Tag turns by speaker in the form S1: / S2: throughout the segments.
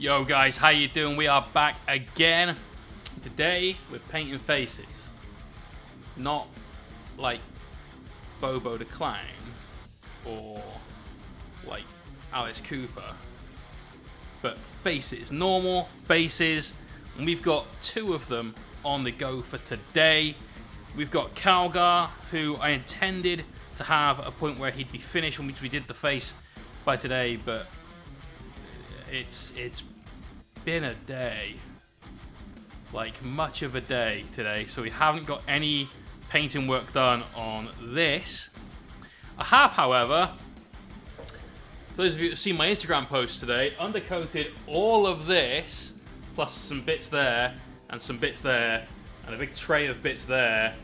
S1: Yo guys, how you doing? We are back again. Today we're painting faces. Not like Bobo the Clown or like Alice Cooper, but faces, normal faces, and we've got two of them on the go for today. We've got Calgar, who I intended to have a point where he'd be finished when we did the face by today, but it's been a day, like much of a day today, so we haven't got any painting work done on this. I have, however, for those of you who have seen my Instagram post today, undercoated all of this, plus some bits there, and some bits there, and a big tray of bits there,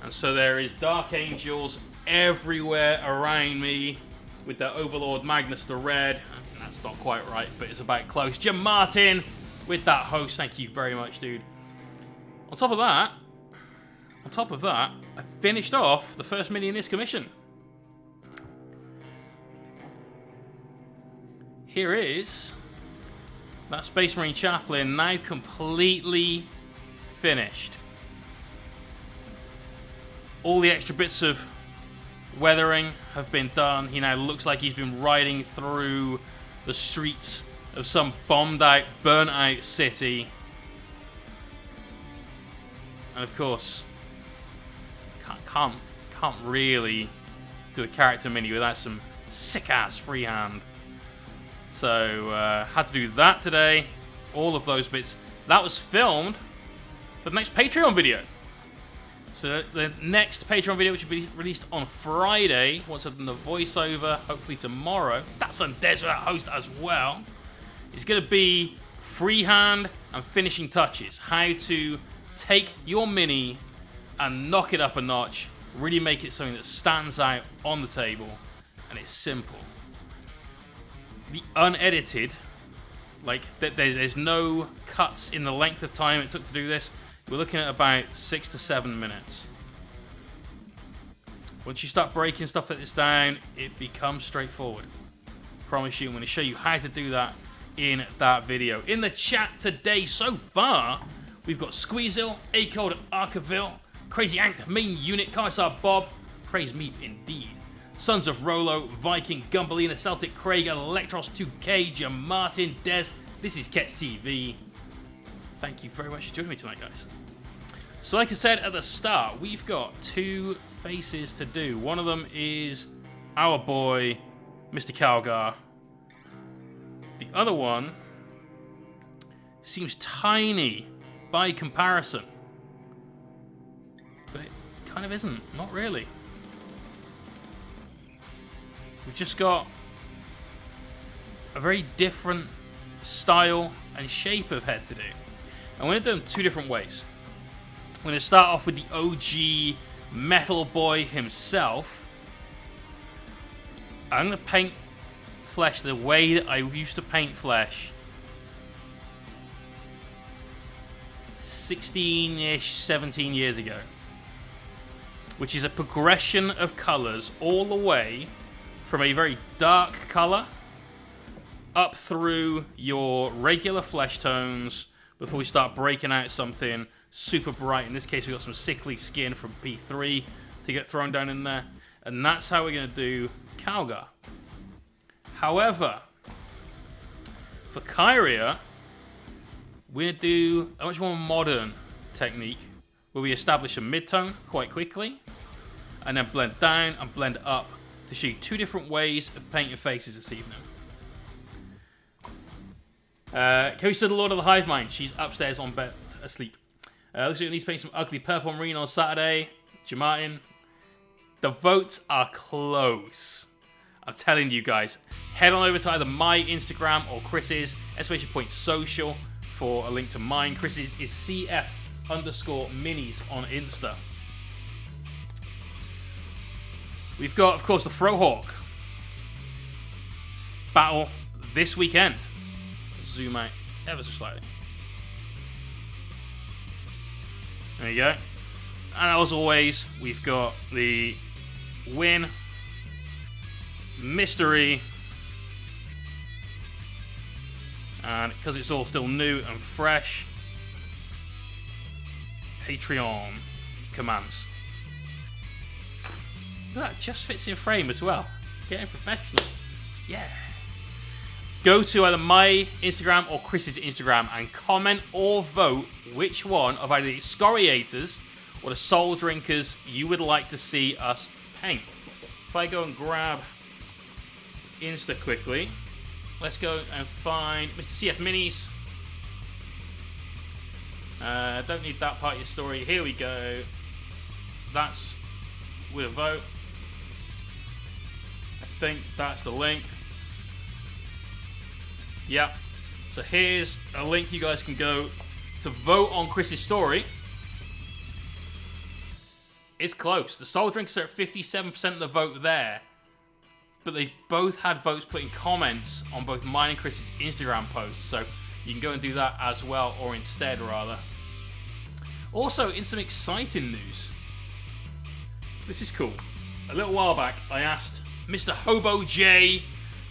S1: and so there is Dark Angels everywhere around me, with the Overlord Magnus the Red. That's not quite right, but it's about close. Jim Martin with that host. Thank you very much, dude. On top of that, I finished off the first mini in this commission. Here is that Space Marine Chaplain, now completely finished. All the extra bits of weathering have been done. He now looks like he's been riding through the streets of some bombed out, burnt out city. And of course, can't really do a character mini without some sick ass freehand. So had to do that today. All of those bits. That was filmed for the next Patreon video. So the next Patreon video, which will be released on Friday, once I've done the voiceover, hopefully tomorrow, that's on Desert Host as well, is going to be freehand and finishing touches. How to take your mini and knock it up a notch, really make it something that stands out on the table, and it's simple. The unedited, like there's no cuts in the length of time it took to do this. We're looking at about 6 to 7 minutes. Once you start breaking stuff like this down, it becomes straightforward. Promise you, I'm going to show you how to do that in that video. In the chat today so far, we've got Squeezil, A-Code Arkaville, Crazy Anked, Main Unit, Commissar Bob, praise me indeed, Sons of Rolo, Viking, Gumbalina, Celtic Craig, Electros 2K, Jim Martin, Des, this is Kets TV. Thank you very much for joining me tonight, guys. So like I said at the start, we've got two faces to do. One of them is our boy, Mr. Calgar. The other one seems tiny by comparison. But it kind of isn't. Not really. We've just got a very different style and shape of head to do. I'm going to do them two different ways. I'm going to start off with the OG Metal Boy himself. I'm going to paint flesh the way that I used to paint flesh 16-ish, 17 years ago. Which is a progression of colours all the way from a very dark colour up through your regular flesh tones before we start breaking out something super bright. In this case, we've got some sickly skin from P3 to get thrown down in there. And that's how we're going to do Calgar. However, for Kyria, we're going to do a much more modern technique where we establish a midtone quite quickly and then blend down and blend up to show you two different ways of painting faces this evening. Kerry said the Lord of the Hive Mind. She's upstairs on bed, asleep. Looks like we need to paint some ugly purple marine on Saturday. Jamatin. The votes are close. I'm telling you guys. Head on over to either my Instagram or Chris's, !social, for a link to mine. Chris's is CF_minis on Insta. We've got, of course, the Frohawk battle this weekend. Zoom out ever so slightly. There you go. And as always, we've got the Win Mystery And because it's all still new and fresh, Patreon commands. Look at that, just fits in frame as well. Getting professional. Yeah. Go to either my Instagram or Chris's Instagram and comment or vote which one of either the Excoriators or the Soul Drinkers you would like to see us paint. If I go and grab Insta quickly, let's go and find Mr. CF Minis. Don't need that part of your story. Here we go. That's with a vote. I think that's the link. Yep. So here's a link you guys can go to vote on Chris's story. It's close. The Soul Drinkers are at 57% of the vote there. But they both had votes put in comments on both mine and Chris's Instagram posts. So you can go and do that as well, or instead, rather. Also, in some exciting news. This is cool. A little while back, I asked Mr. Hobo J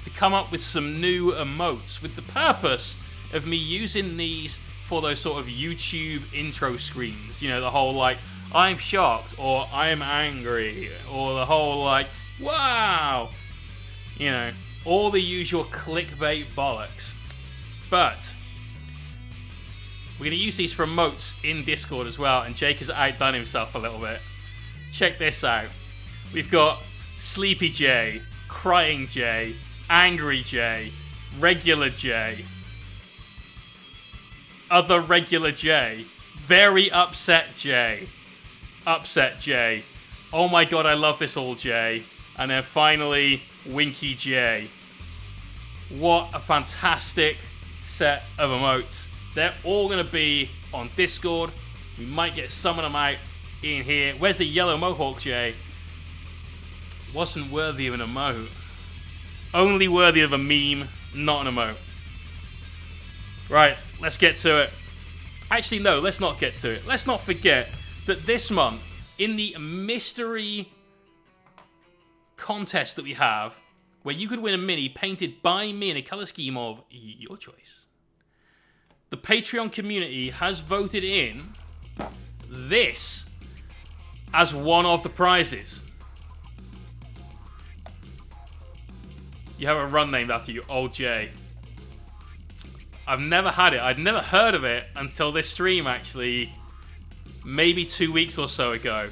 S1: to come up with some new emotes with the purpose of me using these for those sort of YouTube intro screens. You know, the whole like, I'm shocked, or I'm angry, or the whole like, wow. You know, all the usual clickbait bollocks. But we're going to use these for emotes in Discord as well, and Jake has outdone himself a little bit. Check this out. We've got Sleepy J, Crying J, Angry J, Regular J, Other Regular J, Very Upset J, Upset J, Oh my god, I love this all J, and then finally Winky J. What a fantastic set of emotes. They're all going to be on Discord. We might get some of them out in here. Where's the Yellow Mohawk J? Wasn't worthy of an emote. Only worthy of a meme, not an emote. Right, let's get to it. Actually, no, let's not get to it. Let's not forget that this month, in the mystery contest that we have, where you could win a mini painted by me in a color scheme of your choice, the Patreon community has voted in this as one of the prizes. You have a run named after you, Old J. I've never had it. I'd never heard of it until this stream, actually, maybe 2 weeks or so ago.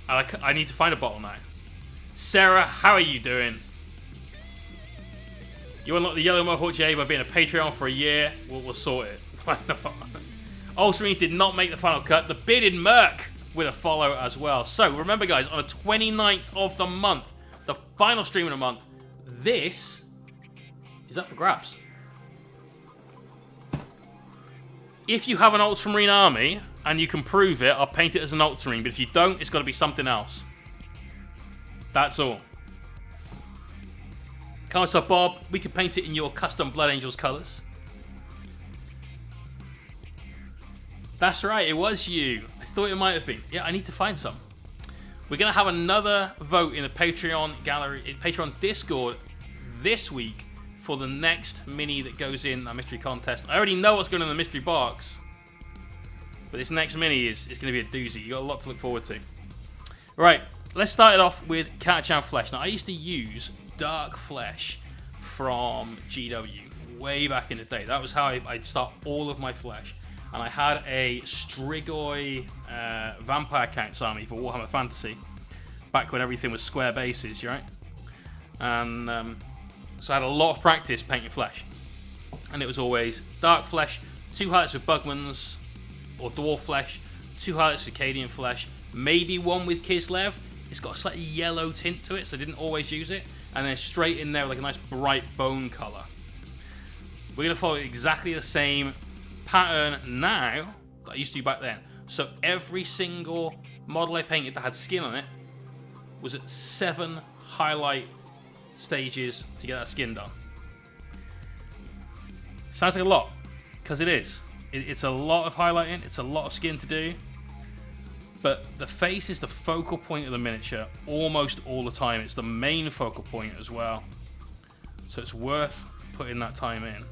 S1: I need to find a bottle now. Sarah, how are you doing? You unlock the Yellow Mohawk J by being a Patreon for a year. We'll sort it. Why not? Ultramarines did not make the final cut. The Bearded Merc with a follow as well. So remember, guys, on the 29th of the month, the final stream of the month, this is up for grabs. If you have an Ultramarine army and you can prove it, I'll paint it as an Ultramarine. But if you don't, it's got to be something else. That's all. Comments up, Bob. We can paint it in your custom Blood Angels colors. That's right, it was you. I thought it might have been. Yeah, I need to find some. We're going to have another vote in the Patreon gallery, in Patreon Discord this week for the next mini that goes in that mystery contest. I already know what's going on in the mystery box, but this next mini is going to be a doozy. You got a lot to look forward to. Right, let's start it off with Catachan Flesh. Now, I used to use Dark Flesh from GW way back in the day. That was how I'd start all of my flesh. And I had a Strigoi Vampire Counts army for Warhammer Fantasy, back when everything was square bases, right? And so I had a lot of practice painting flesh. And it was always Dark Flesh, 2 highlights with Bugmans, or Dwarf Flesh, 2 highlights with Cadian Flesh, maybe 1 with Kislev. It's got a slightly yellow tint to it, so I didn't always use it. And then straight in there with like a nice bright bone color. We're going to follow exactly the same pattern now that I used to do back then. So every single model I painted that had skin on it was at 7 highlight stages to get that skin done. Sounds like a lot, because it is. It's a lot of highlighting, it's a lot of skin to do, but the face is the focal point of the miniature almost all the time. It's the main focal point as well, so it's worth putting that time in.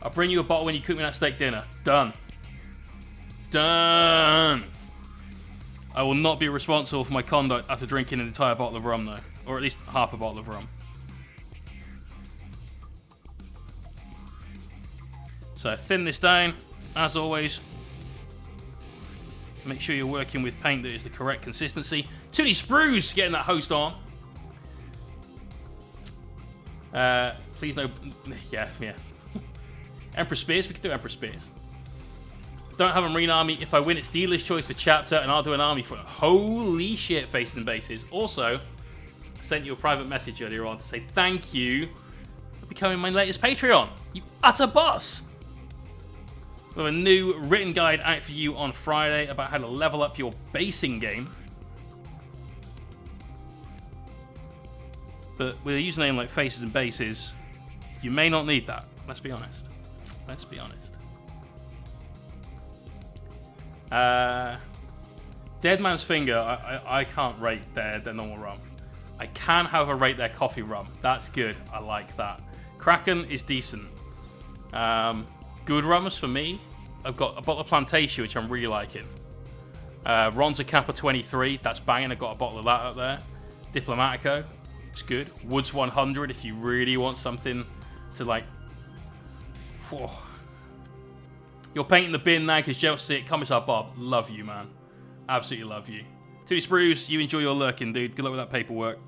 S1: I'll bring you a bottle when you cook me that steak dinner. Done. Done. I will not be responsible for my conduct after drinking an entire bottle of rum, though. Or at least half a bottle of rum. So thin this down, as always. Make sure you're working with paint that is the correct consistency. Toonie Spruce getting that host on. Please no... Yeah. Emperor Spears, we can do Emperor Spears. Don't have a Marine army. If I win, it's dealer's choice for chapter, and I'll do an army for it. Holy shit, faces and bases. Also, I sent you a private message earlier on to say thank you for becoming my latest Patreon. You utter boss! We have a new written guide out for you on Friday about how to level up your basing game. But with a username like Faces and Bases, you may not need that. Let's be honest. Let's be honest. Dead Man's Finger, I can't rate their normal rum. I can, however, rate their coffee rum. That's good. I like that. Kraken is decent. Good rums for me. I've got a bottle of Plantation, which I'm really liking. Ronza Kappa 23, that's banging. I've got a bottle of that up there. Diplomatico, it's good. Woods 100, if you really want something to like... Whew. You're painting the bin now because Joe wants to see it. Commissar Bob, love you, man. Absolutely love you. Toonie Spruce, you enjoy your lurking, dude. Good luck with that paperwork.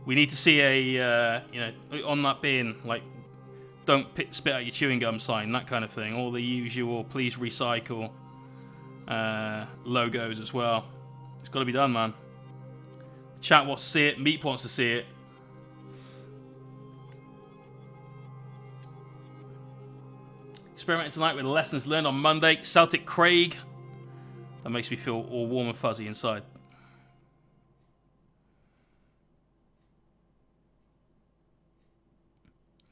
S1: We need to see a, on that bin, like, don't spit out your chewing gum sign, that kind of thing. All the usual please recycle logos as well. It's got to be done, man. Chat wants to see it. Meep wants to see it. Experimenting tonight with lessons learned on Monday. Celtic Craig. That makes me feel all warm and fuzzy inside.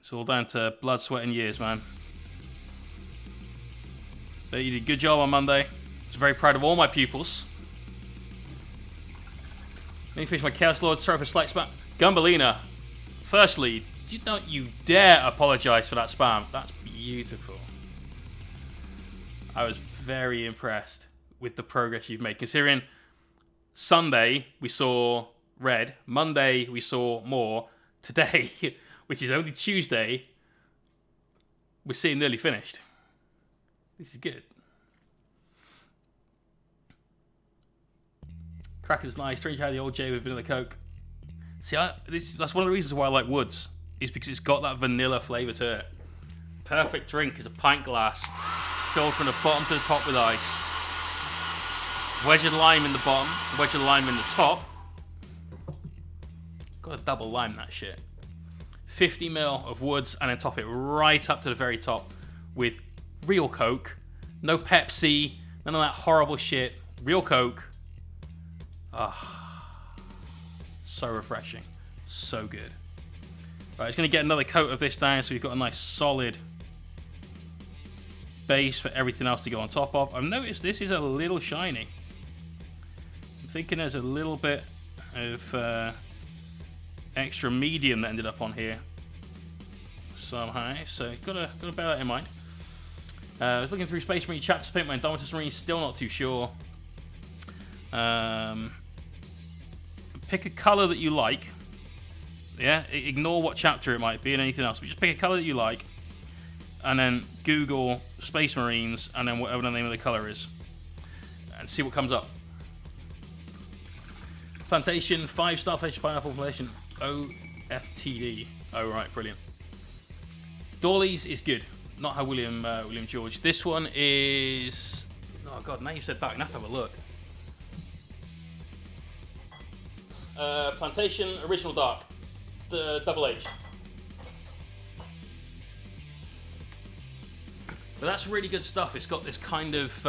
S1: It's all down to blood, sweat, and years, man. But you did a good job on Monday. I was very proud of all my pupils. Let me finish my Chaos Lord. Sorry for slight spam. Gumbelina. Firstly, don't you dare apologise for that spam. That's beautiful. I was very impressed with the progress you've made. Considering Sunday we saw red. Monday we saw more. Today... which is only Tuesday, we're seeing nearly finished. This is good. Cracker's nice. Strange how the old J with vanilla Coke. See, that's one of the reasons why I like Woods, is because it's got that vanilla flavour to it. Perfect drink is a pint glass filled from the bottom to the top with ice. Wedge of lime in the bottom, wedge of lime in the top. Got to double lime that shit. 50ml of Woods, and then top it right up to the very top with real Coke. No Pepsi, none of that horrible shit. Real Coke. So refreshing. So good. Right, it's going to get another coat of this down so we've got a nice solid base for everything else to go on top of. I've noticed this is a little shiny. I'm thinking there's a little bit of... extra medium that ended up on here somehow, so gotta bear that in mind. I was looking through Space Marine chapters, paint my Indomitus Marine, still not too sure. Pick a colour that you like. Yeah, ignore what chapter it might be and anything else, but just pick a colour that you like, and then Google Space Marines, and then whatever the name of the colour is, and see what comes up. Plantation, 5-star Plantation Pineapple Plantation. OFTD. Oh, right, brilliant. Dawley's is good. Not how William George. This one is... Oh, God, now you've said that. I'm going to have to have a look. Plantation Original Dark. The double H. But that's really good stuff. It's got this kind of...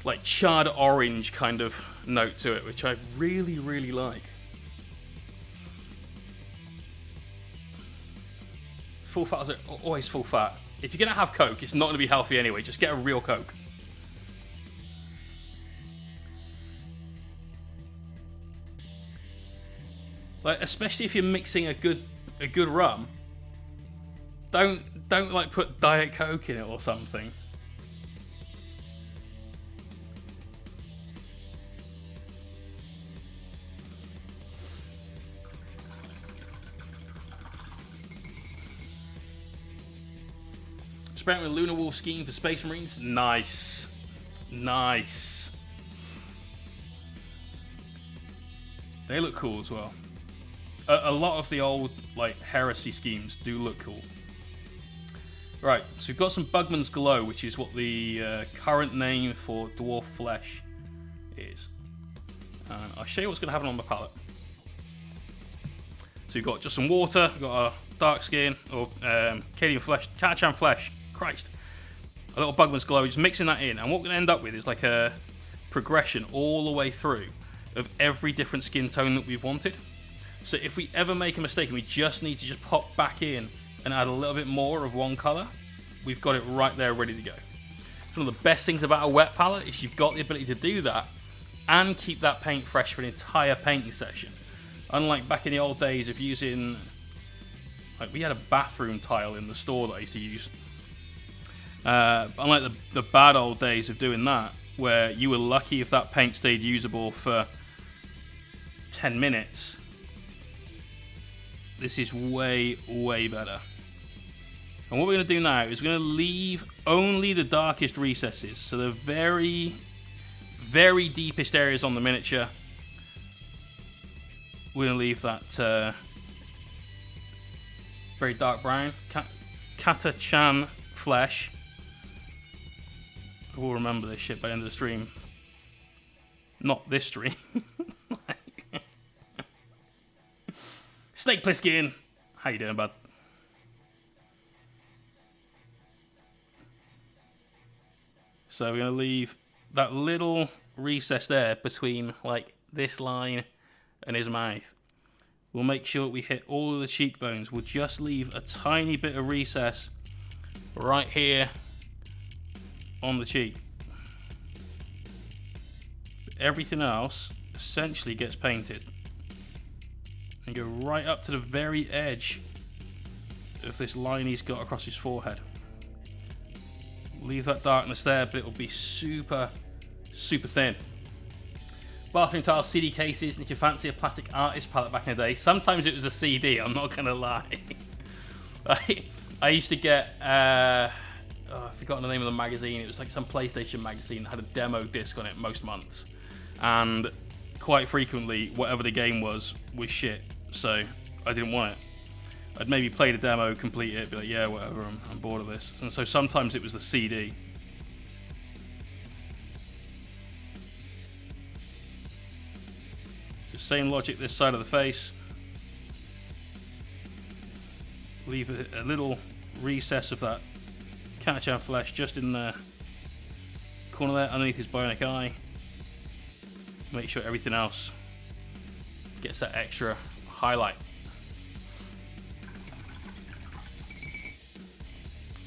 S1: like charred orange kind of note to it, which I really, really like. Full fat, always full fat. If you're going to have Coke, it's not going to be healthy anyway. Just get a real Coke. Like, especially if you're mixing a good rum, don't like put Diet Coke in it or something. Experimenting with Lunar Wolf scheme for Space Marines. Nice. Nice. They look cool as well. A lot of the old like heresy schemes do look cool. Right, so we've got some Bugman's Glow, which is what the current name for dwarf flesh is. And I'll show you what's going to happen on the palette. So we've got just some water, we've got our dark skin, or Kyria flesh, Catachan flesh. Christ. A little Bugman's Glow, just mixing that in. And what we're going to end up with is like a progression all the way through of every different skin tone that we've wanted. So if we ever make a mistake and we just need to just pop back in and add a little bit more of one color, we've got it right there ready to go. One of the best things about a wet palette is you've got the ability to do that and keep that paint fresh for an entire painting session. Unlike back in the old days of using, like we had a bathroom tile in the store that I used to use. Unlike the bad old days of doing that, where you were lucky if that paint stayed usable for 10 minutes, this is way, way better. And what we're going to do now is we're going to leave only the darkest recesses, so the very, very deepest areas on the miniature. We're going to leave that very dark brown, Catachan flesh. I will remember this shit by the end of the stream. Not this stream. Snake Plissken, how you doing, bud? So we're going to leave that little recess there between like this line and his mouth. We'll make sure we hit all of the cheekbones. We'll just leave a tiny bit of recess right here on the cheek. Everything else essentially gets painted. And go right up to the very edge of this line he's got across his forehead. Leave that darkness there, but it will be super, super thin. Bathroom tile CD cases, and if you fancy a plastic artist palette back in the day, sometimes it was a CD, I'm not going to lie. I used to get, I've forgotten the name of the magazine, it was like some PlayStation magazine that had a demo disc on it most months. And quite frequently, whatever the game was shit, so I didn't want it. I'd maybe play the demo, complete it, be like, yeah, whatever, I'm bored of this. And so sometimes it was the CD. Just same logic this side of the face. Leave a little recess of that Catachan flesh just in the corner there, underneath his bionic eye. Make sure everything else gets that extra highlight.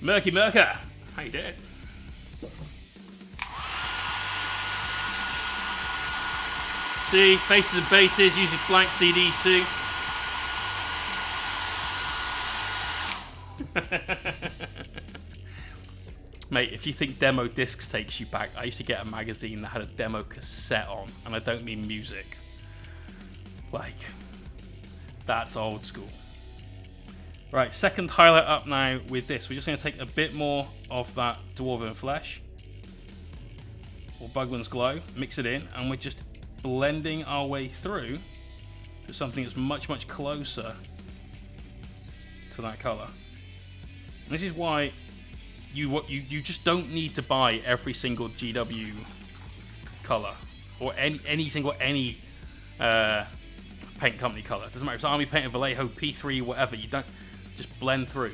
S1: Murky Murker, how you doing? See, faces and bases using blank CDs too. Mate, if you think demo discs takes you back, I used to get a magazine that had a demo cassette on, and I don't mean music. Like, that's old school. Right, second highlight up now with this. We're just going to take a bit more of that Dwarven flesh, or Bugman's Glow, mix it in, and we're just blending our way through to something that's much, much closer to that colour. And this is why you just don't need to buy every single GW colour, or any single paint company colour. Doesn't matter if it's Army Paint, Vallejo, P3, whatever. You don't just blend through.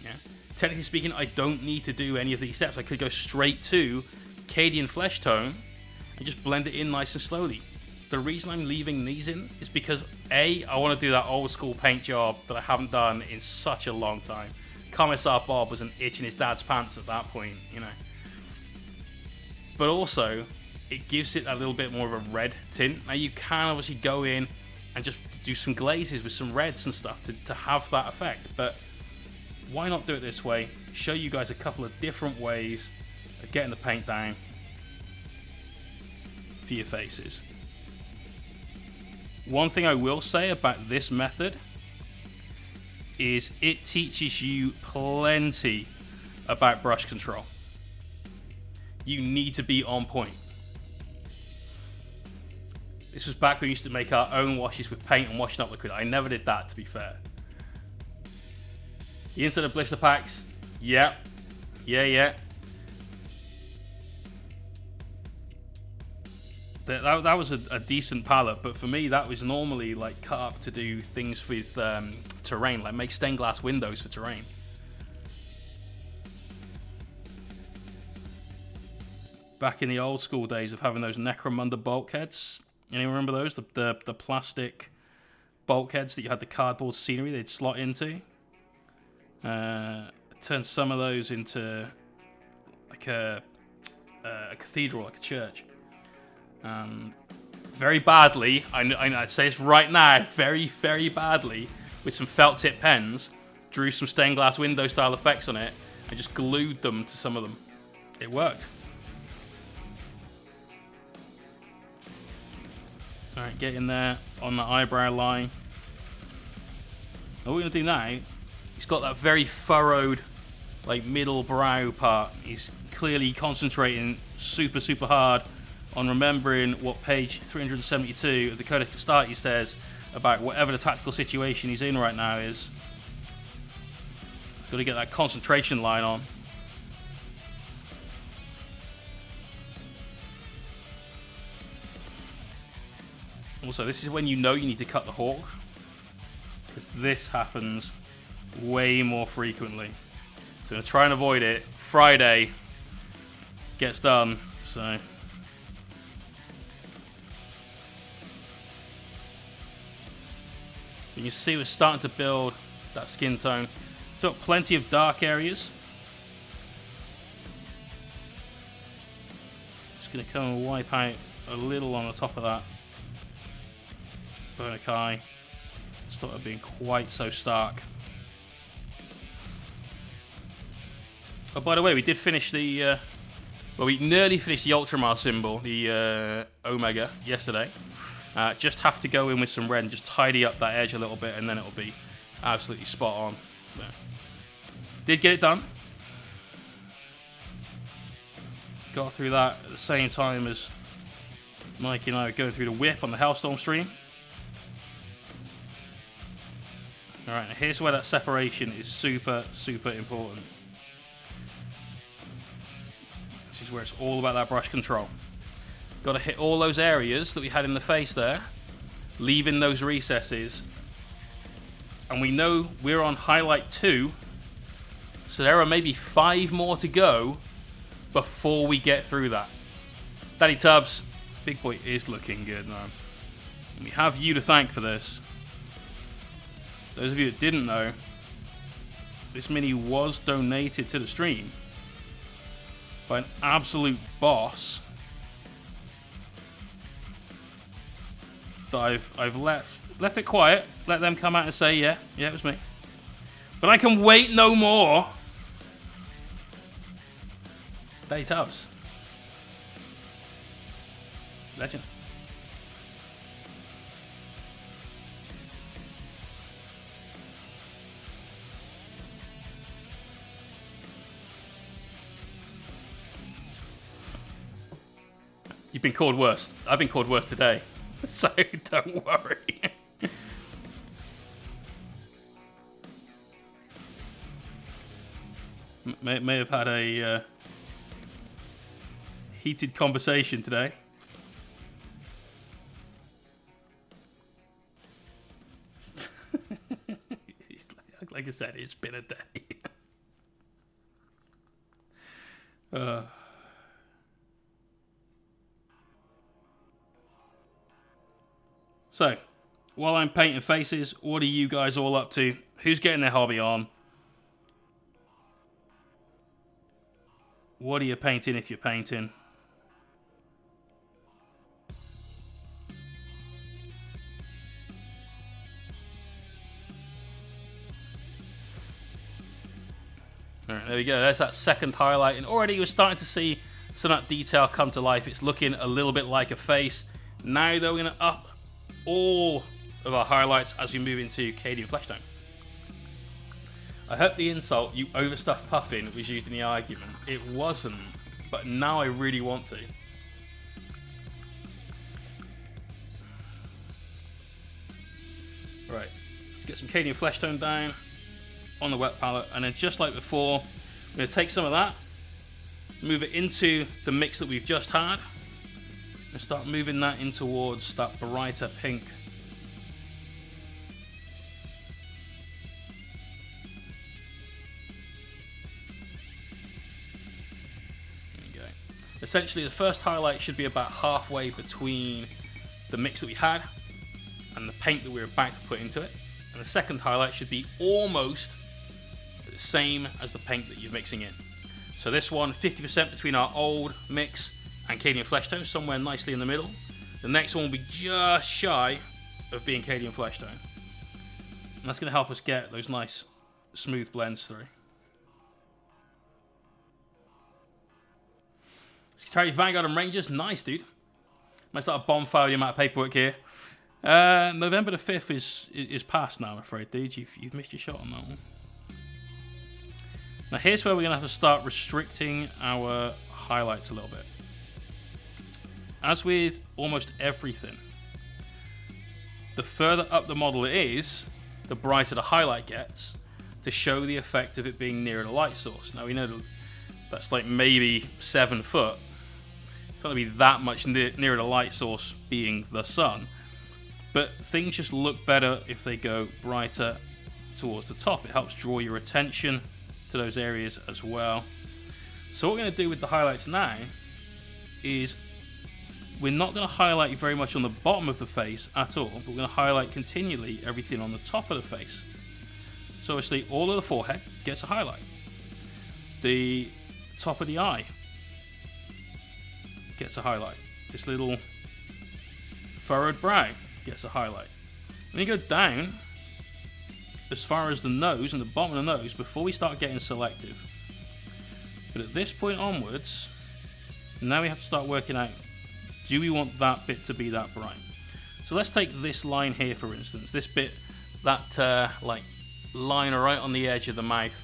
S1: Yeah. Technically speaking, I don't need to do any of these steps. I could go straight to Cadian Flesh Tone and just blend it in nice and slowly. The reason I'm leaving these in is because A, I want to do that old school paint job that I haven't done in such a long time. Commissar Bob was an itch in his dad's pants at that point, you know. But also, it gives it a little bit more of a red tint. Now you can obviously go in and just do some glazes with some reds and stuff to have that effect. But why not do it this way? Show you guys a couple of different ways of getting the paint down for your faces. One thing I will say about this method is it teaches you plenty about brush control. You need to be on point. This was back when we used to make our own washes with paint and washing up liquid. I never did that, to be fair. The inside of blister packs, yeah. That was a decent palette, but for me that was normally like cut up to do things with terrain, like make stained glass windows for terrain. Back in the old school days of having those Necromunda bulkheads, anyone remember those? The plastic bulkheads that you had the cardboard scenery they'd slot into. Turned some of those into like a cathedral, like a church. Very badly, I say this right now, very, very badly, with some felt tip pens, drew some stained glass window style effects on it, and just glued them to some of them. It worked. Alright, get in there on the eyebrow line. What we're going to do now, he's got that very furrowed, like middle brow part. He's clearly concentrating super, super hard on remembering what page 372 of the Codex Astartes says about whatever the tactical situation he's in right now is. Got to get that concentration line on. Also, this is when you know you need to cut the hawk, because this happens way more frequently. So I'm going to try and avoid it. Friday gets done, so... You can see we're starting to build that skin tone. So plenty of dark areas. Just going to come and wipe out a little on the top of that Burnic eye. Stop it being quite so stark. Oh, by the way, we did finish the... well, we nearly finished the Ultramar symbol, the Omega, yesterday. Just have to go in with some red and just tidy up that edge a little bit, and then it'll be absolutely spot on. Yeah. Did get it done. Got through that at the same time as Mikey and I were going through the whip on the Hellstorm stream. Alright, here's where that separation is super, super important. This is where it's all about that brush control. Got to hit all those areas that we had in the face there, leaving those recesses. And we know we're on highlight 2, so there are maybe 5 more to go before we get through that. Daddy Tubbs, big boy is looking good now. And we have you to thank for this. Those of you that didn't know, this mini was donated to the stream by an absolute boss that I've left it quiet, let them come out and say, yeah, it was me. But I can wait no more. Daddy Tubbs. Legend. You've been called worse. I've been called worse today. So don't worry. May have had a heated conversation today. Like I said, it's been a day. So, while I'm painting faces, what are you guys all up to? Who's getting their hobby on? What are you painting if you're painting? there we go. There's that second highlight, and already you're starting to see some of that detail come to life. It's looking a little bit like a face. Now though, we're going to up all of our highlights as we move into Kyria Fleshtone. I hope the insult, "you overstuffed puffin," was used in the argument. It wasn't, but now I really want to. Right, let's get some Kyria Fleshtone down on the wet palette, and then just like before, I'm going to take some of that, move it into the mix that we've just had, and start moving that in towards that brighter pink. There we go. Essentially, the first highlight should be about halfway between the mix that we had and the paint that we're about to put into it. And the second highlight should be almost the same as the paint that you're mixing in. So this one, 50% between our old mix and Kyria Fleshtone, somewhere nicely in the middle. The next one will be just shy of being Kyria Fleshtone. And that's going to help us get those nice smooth blends through. Secretary Vanguard and Rangers, nice dude. Might start a bonfire with the amount of paperwork here. November the 5th is past now, I'm afraid, dude. You've missed your shot on that one. Now here's where we're going to have to start restricting our highlights a little bit. As with almost everything, the further up the model it is, the brighter the highlight gets to show the effect of it being nearer the light source. Now we know that's like maybe 7 foot. It's not going to be that much nearer the light source being the sun. But things just look better if they go brighter towards the top. It helps draw your attention to those areas as well. So what we're going to do with the highlights now is we're not going to highlight very much on the bottom of the face at all, but we're going to highlight continually everything on the top of the face. So obviously all of the forehead gets a highlight. The top of the eye gets a highlight. This little furrowed brow gets a highlight. When you go down, as far as the nose and the bottom of the nose, before we start getting selective. But at this point onwards, now we have to start working out, do we want that bit to be that bright? So let's take this line here, for instance. This bit, that like line right on the edge of the mouth.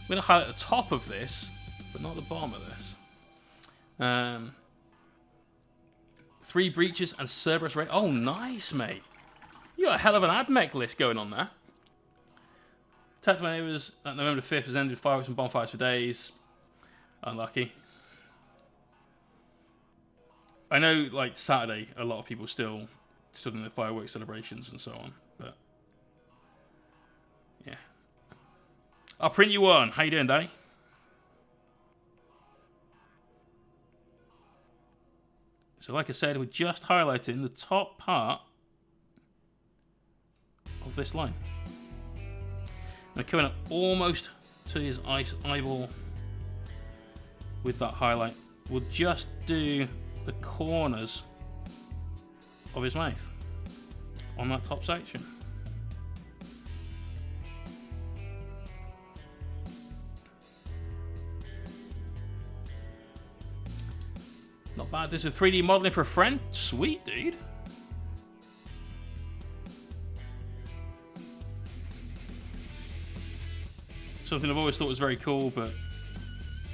S1: We're going to highlight the top of this, but not the bottom of this. 3 breaches and Cerberus red. Oh, nice, mate. You got a hell of an AdMech list going on there. Attack to my neighbours at November 5th has ended fireworks and bonfires for days. Unlucky. I know, like, Saturday, a lot of people still stood in the fireworks celebrations and so on, but yeah. I'll print you one. How you doing, Danny? So like I said, we're just highlighting the top part of this line. We're coming up almost to his eyeball with that highlight. We'll just do the corners of his mouth on that top section. Not bad. This is 3D modeling for a friend. Sweet, dude. Something I've always thought was very cool, but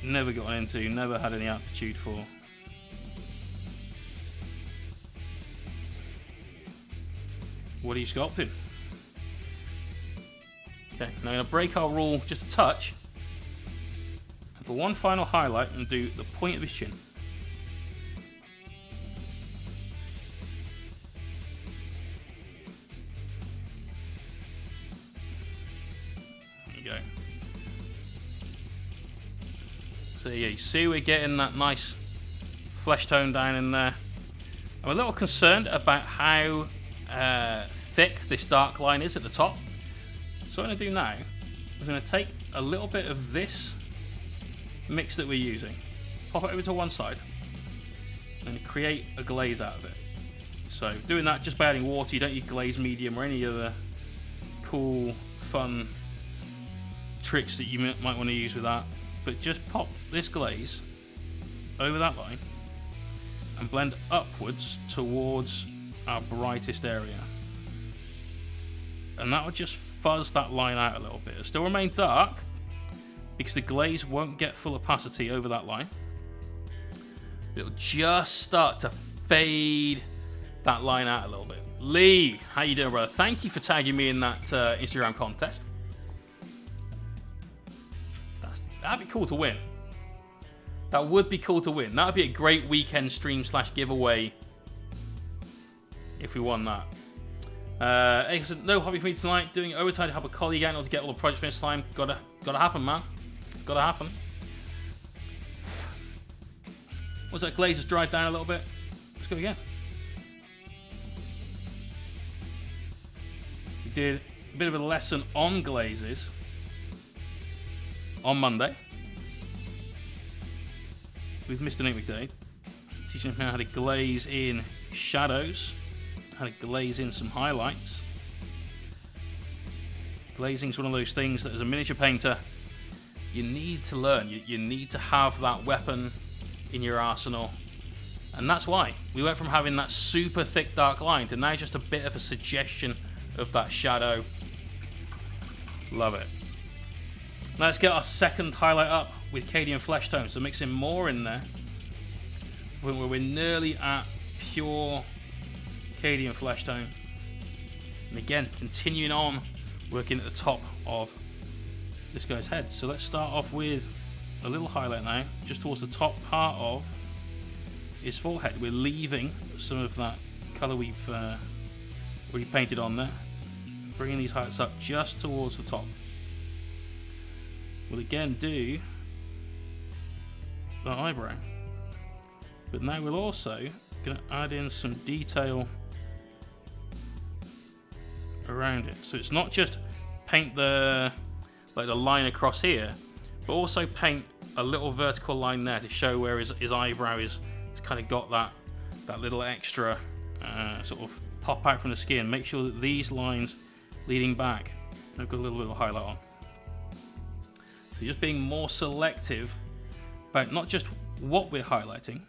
S1: never got into, never had any aptitude for. What are you sculpting? Okay, now I'm going to break our rule just a touch. And for one final highlight, and do the point of his chin. So yeah, you see we're getting that nice flesh tone down in there. I'm a little concerned about how thick this dark line is at the top. So what I'm going to do now is I'm going to take a little bit of this mix that we're using, pop it over to one side, and create a glaze out of it. So doing that just by adding water, you don't need glaze medium or any other cool, fun tricks that you might want to use with that. but just pop this glaze over that line and blend upwards towards our brightest area. And that will just fuzz that line out a little bit. It'll still remain dark because the glaze won't get full opacity over that line. It'll just start to fade that line out a little bit. Lee, how you doing, brother? Thank you for tagging me in that Instagram contest. That'd be cool to win. That would be cool to win. That would be a great weekend stream / giveaway if we won that. He said, no hobby for me tonight. Doing overtime to help a colleague out to get all the projects finished time. Gotta happen, man. It's gotta happen. Once that glaze has dried down a little bit, let's go again. We did a bit of a lesson on glazes on Monday with Mr. Nick McDade, teaching him how to glaze in shadows, how to glaze in some highlights. Glazing is one of those things that as a miniature painter you need to learn. You need to have that weapon in your arsenal, and that's why we went from having that super thick dark line to now just a bit of a suggestion of that shadow. Love it. Now let's get our second highlight up with Cadian Flesh Tone, so mixing more in there. We're nearly at pure Cadian Flesh Tone, and again continuing on working at the top of this guy's head. So let's start off with a little highlight now, just towards the top part of his forehead. We're leaving some of that colour we've already painted on there, bringing these highlights up just towards the top. We'll again do the eyebrow, but now we're also going to add in some detail around it. So it's not just paint the line across here, but also paint a little vertical line there to show where his eyebrow is. It's kind of got that little extra sort of pop out from the skin. Make sure that these lines leading back have got a little bit of highlight on. So just being more selective about not just what we're highlighting,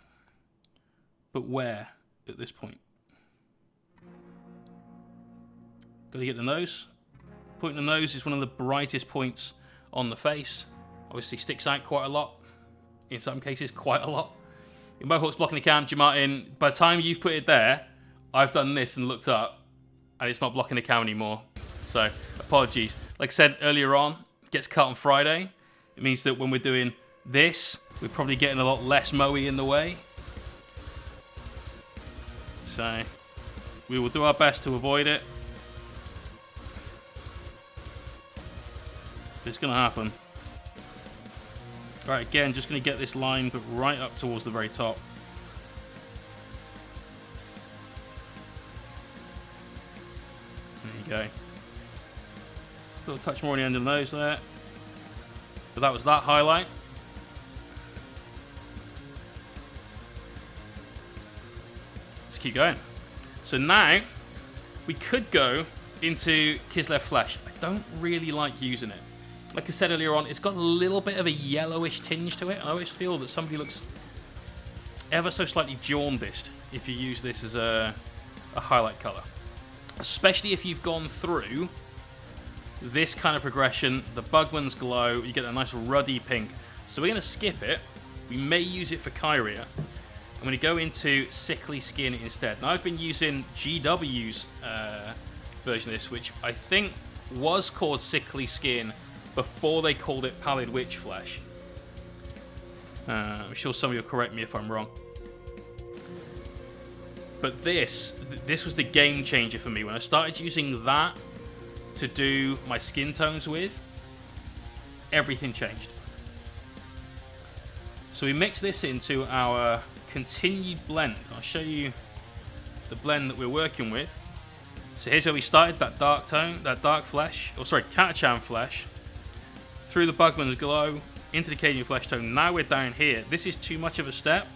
S1: but where at this point. Got to get the nose. Point in the nose is one of the brightest points on the face. Obviously sticks out quite a lot. In some cases, quite a lot. In Mohawk's blocking the cam, Jim Martin, by the time you've put it there, I've done this and looked up, and it's not blocking the cam anymore. So, apologies. Like I said earlier on, it gets cut on Friday. It means that when we're doing this, we're probably getting a lot less mowy in the way. So, we will do our best to avoid it. It's going to happen. Right, again, just going to get this line but right up towards the very top. There you go. A little touch more on the end of the nose there. But that was that highlight. Let's keep going. So now, we could go into Kislev Flesh. I don't really like using it. Like I said earlier on, it's got a little bit of a yellowish tinge to it. I always feel that somebody looks ever so slightly jaundiced if you use this as a highlight colour. Especially if you've gone through this kind of progression, the Bugman's Glow, you get a nice ruddy pink. So we're going to skip it. We may use it for Kyria. I'm going to go into Sickly Skin instead. Now I've been using GW's version of this, which I think was called Sickly Skin before they called it Pallid Witch Flesh. I'm sure somebody will correct me if I'm wrong. But this was the game changer for me. When I started using that to do my skin tones with, everything changed. So we mix this into our continued blend. I'll show you the blend that we're working with. So here's where we started, that dark tone, that dark flesh, Catachan Flesh, through the Bugman's Glow, into the Cadian Flesh Tone. Now we're down here. This is too much of a step.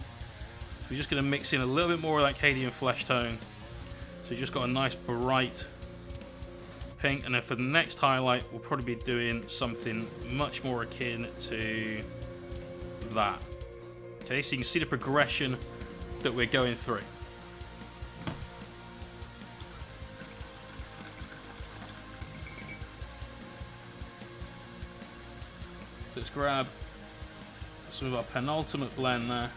S1: So we're just going to mix in a little bit more of that Cadian Flesh Tone. So you just got a nice bright pink. And then for the next highlight, we'll probably be doing something much more akin to that. Okay, so you can see the progression that we're going through. Let's grab some of our penultimate blend there.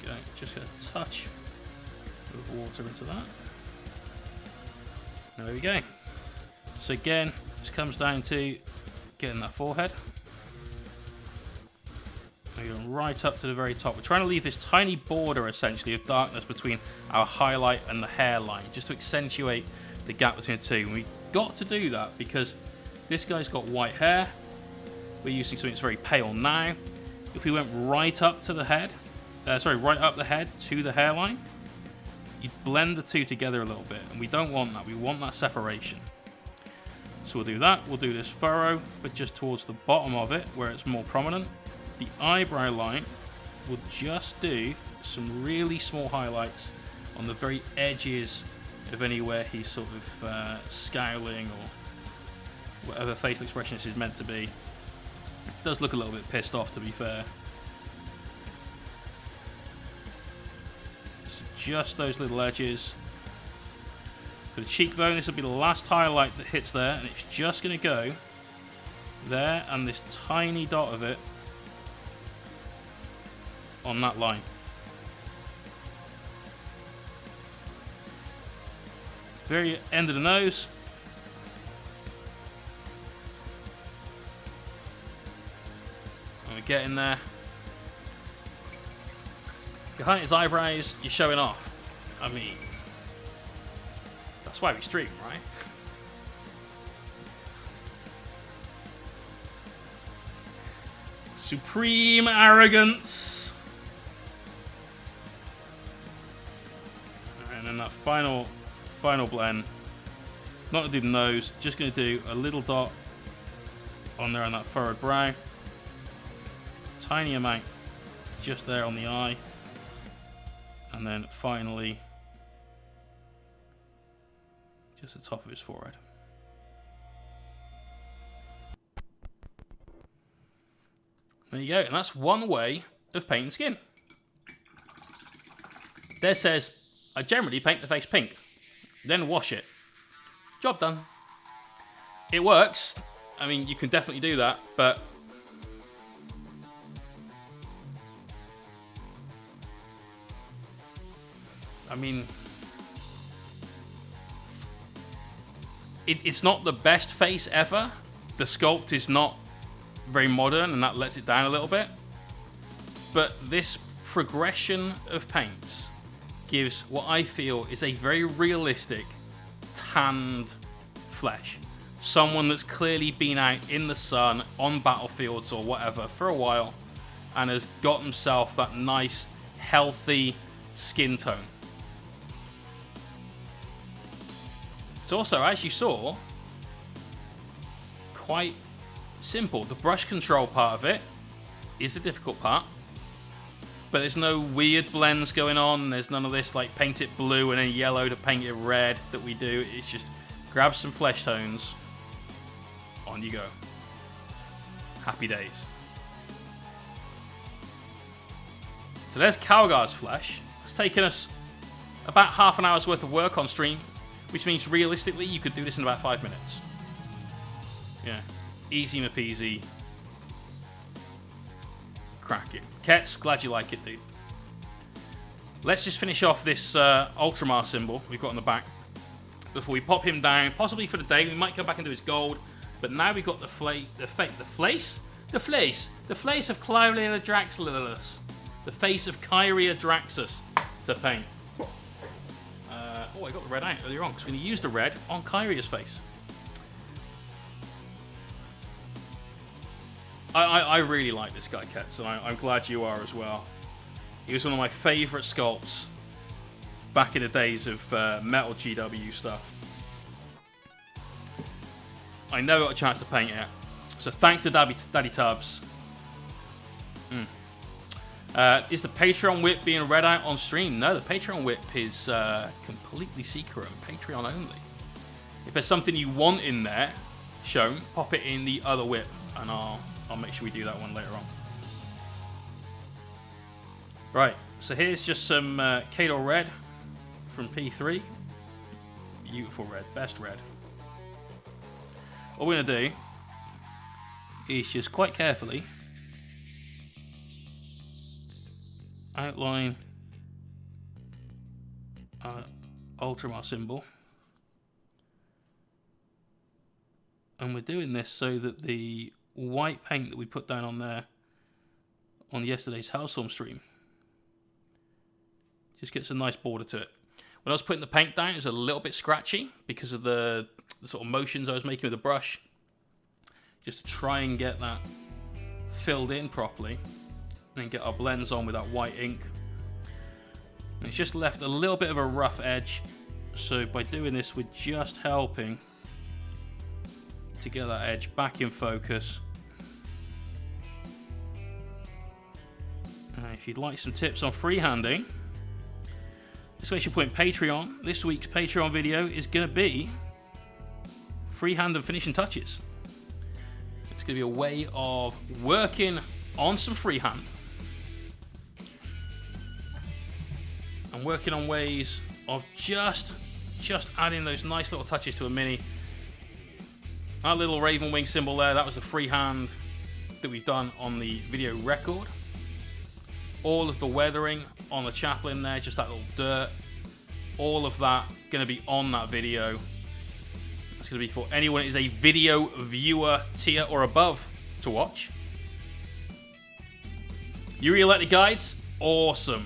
S1: Okay, just a touch of water into that. There we go. So again, this comes down to getting that forehead. We're going right up to the very top. We're trying to leave this tiny border, essentially, of darkness between our highlight and the hairline, just to accentuate the gap between the two. And we got to do that because this guy's got white hair. We're using something that's very pale now. If we went right up to the head, right up the head to the hairline, you'd blend the two together a little bit, and we don't want that. We want that separation. So we'll do that. We'll do this furrow, but just towards the bottom of it, where it's more prominent. The eyebrow line, will just do some really small highlights on the very edges of anywhere he's sort of scowling or whatever facial expression this is meant to be. It does look a little bit pissed off, to be fair. So just those little edges. For the cheekbone, this will be the last highlight that hits there, and it's just going to go there and this tiny dot of it on that line. Very end of the nose. And we're getting there. Behind his eyebrows, you're showing off. I mean, that's why we stream, right? Supreme arrogance. And then that final blend. Not going to do the nose, just going to do a little dot on there on that furrowed brow. Tiny amount just there on the eye. And then finally, just the top of his forehead. There you go, and that's one way of painting skin. There says, I generally paint the face pink, then wash it. Job done. It works. I mean, you can definitely do that, but I mean, it's not the best face ever. The sculpt is not very modern, and that lets it down a little bit. But this progression of paints gives what I feel is a very realistic tanned flesh. Someone that's clearly been out in the sun, on battlefields or whatever for a while, and has got himself that nice, healthy skin tone. It's also, as you saw, quite simple. The brush control part of it is the difficult part, but there's no weird blends going on. There's none of this like paint it blue and then yellow to paint it red that we do. It's just grab some flesh tones, on you go. Happy days. So there's Calgar's flesh. It's taken us about half an hour's worth of work on stream, which means realistically you could do this in about 5 minutes. Yeah, easy peasy. Crack it. Kets, glad you like it, dude. Let's just finish off this Ultramar symbol we've got on the back before we pop him down, possibly for the day. We might go back into his gold, but now we've got the flace of Kyria Draxulus, the face of Kyria Draxus to paint. Oh, I got the red out earlier on because we're going to use the red on Kyria's face. I really like this guy, Kets, and I'm glad you are as well. He was one of my favourite sculpts back in the days of Metal GW stuff. I never got a chance to paint it, so thanks to Daddy Tubbs. Is the Patreon whip being read out on stream? No, the Patreon whip is completely secret and Patreon only. If there's something you want in there shown, pop it in the other whip, and I'll make sure we do that one later on. Right, so here's just some Calgar red from P3. Beautiful red, best red. What we're going to do is just quite carefully outline our Ultramar symbol. And we're doing this so that the white paint that we put down on there on yesterday's Hellstorm stream just gets a nice border to it. When I was putting the paint down, it was a little bit scratchy because of the sort of motions I was making with the brush, just to try and get that filled in properly, and then get our blends on with that white ink. And it's just left a little bit of a rough edge, so by doing this, we're just helping to get that edge back in focus. And if you'd like some tips on freehanding, exclamation point Patreon. This week's Patreon video is going to be freehand and finishing touches. It's going to be a way of working on some freehand and working on ways of just adding those nice little touches to a mini. Our little raven wing symbol there, that was the freehand that we've done on the video record. All of the weathering on the chaplain there, just that little dirt, all of that going to be on that video. That's going to be for anyone that is a video viewer tier or above to watch. You really like the guides? Awesome.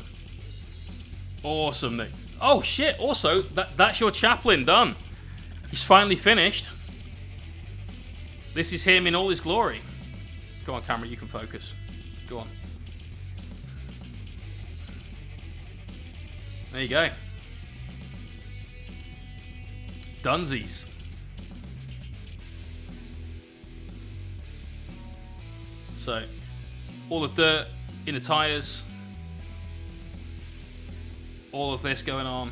S1: Awesome, Nick. Oh shit, also, that's your chaplain done. He's finally finished. This is him in all his glory. Go on, camera, you can focus. Go on. There you go. Dunsies. So, all the dirt in the tyres. All of this going on.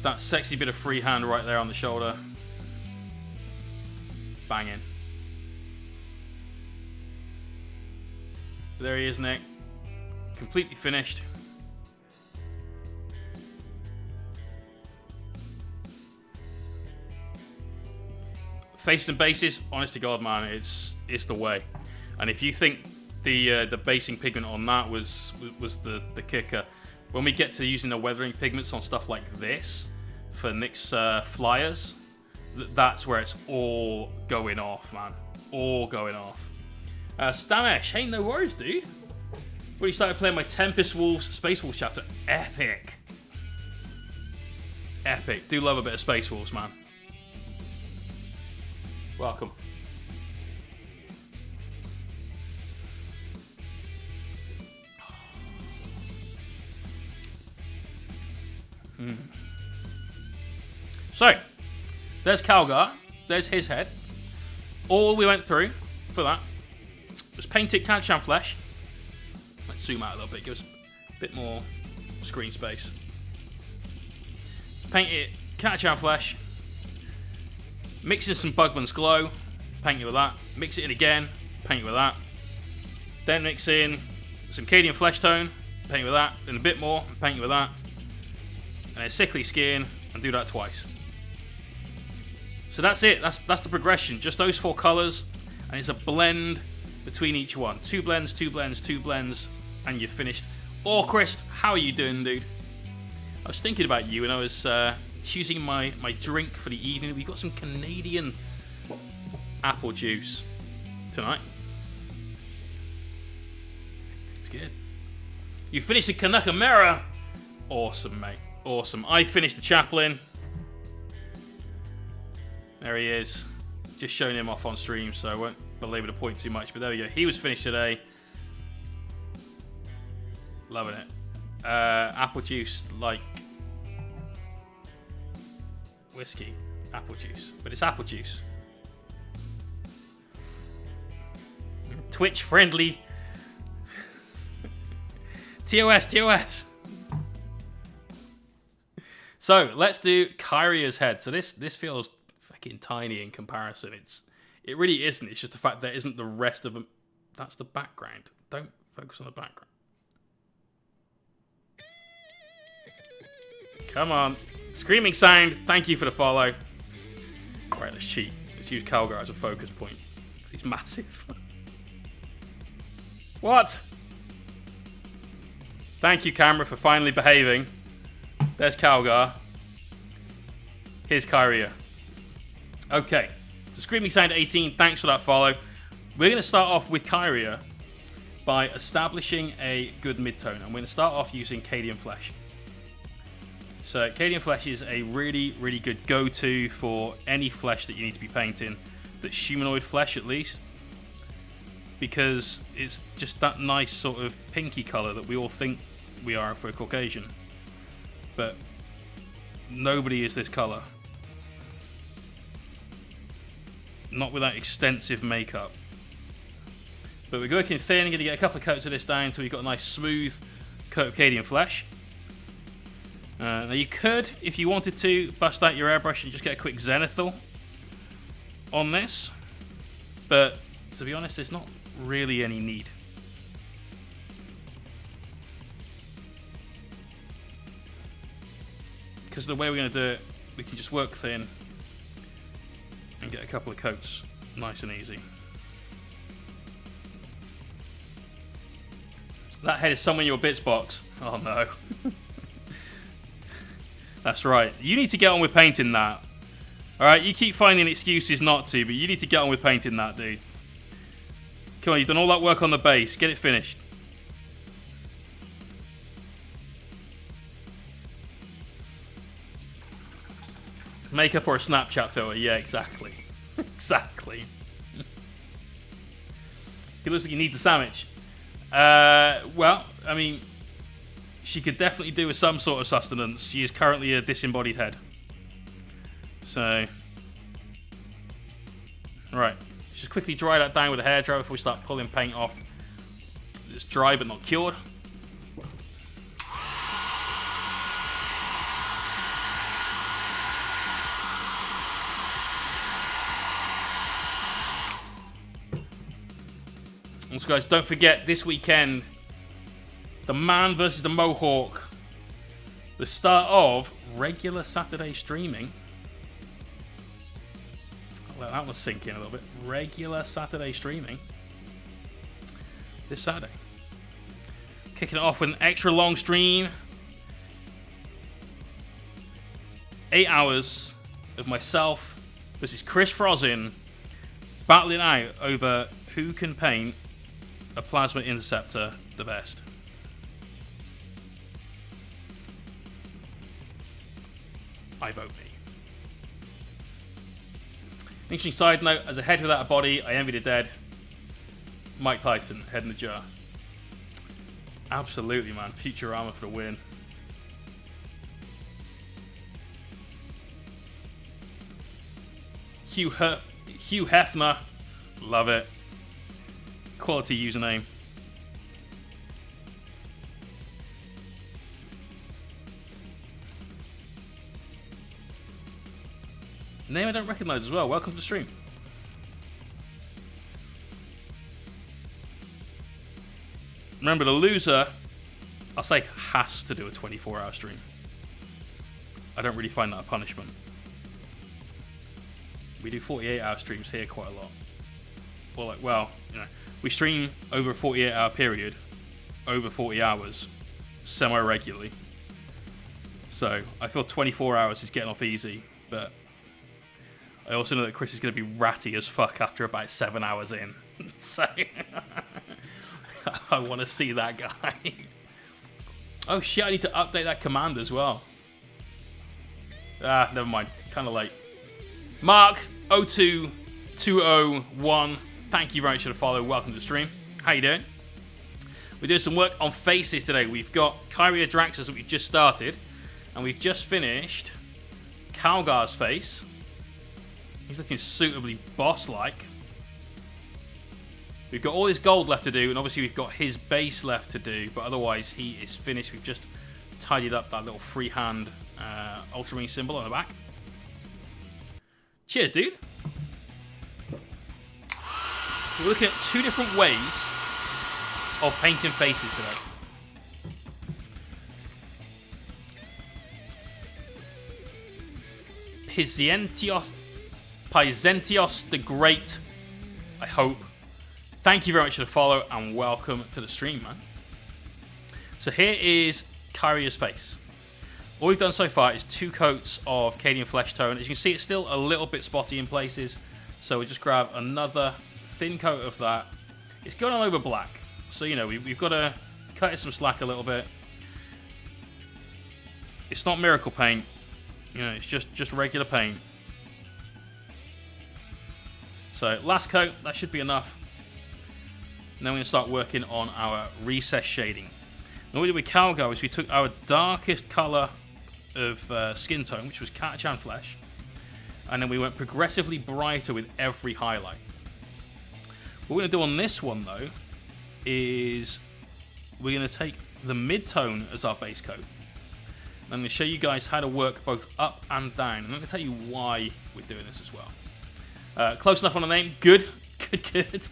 S1: That sexy bit of freehand right there on the shoulder. Banging. There he is, Nick. Completely finished. Faces and bases, honest to God, man, it's the way. And if you think the basing pigment on that was the kicker, when we get to using the weathering pigments on stuff like this for Nick's flyers, that's where it's all going off, man. All going off. Stanesh, hey, no worries, dude. When you started playing my Tempest Wolves, Space Wolves chapter, epic. Epic. Do love a bit of Space Wolves, man. Welcome. So, there's Calgar. There's his head. All we went through for that was paint it Catachan flesh. Let's zoom out a little bit, give us a bit more screen space. Paint it Catachan flesh. Mix in some Bugman's Glow, paint it with that. Mix it in again, paint it with that. Then mix in some Cadian Flesh Tone, paint it with that. Then a bit more, paint it with that. And then Sickly Skin, and do that twice. So that's it, that's the progression. Just those 4 colours, and it's a blend between each one. 2 blends, 2 blends, 2 blends, and you're finished. Orcrist, how are you doing, dude? I was thinking about you, and I was choosing my drink for the evening. We've got some Canadian apple juice tonight. It's good. You finished the Canuckamera. Awesome, mate. Awesome. I finished the Chaplain. There he is. Just showing him off on stream, so I won't belabor the point too much. But there we go. He was finished today. Loving it. Apple juice like whiskey. Apple juice. But it's apple juice. Twitch friendly. So let's do Kyria's head. So this feels fucking tiny in comparison. It really isn't. It's just the fact there isn't the rest of them. That's the background. Don't focus on the background. Come on. Screaming sound. Thank you for the follow. Right, let's cheat. Let's use Calgar as a focus point. He's massive. What? Thank you, camera, for finally behaving. There's Calgar. Here's Kyria. Okay. So Screaming Sound 18, thanks for that follow. We're going to start off with Kyria by establishing a good midtone. And we're going to start off using Cadian Flesh. So Cadian Flesh is a really, really good go-to for any flesh that you need to be painting. That's humanoid flesh, at least. Because it's just that nice sort of pinky colour that we all think we are for a Caucasian. But nobody is this colour. Not without extensive makeup. But we're working thin, going to get a couple of coats of this down until we've got a nice smooth coat of Cadian Flesh. Now you could, if you wanted to, bust out your airbrush and just get a quick zenithal on this. But to be honest, there's not really any need. Because the way we're going to do it, we can just work thin and get a couple of coats nice and easy. That head is somewhere in your bits box. Oh no. That's right. You need to get on with painting that. Alright, you keep finding excuses not to, but you need to get on with painting that, dude. Come on, you've done all that work on the base. Get it finished. Makeup or a Snapchat filter? Yeah, exactly. Exactly. He looks like he needs a sandwich. Well, I mean, she could definitely do with some sort of sustenance. She is currently a disembodied head. So, right. Just quickly dry that down with a hairdryer before we start pulling paint off. It's dry but not cured. Also, guys, don't forget this weekend, the man versus the Mohawk. The start of regular Saturday streaming. I'll let that one sink in a little bit. Regular Saturday streaming. This Saturday. Kicking it off with an extra long stream. 8 hours of myself versus Chris Frozin battling out over who can paint a plasma interceptor the best. I vote me. Interesting side note, as a head without a body, I envy the dead. Mike Tyson, head in the jar. Absolutely, man. Futurama for the win. Hugh Hefner. Love it. Quality username. Name I don't recognize as well. Welcome to the stream. Remember, the loser, I'll say, has to do a 24-hour stream. I don't really find that a punishment. We do 48-hour streams here quite a lot. Or like, well, you know, we stream over a 48-hour period, over 40 hours, semi-regularly. So I feel 24 hours is getting off easy, but I also know that Chris is going to be ratty as fuck after about 7 hours in. So I want to see that guy. Oh shit, I need to update that command as well. Ah, never mind. Kind of late. Mark 02201. Thank you very much for the follow. Welcome to the stream. How you doing? We're doing some work on faces today. We've got Kyria Draxus that we've just started. And we've just finished Calgar's face. He's looking suitably boss-like. We've got all his gold left to do, and obviously we've got his base left to do, but otherwise he is finished. We've just tidied up that little freehand ultramarine symbol on the back. Cheers, dude. We're looking at 2 different ways of painting faces today. Pizentios the Great, I hope. Thank you very much for the follow and welcome to the stream, man. So here is Kyria's face. All we've done so far is 2 coats of Cadian flesh tone. As you can see, it's still a little bit spotty in places, so we just grab another thin coat of that. It's going on over black, so you know we've got to cut it some slack a little bit. It's not miracle paint, you know, it's just regular paint. So last coat, that should be enough. And then we're going to start working on our recess shading. And what we did with Calgar is we took our darkest colour of skin tone, which was Catachan flesh, and then we went progressively brighter with every highlight. What we're going to do on this one, though, is we're going to take the mid-tone as our base coat. And I'm going to show you guys how to work both up and down. And I'm going to tell you why we're doing this as well. Close enough on the name. Good. Good.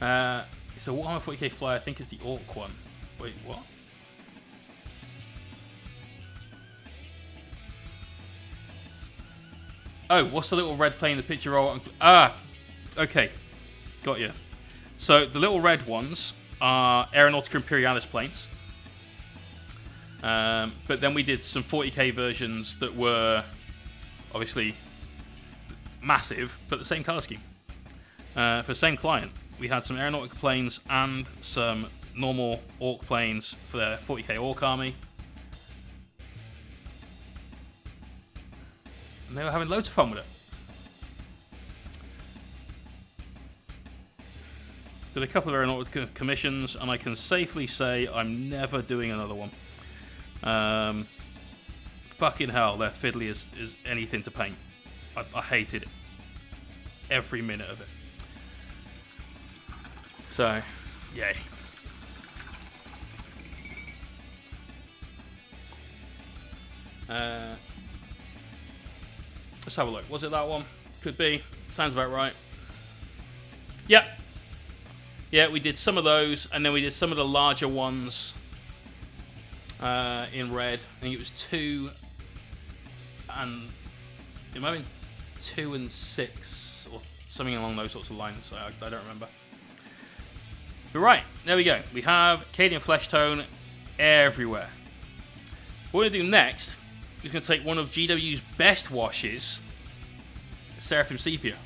S1: So Warhammer 40k Flyer, I think, is the Orc one. Wait, what? Oh, what's the little red playing the picture roll? Okay. Got you. So the little red ones are Aeronautica Imperialis planes. But then we did some 40k versions that were obviously massive, but the same color scheme. For the same client, we had some Aeronautica planes and some normal Orc planes for their 40k Orc army. And they were having loads of fun with it. Did a couple of Aeronautica commissions, and I can safely say I'm never doing another one. Fucking hell, they're fiddly as anything to paint. I hated every minute of it. So, yay. Let's have a look. Was it that one? Could be. Sounds about right. Yep. Yeah, we did some of those, and then we did some of the larger ones in red. I think it was 2 and... It might have been 2 and 6, or something along those sorts of lines. So I don't remember. But right, there we go. We have Cadian flesh tone everywhere. What we're going to do next is going to take one of GW's best washes, Seraphim Sepia.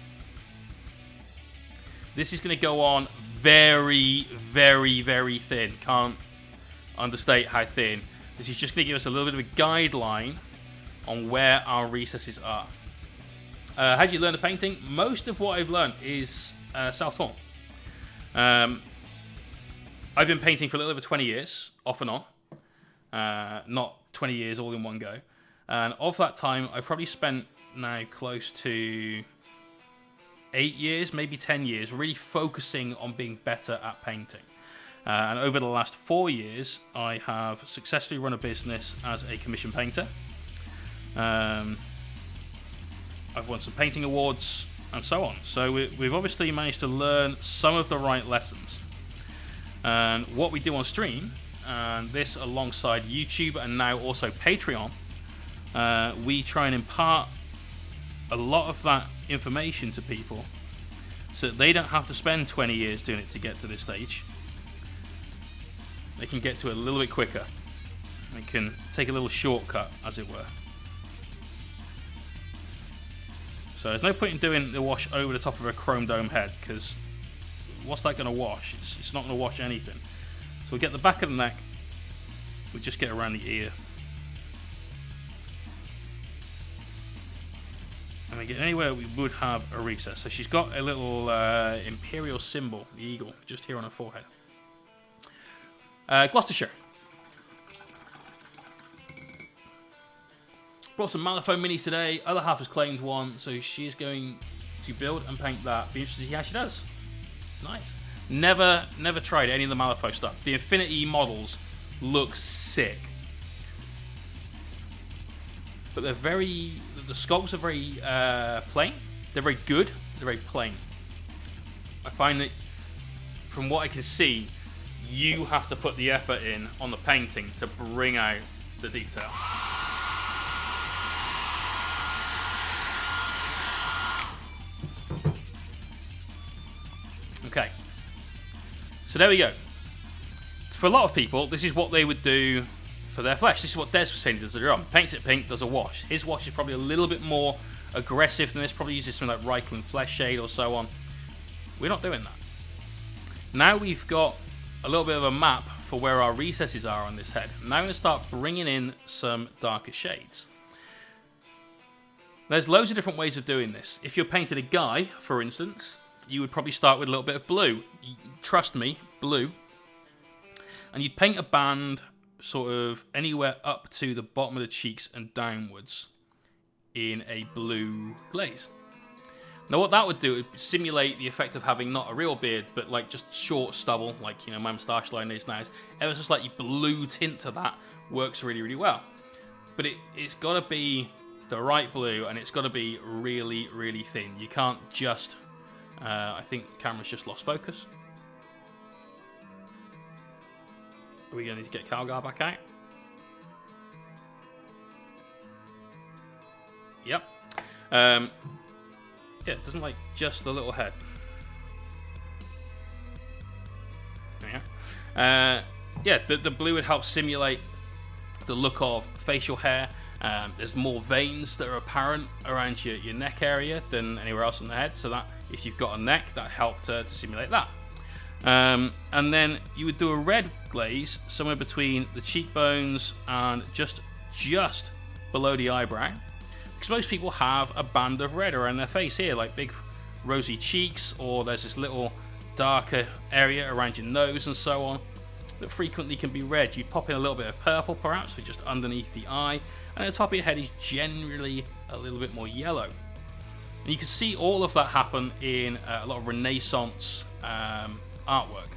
S1: This is going to go on very, very, very thin. Can't understate how thin. This is just going to give us a little bit of a guideline on where our recesses are. How do you learn the painting? Most of what I've learned is self-taught. I've been painting for a little over 20 years, off and on. Not 20 years all in one go. And of that time, I've probably spent now close to 8 years, maybe 10 years, really focusing on being better at painting. And over the last 4 years, I have successfully run a business as a commission painter. I've won some painting awards and so on. So we've obviously managed to learn some of the right lessons. And what we do on stream, and this alongside YouTube and now also Patreon, we try and impart a lot of that information to people so that they don't have to spend 20 years doing it to get to this stage. They can get to it a little bit quicker. They can take a little shortcut, as it were. So there's no point in doing the wash over the top of a chrome dome head, because what's that going to wash? It's not going to wash anything. So we get the back of the neck, we just get around the ear. And we get anywhere we would have a recess. So she's got a little imperial symbol, the eagle, just here on her forehead. Gloucestershire. Brought some Malifaux minis today. Other half has claimed one, so she's going to build and paint that. Be interested to see how she does. Nice. Never tried any of the Malifaux stuff. The Infinity models look sick. but they're very, the sculpts are very plain. They're very good, they're very plain. I find that from what I can see, you have to put the effort in on the painting to bring out the detail. Okay, so there we go. For a lot of people, this is what they would do for their flesh. This is what Des was saying does their arm. Paints it pink, does a wash. His wash is probably a little bit more aggressive than this, probably uses something like Reikland Flesh Shade or so on. We're not doing that. Now we've got a little bit of a map for where our recesses are on this head. Now I'm going to start bringing in some darker shades. There's loads of different ways of doing this. If you're painting a guy, for instance, you would probably start with a little bit of blue. Trust me, blue. And you'd paint a band sort of anywhere up to the bottom of the cheeks and downwards in a blue glaze. Now what that would do would simulate the effect of having not a real beard, but like just short stubble, like, you know, my moustache line is now. Ever so slightly blue tint to that works really, really well. But it's got to be the right blue, and it's got to be really, really thin. You can't just... I think the camera's just lost focus. Are we going to need to get Calgar back out? Yep. Yeah, it doesn't like just the little head. Yeah. Yeah, the blue would help simulate the look of facial hair. There's more veins that are apparent around your neck area than anywhere else on the head, so that if you've got a neck, that helped to simulate that. And then you would do a red glaze somewhere between the cheekbones and just below the eyebrow, because most people have a band of red around their face here, like big rosy cheeks, or there's this little darker area around your nose and so on that frequently can be red. You'd pop in a little bit of purple perhaps, for just underneath the eye, and the top of your head is generally a little bit more yellow. And you can see all of that happen in a lot of Renaissance artwork.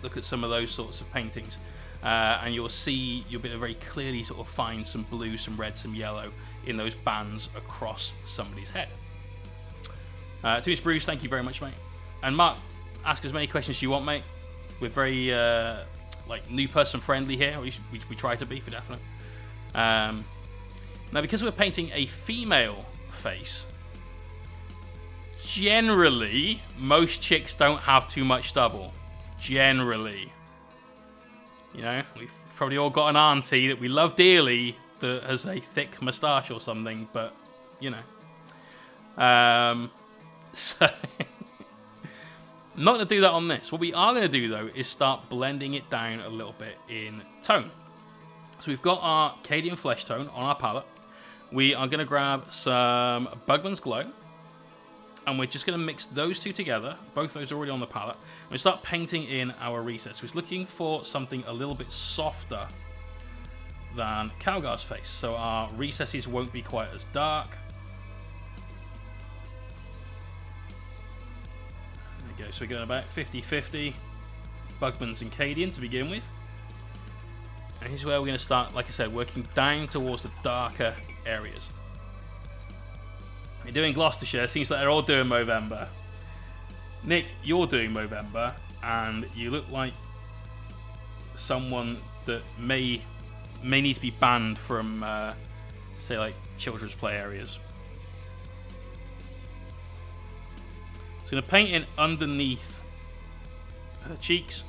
S1: Look at some of those sorts of paintings, and you'll be able to very clearly sort of find some blue, some red, some yellow in those bands across somebody's head. To Miss Bruce, thank you very much, mate. And Mark, ask as many questions as you want, mate. We're very like new person friendly here. We try to be, for definite. Now, because we're painting a female face, generally most chicks don't have too much stubble. Generally, you know, we've probably all got an auntie that we love dearly that has a thick moustache or something, but you know, so I'm not going to do that on this. What we are going to do though is start blending it down a little bit in tone. So we've got our Kyria Flesh Tone on our palette. We are going to grab some Bugman's Glow, and we're just going to mix those two together. Both those are already on the palette. And we start painting in our recess. We're looking for something a little bit softer than Calgar's face, so our recesses won't be quite as dark. There we go. So we're going about 50-50 Bugman's and Kyria to begin with. And here's where we're going to start, like I said, working down towards the darker areas. You're doing Gloucestershire, seems like they're all doing Movember. Nick, you're doing Movember, and you look like someone that may need to be banned from, say, like children's play areas. So I'm going to paint in underneath her cheeks.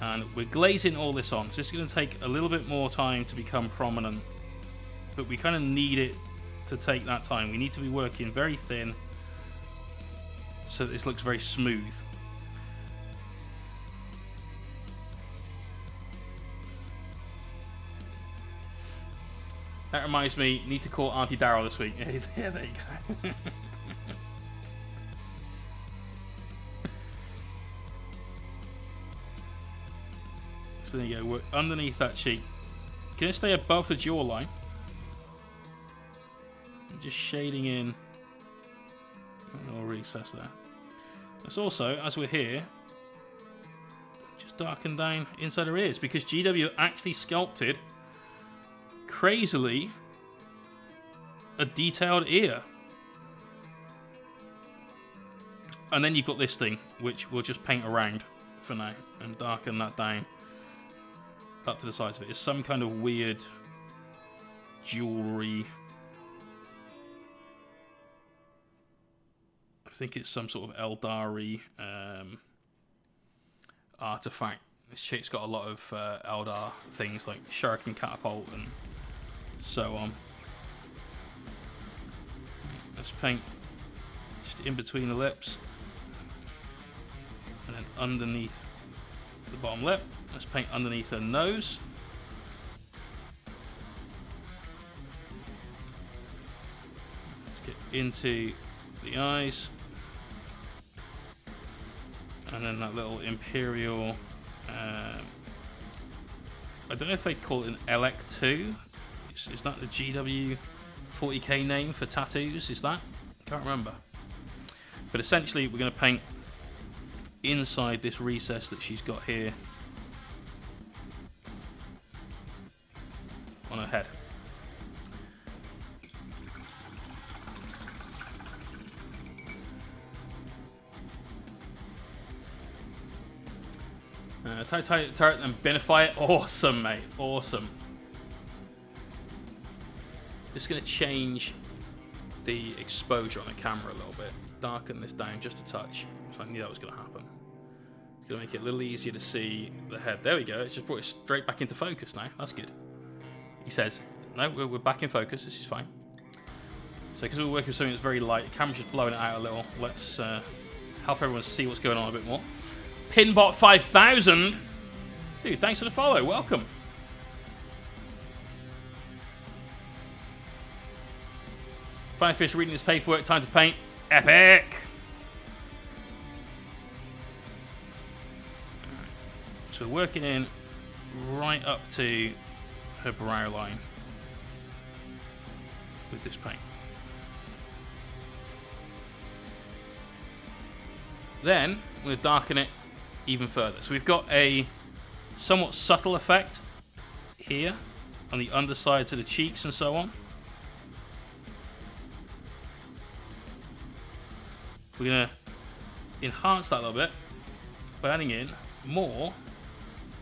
S1: And we're glazing all this on, so it's going to take a little bit more time to become prominent, but we kind of need it to take that time. We need to be working very thin so that this looks very smooth. That reminds me, you need to call Auntie Daryl this week. Yeah, there you go. So there you go, work underneath that cheek. Can you stay above the jawline? Just shading in a little recess there. Let's also, as we're here, just darken down inside her ears, because GW actually sculpted crazily, a detailed ear. And then you've got this thing, which we'll just paint around for now and darken that down up to the sides of it. It's some kind of weird jewelry. I think it's some sort of Eldari artifact. This chick's got a lot of Eldar things like Shuriken Catapult and so on. Let's paint just in between the lips. And then underneath the bottom lip, let's paint underneath her nose. Let's get into the eyes. And then that little Imperial, I don't know if they call it an LX2. Is that the GW 40k name for tattoos? Is that? I can't remember. But essentially, we're going to paint inside this recess that she's got here on her head. Turret and binify it. Awesome, mate. Awesome. Just going to change the exposure on the camera a little bit. Darken this down just a touch. So I knew that was going to happen. It's going to make it a little easier to see the head. There we go. It's just brought it straight back into focus now. That's good. He says, no, we're back in focus. This is fine. So because we're working with something that's very light, the camera's just blowing it out a little. Let's help everyone see what's going on a bit more. Pinbot 5000. Dude, thanks for the follow. Welcome. Firefish reading his paperwork. Time to paint. Epic. So we're working in right up to her brow line with this paint. Then we're going to darken it even further. So we've got a somewhat subtle effect here on the undersides of the cheeks and so on. We're going to enhance that a little bit by adding in more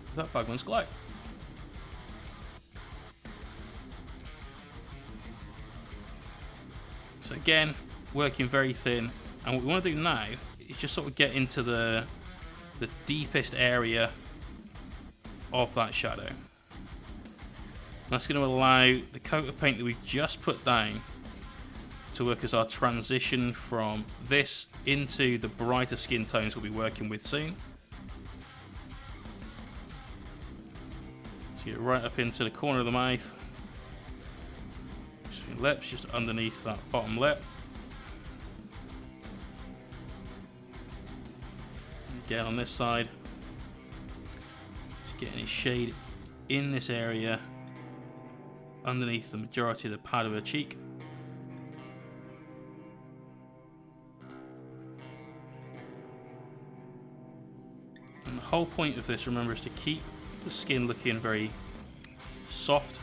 S1: of that Bugman's Glow. So again, working very thin. And what we want to do now is just sort of get into the deepest area of that shadow. That's going to allow the coat of paint that we just put down to work as our transition from this into the brighter skin tones we'll be working with soon. So get right up into the corner of the mouth, between lips, just underneath that bottom lip. Again on this side, just getting a shade in this area underneath the majority of the pad of her cheek. And the whole point of this, remember, is to keep the skin looking very soft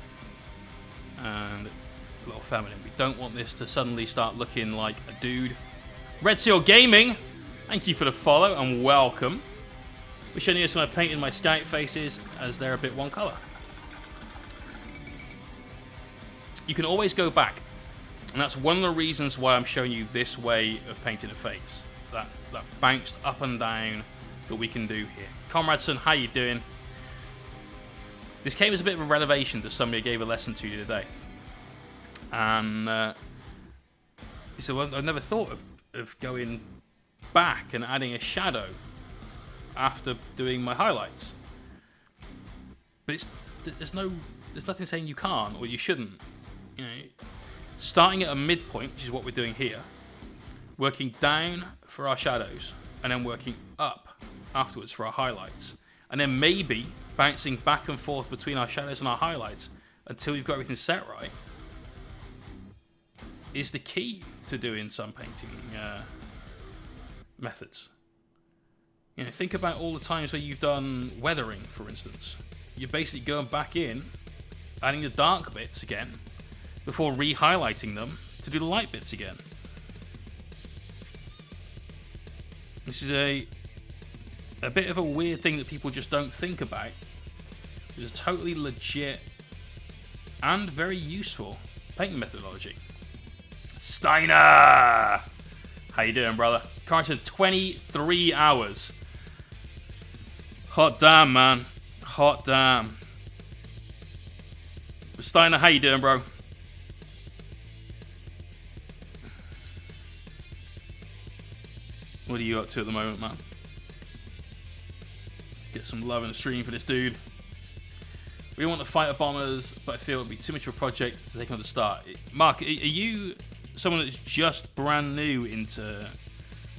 S1: and a little feminine. We don't want this to suddenly start looking like a dude. Red Seal Gaming, thank you for the follow and welcome. Which I noticed when I painted my scout faces as they're a bit one colour. You can always go back, and that's one of the reasons why I'm showing you this way of painting a face. That bounced up and down that we can do here. Comradeson, how you doing? This came as a bit of a revelation to somebody I gave a lesson to today. And he said, well, I've never thought of going back and adding a shadow after doing my highlights. But there's nothing saying you can't or you shouldn't. You know, starting at a midpoint, which is what we're doing here, working down for our shadows, and then working up afterwards for our highlights, and then maybe bouncing back and forth between our shadows and our highlights until we've got everything set right, is the key to doing some painting methods. You know, think about all the times where you've done weathering, for instance. You're basically going back in adding the dark bits again before re-highlighting them to do the light bits again. This is a bit of a weird thing that people just don't think about. It's a totally legit and very useful painting methodology. Steiner! How you doing, brother? Currently 23 hours. Hot damn, man. Hot damn. Steiner, how you doing, bro? What are you up to at the moment, man? Get some love in the stream for this dude. We want the fighter bombers, but I feel it would be too much of a project to take on the start. Mark, are you someone that's just brand new into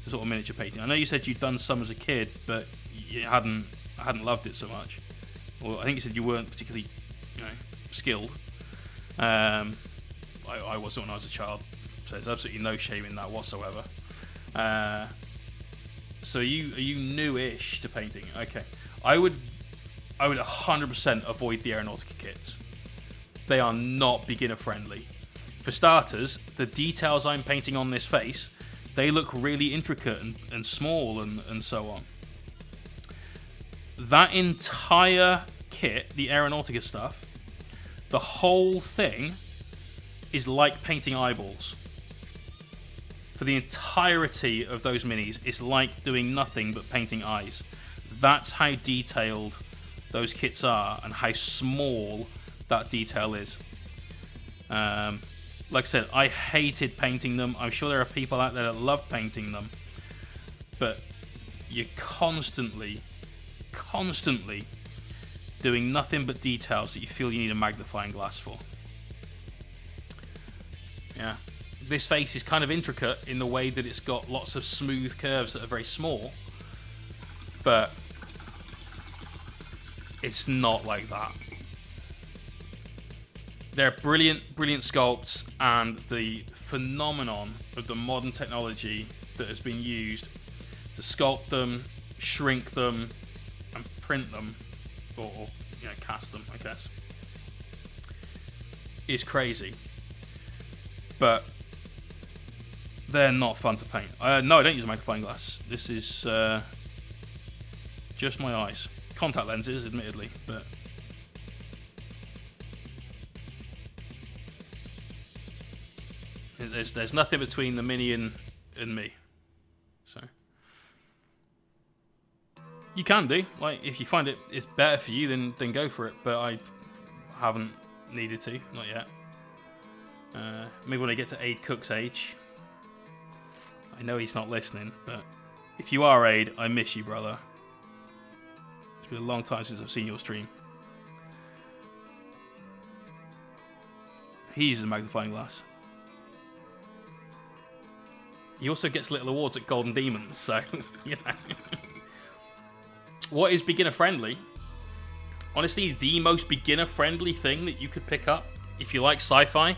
S1: sort of miniature painting? I know you said you'd done some as a kid, but you hadn't loved it so much. Or I think you said you weren't particularly, skilled. I wasn't when I was a child, so there's absolutely no shame in that whatsoever. So are you new-ish to painting? Okay, I would 100% avoid the Aeronautica kits. They are not beginner friendly. For starters, the details I'm painting on this face, they look really intricate and small and so on. That entire kit, the Aeronautica stuff, the whole thing is like painting eyeballs. For the entirety of those minis, it's like doing nothing but painting eyes. That's how detailed those kits are and how small that detail is. Like I said, I hated painting them. I'm sure there are people out there that love painting them. But you're constantly doing nothing but details that you feel you need a magnifying glass for. Yeah. This face is kind of intricate in the way that it's got lots of smooth curves that are very small. But it's not like that. They're brilliant sculpts, and the phenomenon of the modern technology that has been used to sculpt them, shrink them, and print them, or cast them, I guess, is crazy. But they're not fun to paint. No, I don't use a magnifying glass. This is just my eyes. Contact lenses, admittedly, but there's nothing between the Mini and me. So you can do, like, if you find it's better for you, then go for it. But I haven't needed to, not yet. Maybe when I get to Aid Cook's age. I know he's not listening, but if you are Aid, I miss you, brother. It's been a long time since I've seen your stream. He uses a magnifying glass. He also gets little awards at Golden Demons, so, What is beginner friendly? Honestly, the most beginner friendly thing that you could pick up, if you like sci-fi,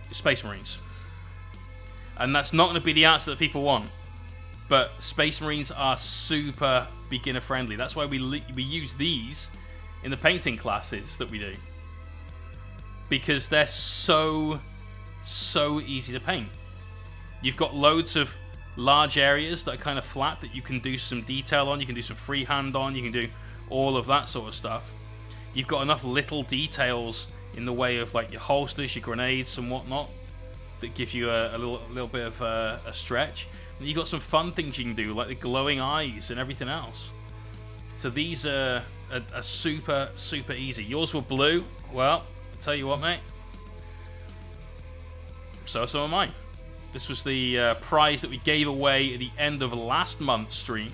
S1: is Space Marines. And that's not going to be the answer that people want. But Space Marines are super beginner friendly. That's why we use these in the painting classes that we do. Because they're so easy to paint. You've got loads of large areas that are kind of flat that you can do some detail on. You can do some freehand on. You can do all of that sort of stuff. You've got enough little details in the way of like your holsters, your grenades and whatnot that give you a little bit of a stretch. And you've got some fun things you can do, like the glowing eyes and everything else. So these are super easy. Yours were blue. Well, I'll tell you what, mate. So are mine. This was the prize that we gave away at the end of last month's stream.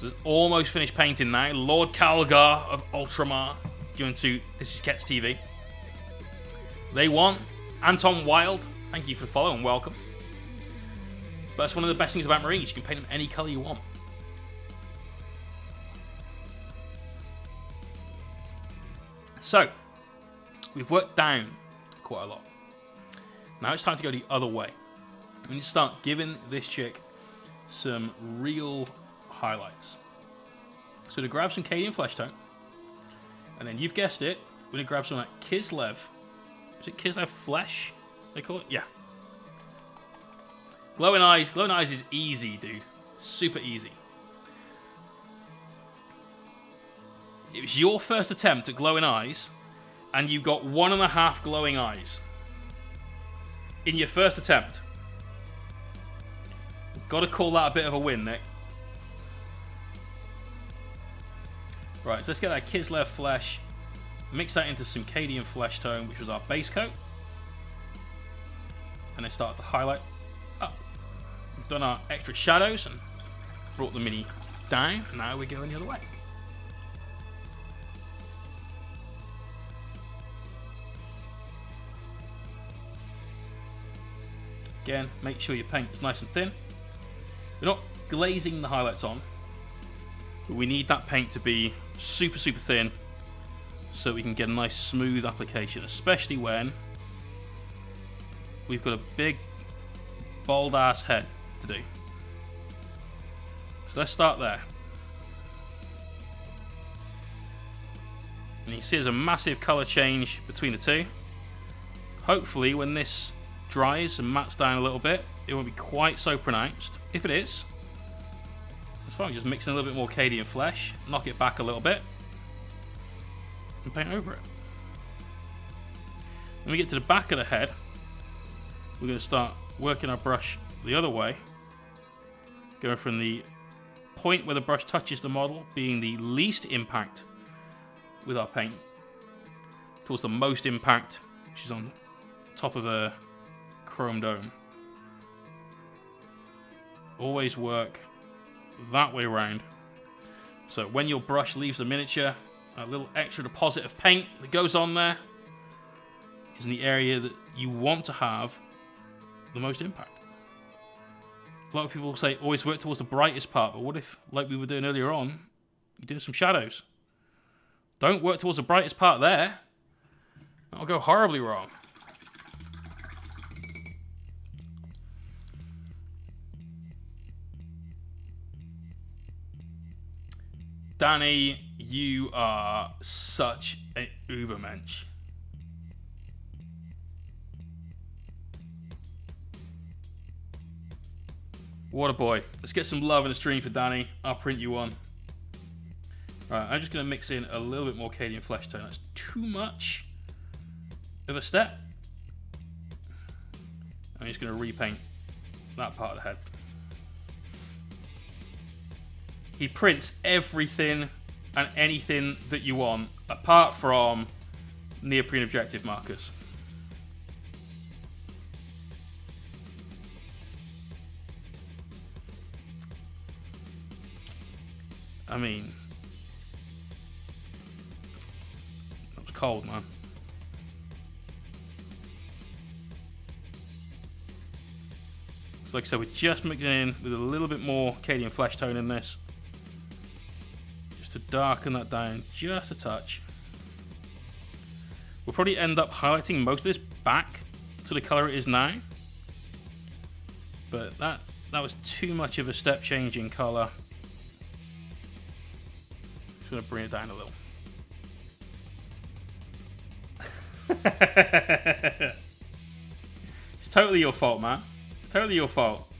S1: So almost finished painting now. Lord Calgar of Ultramar going to This Is Kets TV. They won. Anton Wild, thank you for the follow and welcome. But that's one of the best things about Marines. You can paint them any colour you want. So, we've worked down quite a lot. Now it's time to go the other way. We need to start giving this chick some real highlights. So to grab some Cadian Flesh Tone, and then you've guessed it, we're going to grab some of that Kislev. Is it Kislev Flesh, they call it? Yeah. Glowing Eyes. Glowing Eyes is easy, dude. Super easy. It was your first attempt at Glowing Eyes, and you got 1.5 glowing eyes in your first attempt. Got to call that a bit of a win, Nick. Right, so let's get that Kislev Flesh, mix that into some Cadian Flesh Tone, which was our base coat, and then start to highlight up. We've done our extra shadows and brought the mini down. Now we're going the other way. Again, make sure your paint is nice and thin. We're not glazing the highlights on, but we need that paint to be super, super thin so we can get a nice smooth application, especially when we've got a big, bold ass head to do. So let's start there. And you can see there's a massive color change between the two. Hopefully when this dries and mats down a little bit, it won't be quite so pronounced. If it is, that's fine. Just mix in a little bit more Cadian Flesh, knock it back a little bit, and paint over it. When we get to the back of the head, we're going to start working our brush the other way, going from the point where the brush touches the model being the least impact with our paint towards the most impact, which is on top of a chrome dome. Always work that way around. So when your brush leaves the miniature, a little extra deposit of paint that goes on there is in the area that you want to have the most impact. A lot of people say always work towards the brightest part, but what if, like we were doing earlier on, you're doing some shadows? Don't work towards the brightest part there. That'll go horribly wrong. Danny, you are such an Ubermensch. What a boy. Let's get some love in the stream for Danny. I'll print you one. Right, I'm just going to mix in a little bit more Cadian Flesh Tone. That's too much of a step. I'm just going to repaint that part of the head. He prints everything and anything that you want, apart from neoprene objective markers. I mean, that was cold, man. So like I said, we're just mixing in with a little bit more Cadian Flesh Tone in this, to darken that down just a touch. We'll probably end up highlighting most of this back to the color it is now, but that was too much of a step change in color. Just gonna bring it down a little. It's totally your fault, man. It's totally your fault.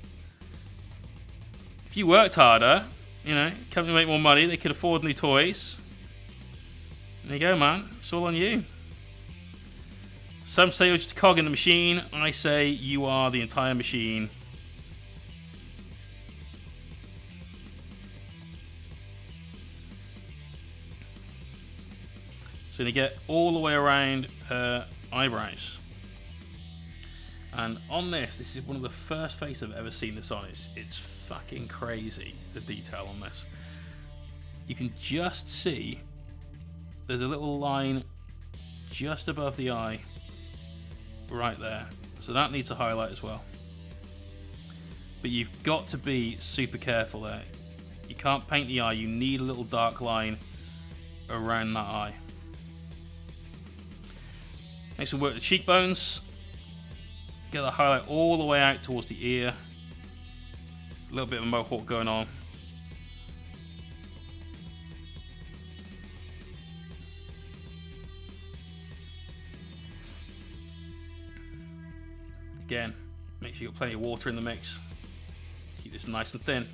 S1: If you worked harder, you know, company make more money, they could afford new toys. There you go, man. It's all on you. Some say you're just a cog in the machine. I say you are the entire machine. So you get all the way around her eyebrows. And on this is one of the first faces I've ever seen this on. It's fucking crazy, the detail on this. You can just see there's a little line just above the eye right there. So that needs a highlight as well. But you've got to be super careful there. You can't paint the eye. You need a little dark line around that eye. Make some work with the cheekbones. Get the highlight all the way out towards the ear. A little bit of a mohawk going on. Again, make sure you've got plenty of water in the mix. Keep this nice and thin.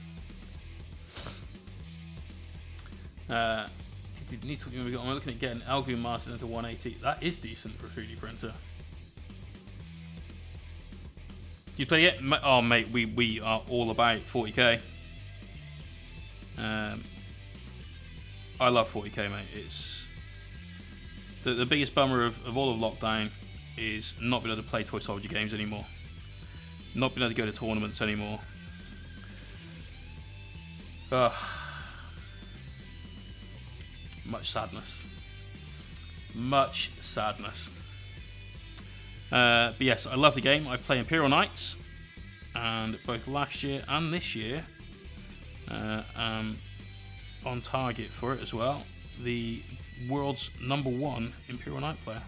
S1: I'm looking at getting Algoon mastered into 180. That is decent for a 3D printer. You play it? Oh, mate, we are all about 40k. I love 40k, mate. It's the biggest bummer of all of lockdown is not being able to play Toy Soldier games anymore. Not being able to go to tournaments anymore. Much sadness. Much sadness. But yes, I love the game. I play Imperial Knights, and both last year and this year, on target for it as well. The world's #1 Imperial Knight player.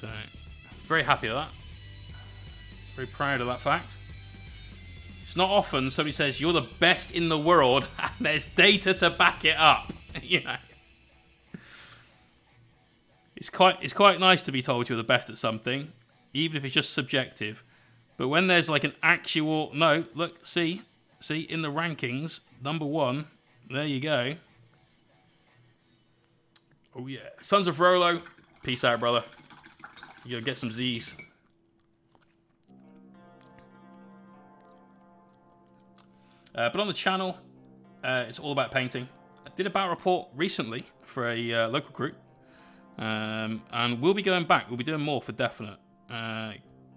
S1: So, very happy with that. Very proud of that fact. It's not often somebody says you're the best in the world and there's data to back it up. You know, it's quite nice to be told you're the best at something, even if it's just subjective. But when there's like an actual look, see in the rankings, #1. There you go. Oh yeah, Sons of Rolo. Peace out, brother. You gotta get some Z's. But on the channel, it's all about painting. I did a battle report recently for a local group, and we'll be going back. We'll be doing more for definite.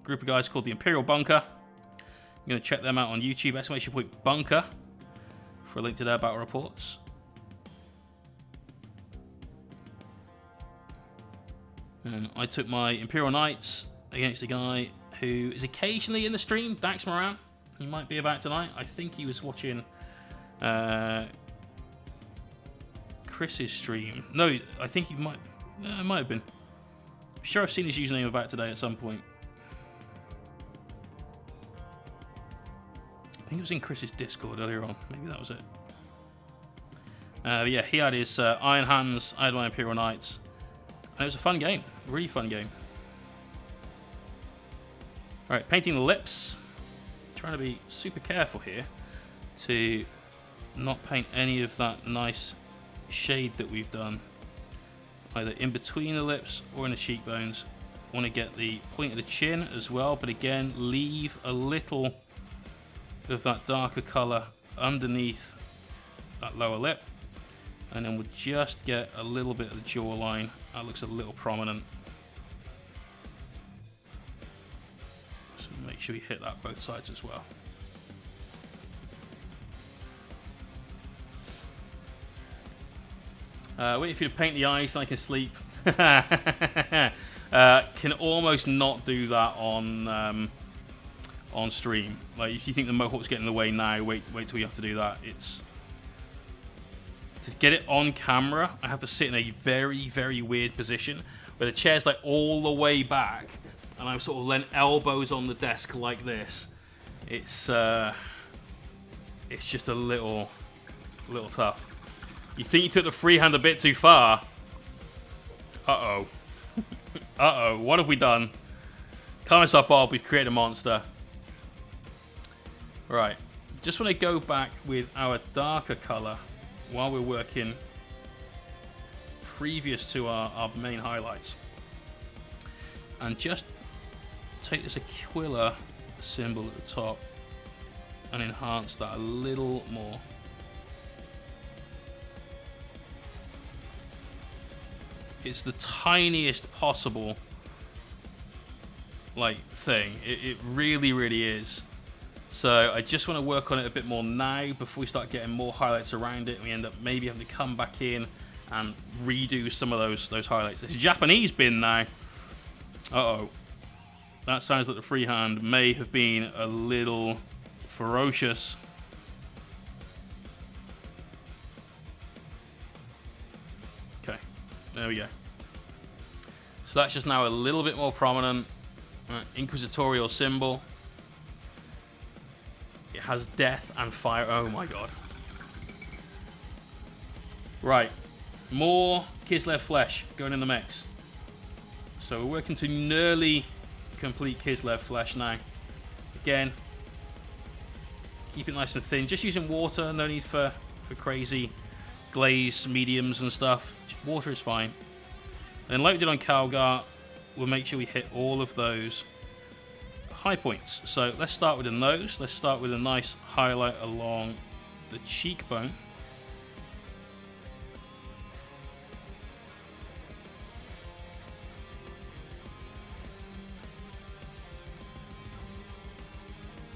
S1: Group of guys called the Imperial Bunker. I'm going to check them out on YouTube, !bunker, for a link to their battle reports. And I took my Imperial Knights against a guy who is occasionally in the stream, Dax Moran. He might be about tonight. I think he was watching Chris's stream. No, I think he might. It might have been. I'm sure I've seen his username about today at some point. I think it was in Chris's Discord earlier on. Maybe that was it. Yeah, he had his Iron Hands. I had my Imperial Knights. And it was a fun game. A really fun game. Alright, painting the lips. Trying to be super careful here to not paint any of that nice shade that we've done either in between the lips or in the cheekbones. Want to get the point of the chin as well, but again, leave a little of that darker color underneath that lower lip, and then we'll just get a little bit of the jawline. That looks a little prominent. Make sure you hit that both sides as well. Wait for you to paint the eyes so I can sleep. Can almost not do that on stream. Like if you think the mohawk's getting in the way now, wait till you have to do that. It's to get it on camera. I have to sit in a very, very weird position where the chair's like all the way back. And I'm sort of laying elbows on the desk like this. It's just a little tough. You think you took the freehand a bit too far? Uh-oh. Uh-oh, what have we done? Calm yourself, Bob, we've created a monster. Right, just want to go back with our darker color while we're working previous to our main highlights. And just take this Aquila symbol at the top and enhance that a little more. It's the tiniest possible thing. It really, really is. So I just want to work on it a bit more now before we start getting more highlights around it and we end up maybe having to come back in and redo some of those highlights. It's a Japanese bin now. Uh-oh. That sounds like the freehand may have been a little ferocious. Okay, there we go. So that's just now a little bit more prominent. Inquisitorial symbol. It has death and fire. Oh my god. Right. More Kislev flesh going in the mix. So we're working to nearly complete Kislev flesh now. Again, keep it nice and thin. Just using water, no need for crazy glaze mediums and stuff. Water is fine. And then like we did on Calgar, we'll make sure we hit all of those high points. So let's start with the nose. Let's start with a nice highlight along the cheekbone.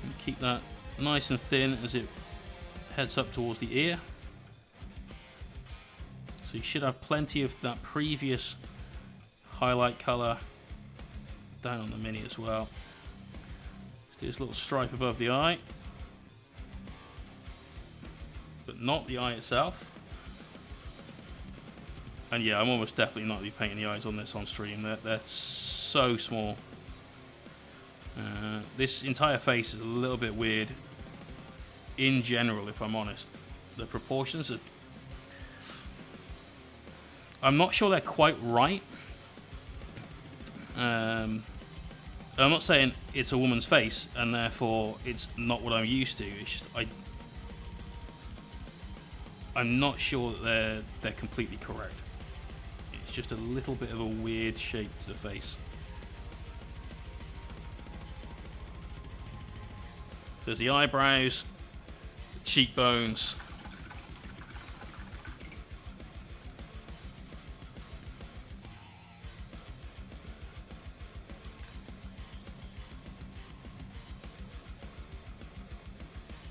S1: And keep that nice and thin as it heads up towards the ear. So you should have plenty of that previous highlight color down on the mini as well. Let's do this little stripe above the eye, but not the eye itself. And yeah, I'm almost definitely not going to be painting the eyes on this on stream. They're so small. This entire face is a little bit weird in general, if I'm honest. The proportions are... I'm not sure they're quite right. I'm not saying it's a woman's face and therefore it's not what I'm used to. It's just I'm not sure that they're completely correct. It's just a little bit of a weird shape to the face. So there's the eyebrows, the cheekbones.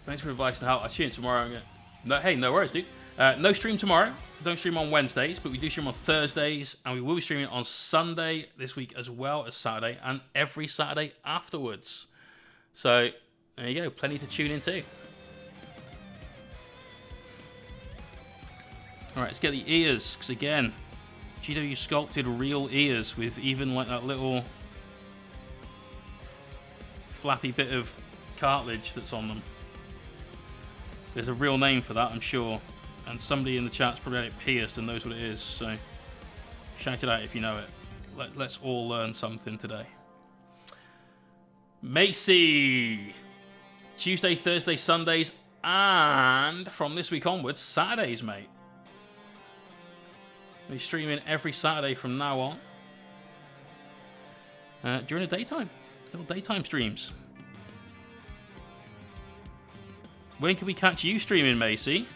S1: Thanks for advice and help. I'll tune in tomorrow. No, hey, no worries, dude. No stream tomorrow. Don't stream on Wednesdays, but we do stream on Thursdays, and we will be streaming on Sunday this week as well as Saturday, and every Saturday afterwards. So there you go, plenty to tune into. All right, let's get the ears, because again, GW sculpted real ears with even like that little flappy bit of cartilage that's on them. There's a real name for that, I'm sure. And somebody in the chat's probably had it pierced and knows what it is. So shout it out if you know it. Let's all learn something today. Macy! Tuesday, Thursday, Sundays, and from this week onwards, Saturdays, mate. We're streaming every Saturday from now on. During the daytime. Little daytime streams. When can we catch you streaming, Macy?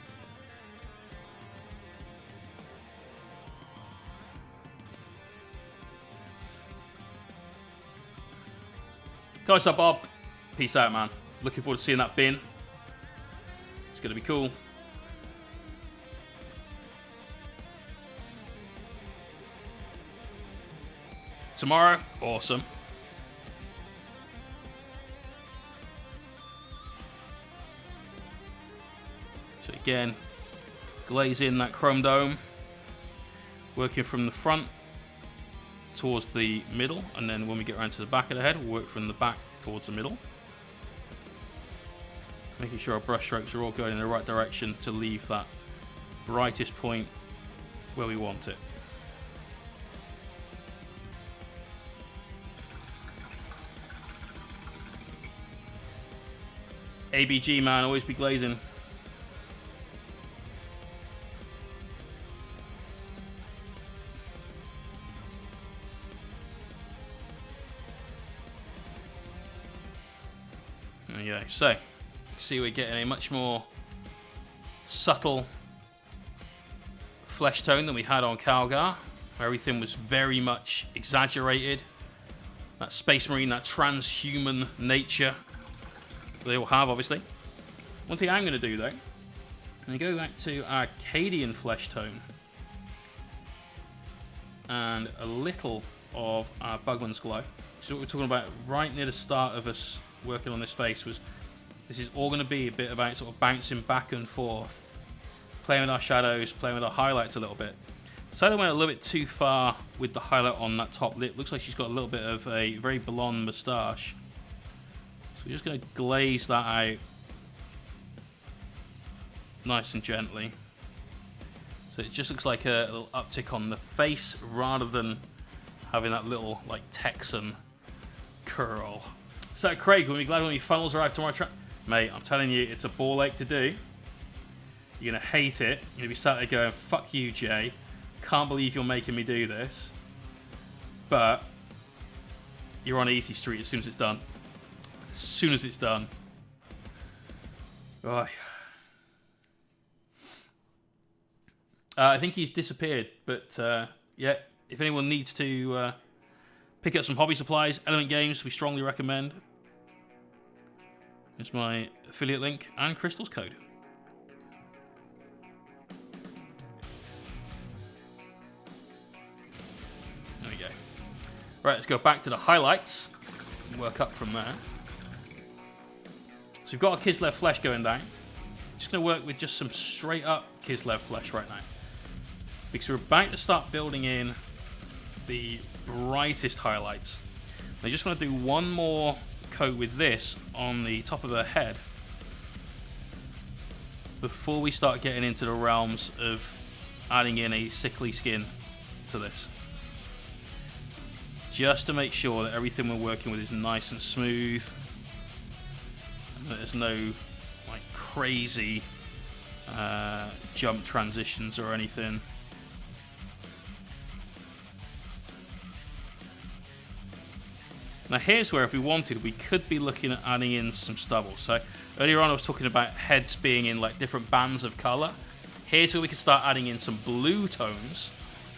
S1: Guys, up, Bob. Peace out, man. Looking forward to seeing that bin. It's going to be cool. Tomorrow, awesome. So again, glaze in that chrome dome, working from the front towards the middle, and then when we get around to the back of the head, we'll work from the back towards the middle. Making sure our brush strokes are all going in the right direction to leave that brightest point where we want it. ABG, man, always be glazing. There you go. So, see we're getting a much more subtle flesh tone than we had on Calgar, where everything was very much exaggerated. That Space Marine, that transhuman nature they all have, obviously. One thing I'm going to do, though, I'm going to go back to our Arcadian flesh tone and a little of our Bugman's Glow. So what we're talking about right near the start of us working on this face was this is all going to be a bit about sort of bouncing back and forth, playing with our shadows, playing with our highlights a little bit. So I went a little bit too far with the highlight on that top lip. Looks like she's got a little bit of a very blonde moustache. So we're just going to glaze that out nice and gently. So it just looks like a little uptick on the face rather than having that little like Texan curl. So Craig, we'll be glad when your funnels arrive tomorrow. Mate, I'm telling you, it's a ball ache to do. You're going to hate it. You're going to be sat there going, fuck you, Jay. Can't believe you're making me do this. But you're on easy street as soon as it's done. As soon as it's done. Right. I think he's disappeared, but yeah, if anyone needs to pick up some hobby supplies, Element Games, we strongly recommend. It's my affiliate link and Crystal's code. There we go. Right, let's go back to the highlights and work up from there. So we've got a Kislev flesh going down. Just going to work with just some straight up Kislev flesh right now, because we're about to start building in the brightest highlights. I just want to do one more coat with this on the top of her head before we start getting into the realms of adding in a sickly skin to this. Just to make sure that everything we're working with is nice and smooth, and that there's no like crazy jump transitions or anything. Now here's where, if we wanted, we could be looking at adding in some stubble. So earlier on I was talking about heads being in like different bands of colour. Here's where we could start adding in some blue tones,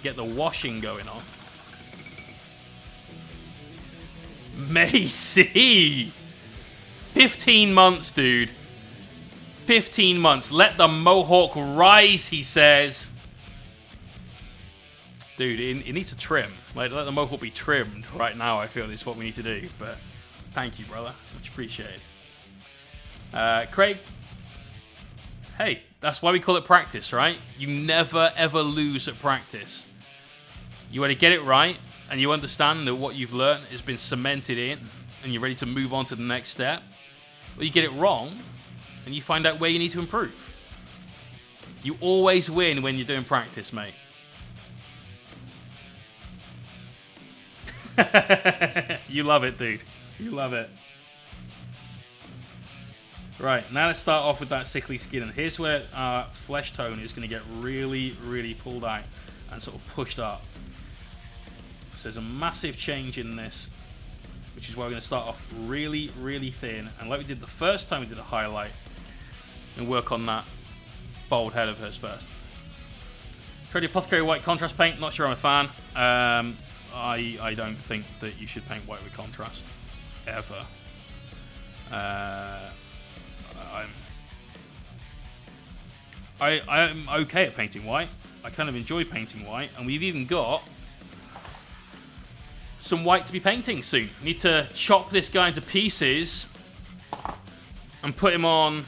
S1: get the washing going on. Macy! 15 months, dude. 15 months. Let the mohawk rise, he says. Dude, it needs to trim. Like, let the mohawk be trimmed right now, I feel is what we need to do. But thank you, brother. Much appreciated. Craig. Hey, that's why we call it practice, right? You never, ever lose at practice. You want to get it right, and you understand that what you've learned has been cemented in, and you're ready to move on to the next step. Or you get it wrong, and you find out where you need to improve. You always win when you're doing practice, mate. You love it, dude. You love it. Right, now let's start off with that sickly skin. And here's where our flesh tone is going to get really, really pulled out and sort of pushed up. So there's a massive change in this, which is why we're going to start off really, really thin. And like we did the first time we did a highlight, and work on that bold head of hers first. Tried the Apothecary White contrast paint. Not sure I'm a fan. I don't think that you should paint white with contrast ever. I'm okay at painting white. I kind of enjoy painting white, and we've even got some white to be painting soon. Need to chop this guy into pieces and put him on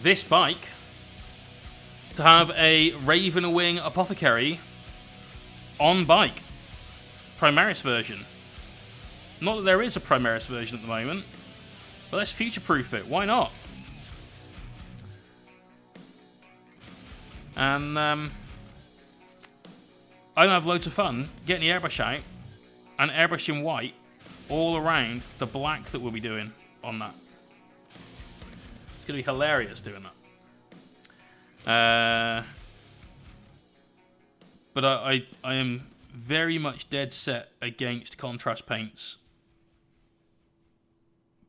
S1: this bike to have a Raven Wing Apothecary on bike. Primaris version. Not that there is a Primaris version at the moment, but let's future-proof it. Why not? And I'm going to have loads of fun getting the airbrush out and airbrushing white all around the black that we'll be doing on that. It's going to be hilarious doing that. But I am very much dead set against contrast paints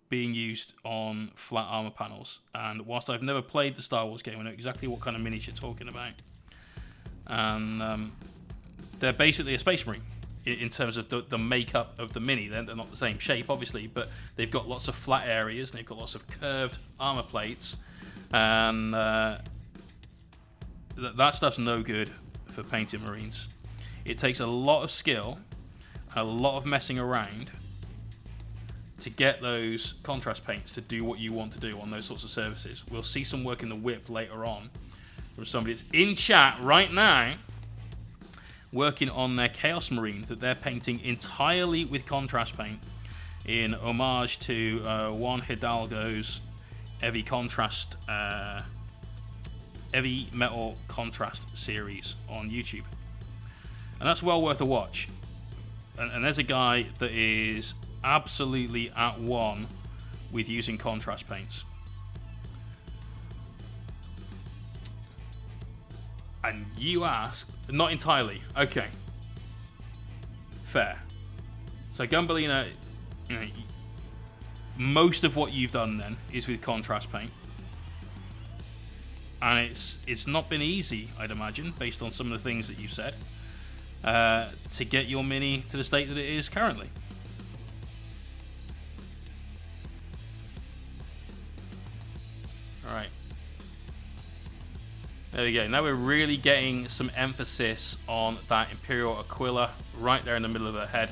S1: being used on flat armor panels. And whilst I've never played the Star Wars game, I know exactly what kind of minis you're talking about. And they're basically a Space Marine in terms of the makeup of the mini. They're not the same shape, obviously, but they've got lots of flat areas, and they've got lots of curved armor plates. And that stuff's no good for painting Marines. It takes a lot of skill, a lot of messing around to get those contrast paints to do what you want to do on those sorts of surfaces. We'll see some work in the whip later on from somebody that's in chat right now working on their Chaos Marine that they're painting entirely with contrast paint in homage to Juan Hidalgo's heavy contrast
S2: Heavy Metal Contrast series on YouTube. And that's well worth a watch. And there's a guy that is absolutely at one with using contrast paints. And you ask, not entirely. Okay. Fair. So Gumbalina, you know, most of what you've done then is with contrast paint. And it's not been easy, I'd imagine, based on some of the things that you've said, to get your mini to the state that it is currently. Alright. There we go. Now we're really getting some emphasis on that Imperial Aquila right there in the middle of the head.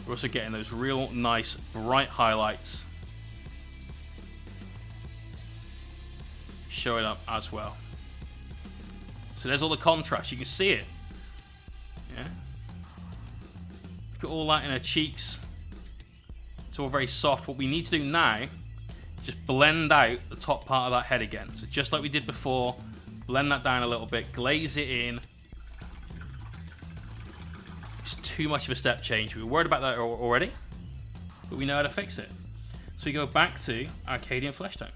S2: We're also getting those real nice bright highlights showing up as well. So there's all the contrast. You can see it. Yeah. Look at all that in her cheeks. It's all very soft. What we need to do now is just blend out the top part of that head again. So just like we did before, blend that down a little bit, glaze it in. It's too much of a step change. We were worried about that already, but we know how to fix it. So we go back to Arcadian Flesh Tone.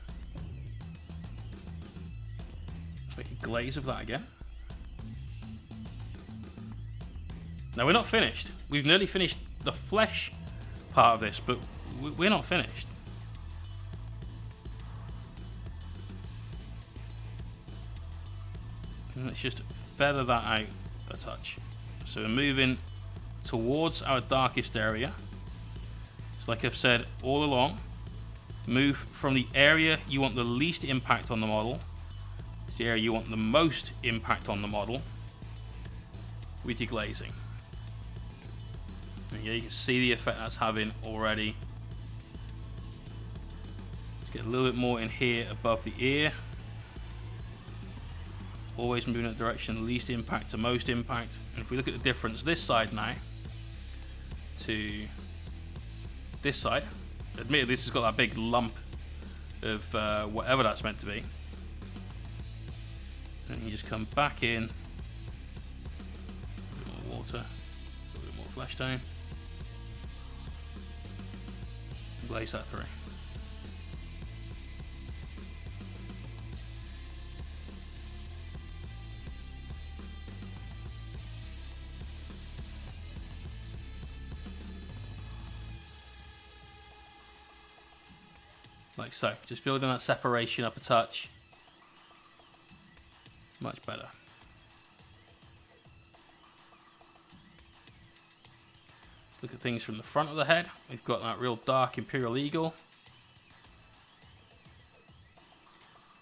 S2: Let's make a glaze of that again. Now we're not finished. We've nearly finished the flesh part of this, but we're not finished. And let's just feather that out a touch. So we're moving towards our darkest area. So like I've said all along, move from the area you want the least impact on the model to the area you want the most impact on the model with your glazing. And yeah, you can see the effect that's having already. Let's get a little bit more in here above the ear. Always moving in that direction, least impact to most impact. And if we look at the difference this side now to this side, admittedly this has got that big lump of whatever that's meant to be. And you just come back in, a bit more water, a little bit more flesh tone, and glaze that through. Like so, just building that separation up a touch. Much better. Let's look at things from the front of the head. We've got that real dark Imperial Eagle.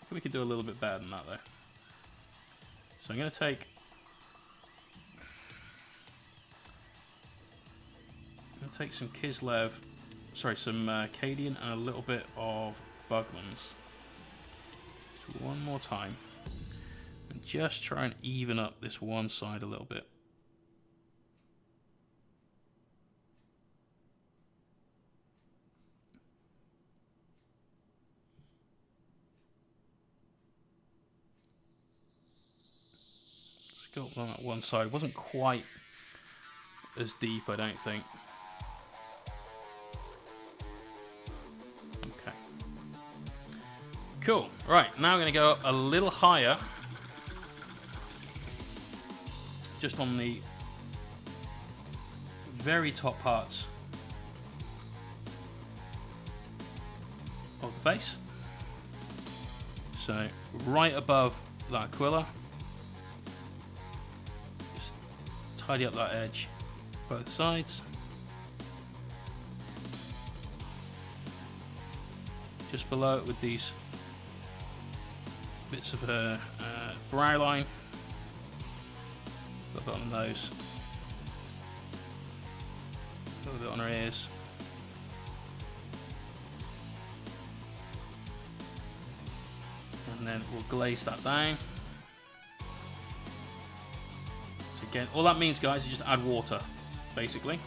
S2: I think we could do a little bit better than that though. So I'm going to take some Kislev, sorry, some Cadian and a little bit of Bugman's. So one more time. And just try and even up this one side a little bit. Sculpt on that one side. Wasn't quite as deep, I don't think. Okay. Cool. Right, now I'm going to go up a little higher. Just on the very top parts of the face. So right above that Aquila. Just tidy up that edge both sides. Just below it with these bits of her brow line. A little bit on the nose, a little bit on her ears, and then we'll glaze that down. So again, all that means, guys, is just add water, basically.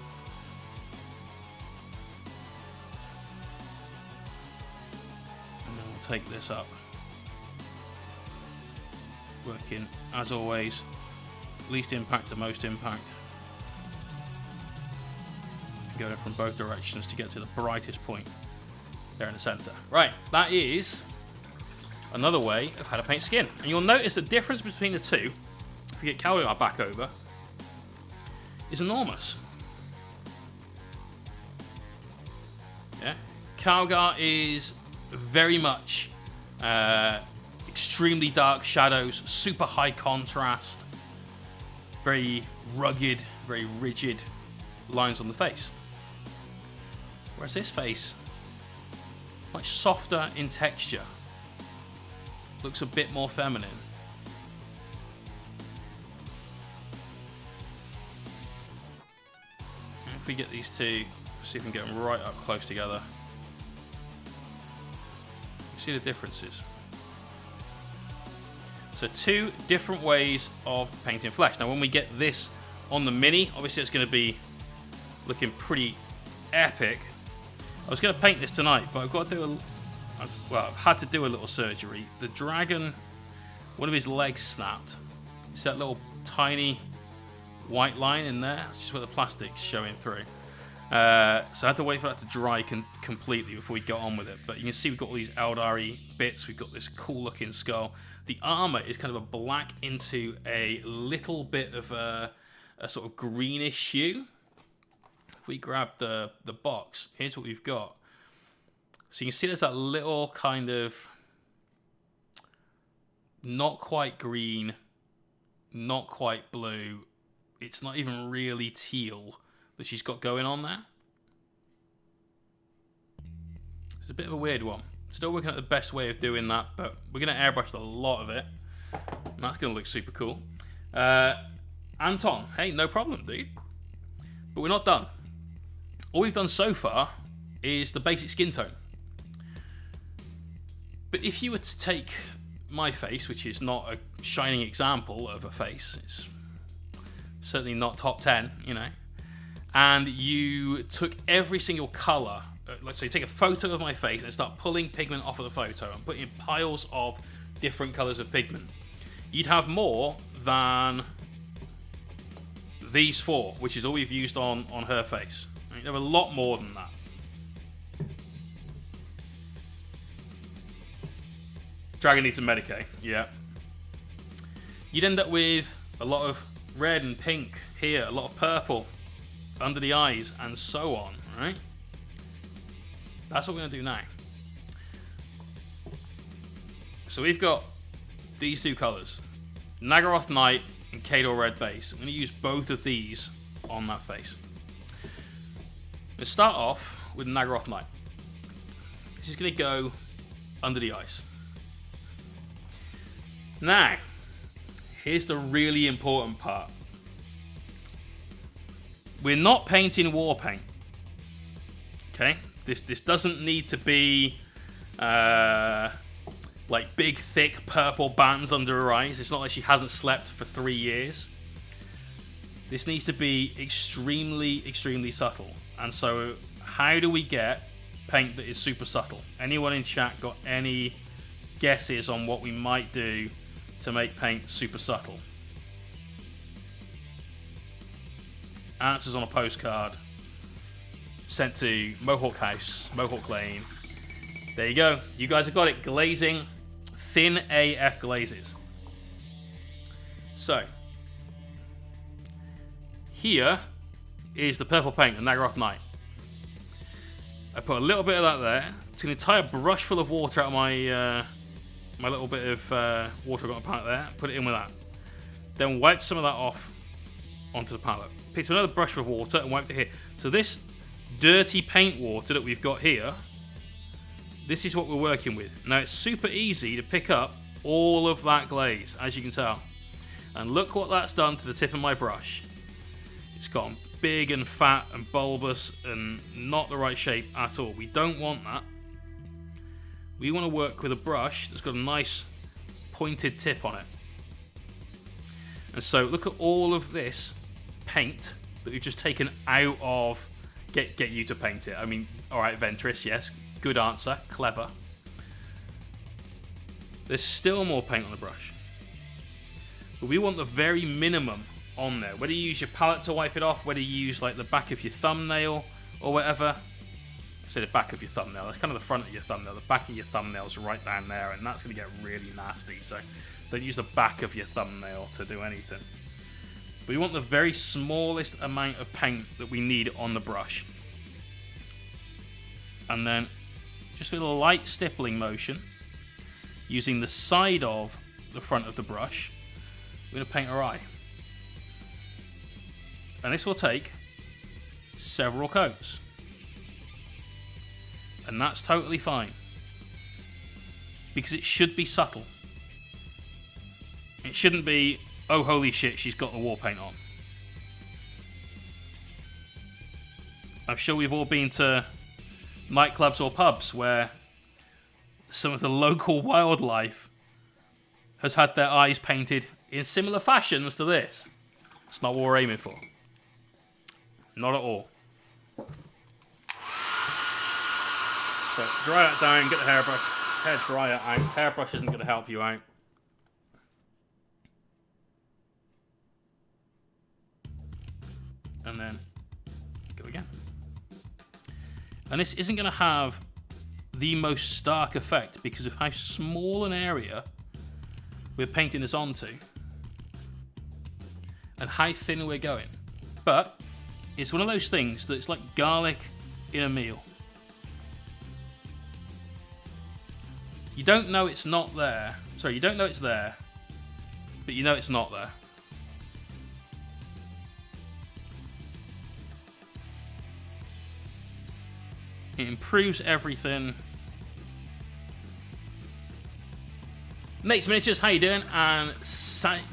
S2: take this up. Working, as always, least impact to most impact. Going from both directions to get to the brightest point there in the center. Right, that is another way of how to paint skin. And you'll notice the difference between the two, if we get Calgar I back over, is enormous. Yeah, Calgar is very much extremely dark shadows, super high contrast, very rugged, very rigid lines on the face. Whereas this face, much softer in texture, looks a bit more feminine. And if we get these two, see if we can get them right up close together. See the differences. So two different ways of painting flesh. Now when we get this on the Mini, obviously it's going to be looking pretty epic. I was going to paint this tonight, but I've got to do I've had to do a little surgery. The dragon, one of his legs snapped. See that little tiny white line in there? It's just where the plastic's showing through. So I had to wait for that to dry completely before we got on with it. But you can see we've got all these Eldari bits. We've got this cool looking skull. The armor is kind of a black into a little bit of a sort of greenish hue. If we grab the box, here's what we've got. So you can see there's that little kind of not quite green, not quite blue. It's not even really teal that she's got going on there. It's a bit of a weird one. Still working out the best way of doing that, but we're going to airbrush a lot of it. And that's going to look super cool. Anton, hey, no problem, dude. But we're not done. All we've done so far is the basic skin tone. But if you were to take my face, which is not a shining example of a face, it's certainly not top 10, you know, and you took every single color, let's say take a photo of my face and start pulling pigment off of the photo and putting piles of different colors of pigment, you'd have more than these four, which is all we've used on her face. You'd have a lot more than that. Dragon needs some Medicaid, yeah. You'd end up with a lot of red and pink here, a lot of purple under the eyes, and so on, right? That's what we're going to do now. So we've got these two colors, Nagaroth Night and Cador Red base. I'm going to use both of these on that face. Let's start off with Nagaroth Night. This is going to go under the eyes. Now, here's the really important part. We're not painting war paint. Okay? This doesn't need to be like big, thick purple bands under her eyes. It's not like she hasn't slept for 3 years. This needs to be extremely, extremely subtle. And so, how do we get paint that is super subtle? Anyone in chat got any guesses on what we might do to make paint super subtle? Answers on a postcard sent to Mohawk House, Mohawk Lane. There you go. You guys have got it. Glazing, thin AF glazes. So, here is the purple paint, the Nagaroth Night. I put a little bit of that there. It's an entire brush full of water out of my my little bit of water I got on the palette there. Put it in with that. Then wipe some of that off onto the palette. Picked another brush full of water and wiped it here. So this dirty paint water that we've got here, this is what we're working with. Now it's super easy to pick up all of that glaze, as you can tell. And look what that's done to the tip of my brush. It's gotten big and fat and bulbous and not the right shape at all. We don't want that. We want to work with a brush that's got a nice pointed tip on it. And so look at all of this paint that we've just taken out of get you to paint it. I mean, all right, Ventress, yes, good answer, clever. there's still more paint on the brush. But we want the very minimum on there. Whether you use your palette to wipe it off, whether you use like the back of your thumbnail or whatever. I say the back of your thumbnail, that's kind of the front of your thumbnail. The back of your thumbnail's right down there, and that's going to get really nasty. So don't use the back of your thumbnail to do anything. But we want the very smallest amount of paint that we need on the brush. And then just with a light stippling motion, using the side of the front of the brush, we're going to paint our eye. And this will take several coats. And that's totally fine. Because it should be subtle. It shouldn't be, oh holy shit, she's got the war paint on. I'm sure we've all been to nightclubs or pubs where some of the local wildlife has had their eyes painted in similar fashions to this. It's not what we're aiming for. Not at all. So dry that down, get the hairbrush, hair dryer out. Hairbrush isn't going to help you out. And then go again. And this isn't going to have the most stark effect because of how small an area we're painting this onto and how thin we're going. But it's one of those things that's like garlic in a meal. You don't know it's not there. Sorry, you don't know it's there, but you know it's not there. It improves everything. Mates Miniatures, how you doing? And Saj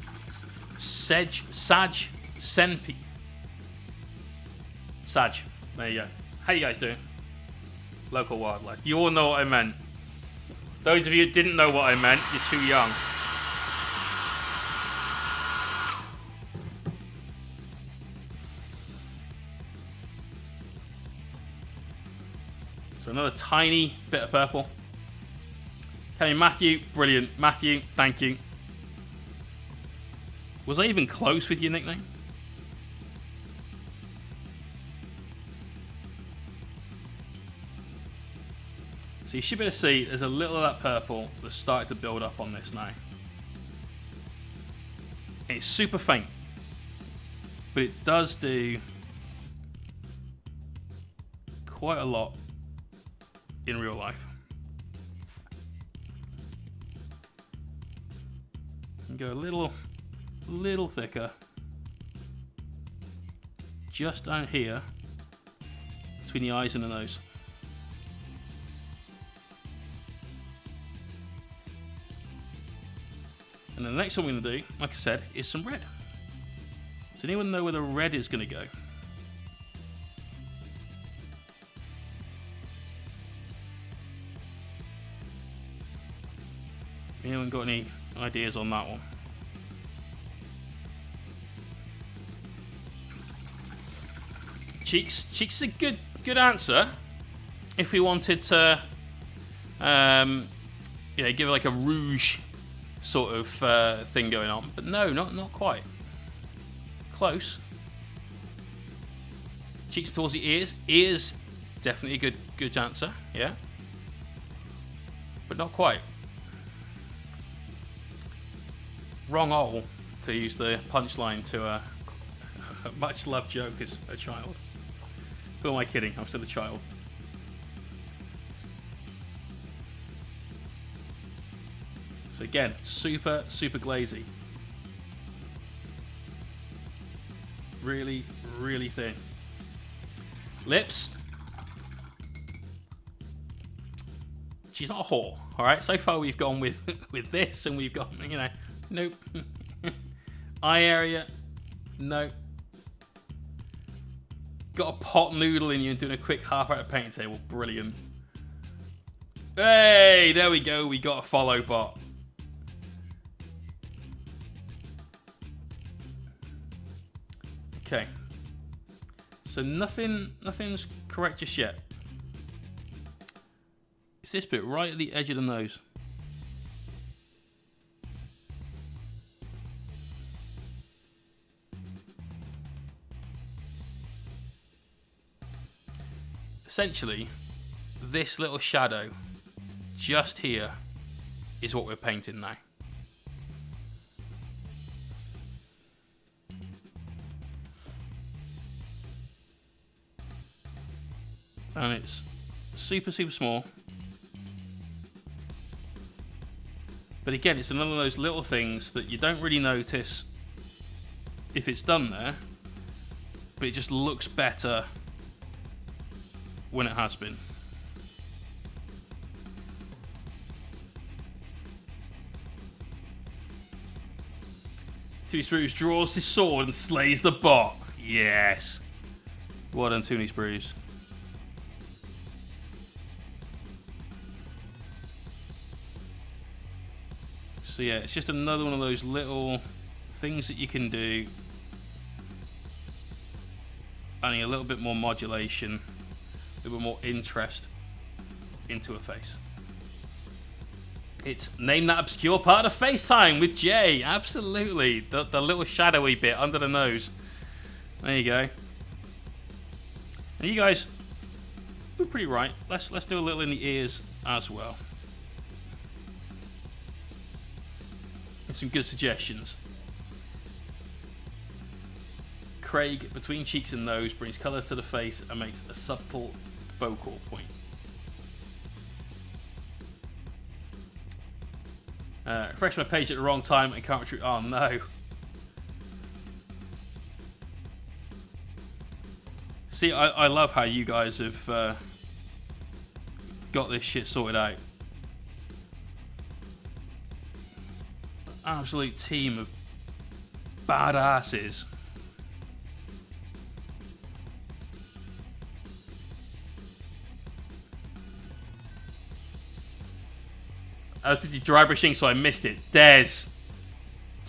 S2: Senpi. Saj, there you go. How you guys doing? Local wildlife. You all know what I meant. Those of you who didn't know what I meant, you're too young. So another tiny bit of purple. Tell me, Matthew, brilliant. Matthew, thank you. Was I even close with your nickname? So you should be able to see there's a little of that purple that's started to build up on this now. It's super faint, but it does do quite a lot in real life. And go a little thicker, just down here between the eyes and the nose. And then the next one we're going to do, like I said, is some red. Does anyone know where the red is going to go? Anyone got any ideas on that one? Cheeks is a good answer. If we wanted to, give it like a rouge sort of thing going on, but no, not quite. Close. Cheeks towards the ears. Ears, definitely a good answer. Yeah, but not quite. Wrong hole, to use the punchline to a much loved joke as a child. Who am I kidding? I'm still a child. So again, super glazy. Really thin. Lips. She's not a whore, all right? So far we've gone with this, and we've got, nope. Eye area, nope. Got a pot noodle in you and doing a quick half out of painting table, brilliant. Hey, there we go. We got a follow bot. Okay. So nothing's correct just yet. It's this bit right at the edge of the nose.
S1: essentially, this little shadow just here is what we're painting now. And it's super, super small. But again, it's another of those little things that you don't really notice if it's done there, but it just looks better when it has been. Toony Spruce draws his sword and slays the bot. Yes. Well done, Toony Spruce. So yeah, it's just another one of those little things that you can do. Adding a little bit more modulation, a little bit more interest into a face. It's Name That Obscure Part of FaceTime with Jay. Absolutely. The little shadowy bit under the nose. There you go. And you guys were pretty right. Let's do a little in the ears as well. Some good suggestions. Craig, between cheeks and nose, brings colour to the face and makes a subtle focal point. Refresh my page at the wrong time and can't retrieve. Oh no. See, I love how you guys have got this shit sorted out. Absolute team of badasses. I was busy dry brushing, so I missed it. Des,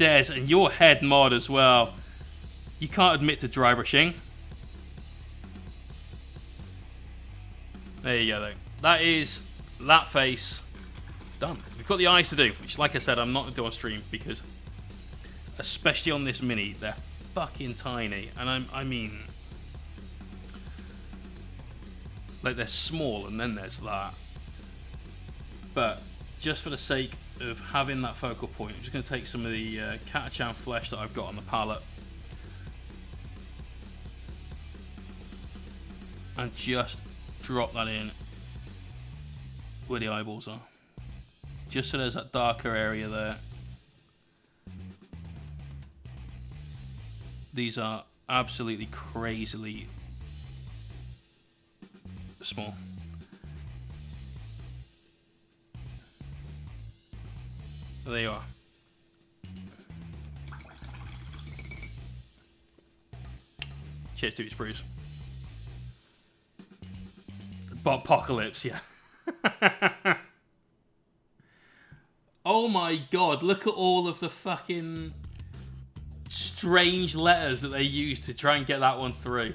S1: and your head mod as well. You can't admit to dry brushing. There you go, though. That is that face done. We've got the eyes to do, which, like I said, I'm not going to do on stream because, especially on this mini, they're fucking tiny. And I mean, like, they're small, and then there's that. But just for the sake of having that focal point, I'm just going to take some of the Catachan flesh that I've got on the palette and just drop that in where the eyeballs are. Just so there's that darker area there. These are absolutely crazily small. There you are. Cheers to its Bruce. Apocalypse, yeah. Oh my god, look at all of the fucking strange letters that they used to try and get that one through.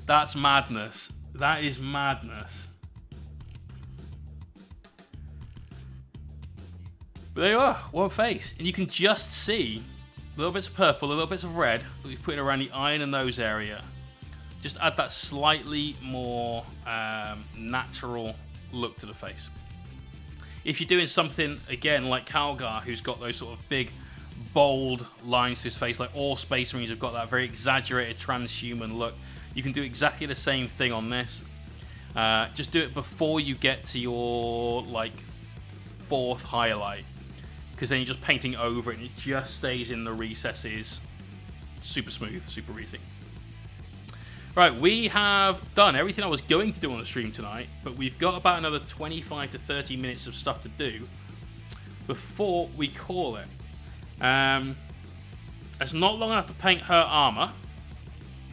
S1: That's madness. That is madness. But there you are, one face. And you can just see little bits of purple, little bits of red that we've put around the eye and the nose area. Just add that slightly more natural look to the face. If you're doing something, again, like Calgar, who's got those sort of big, bold lines to his face, like all Space Marines have got that very exaggerated transhuman look, you can do exactly the same thing on this. Just do it before you get to your, like, fourth highlight, because then you're just painting over it and it just stays in the recesses. Super smooth, super easy. Right, we have done everything I was going to do on the stream tonight, but we've got about another 25 to 30 minutes of stuff to do before we call it. It's not long enough to paint her armor,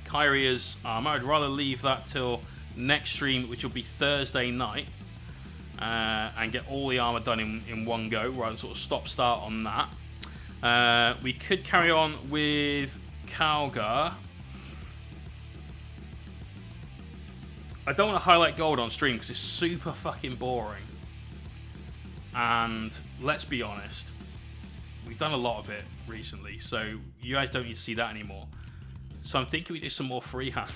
S1: Kyria's armor. I'd rather leave that till next stream, which will be Thursday night, and get all the armor done in one go, rather than sort of stop-start on that. We could carry on with Calgar. I don't want to highlight gold on stream because it's super fucking boring. And let's be honest, we've done a lot of it recently, so you guys don't need to see that anymore. So I'm thinking we do some more freehand.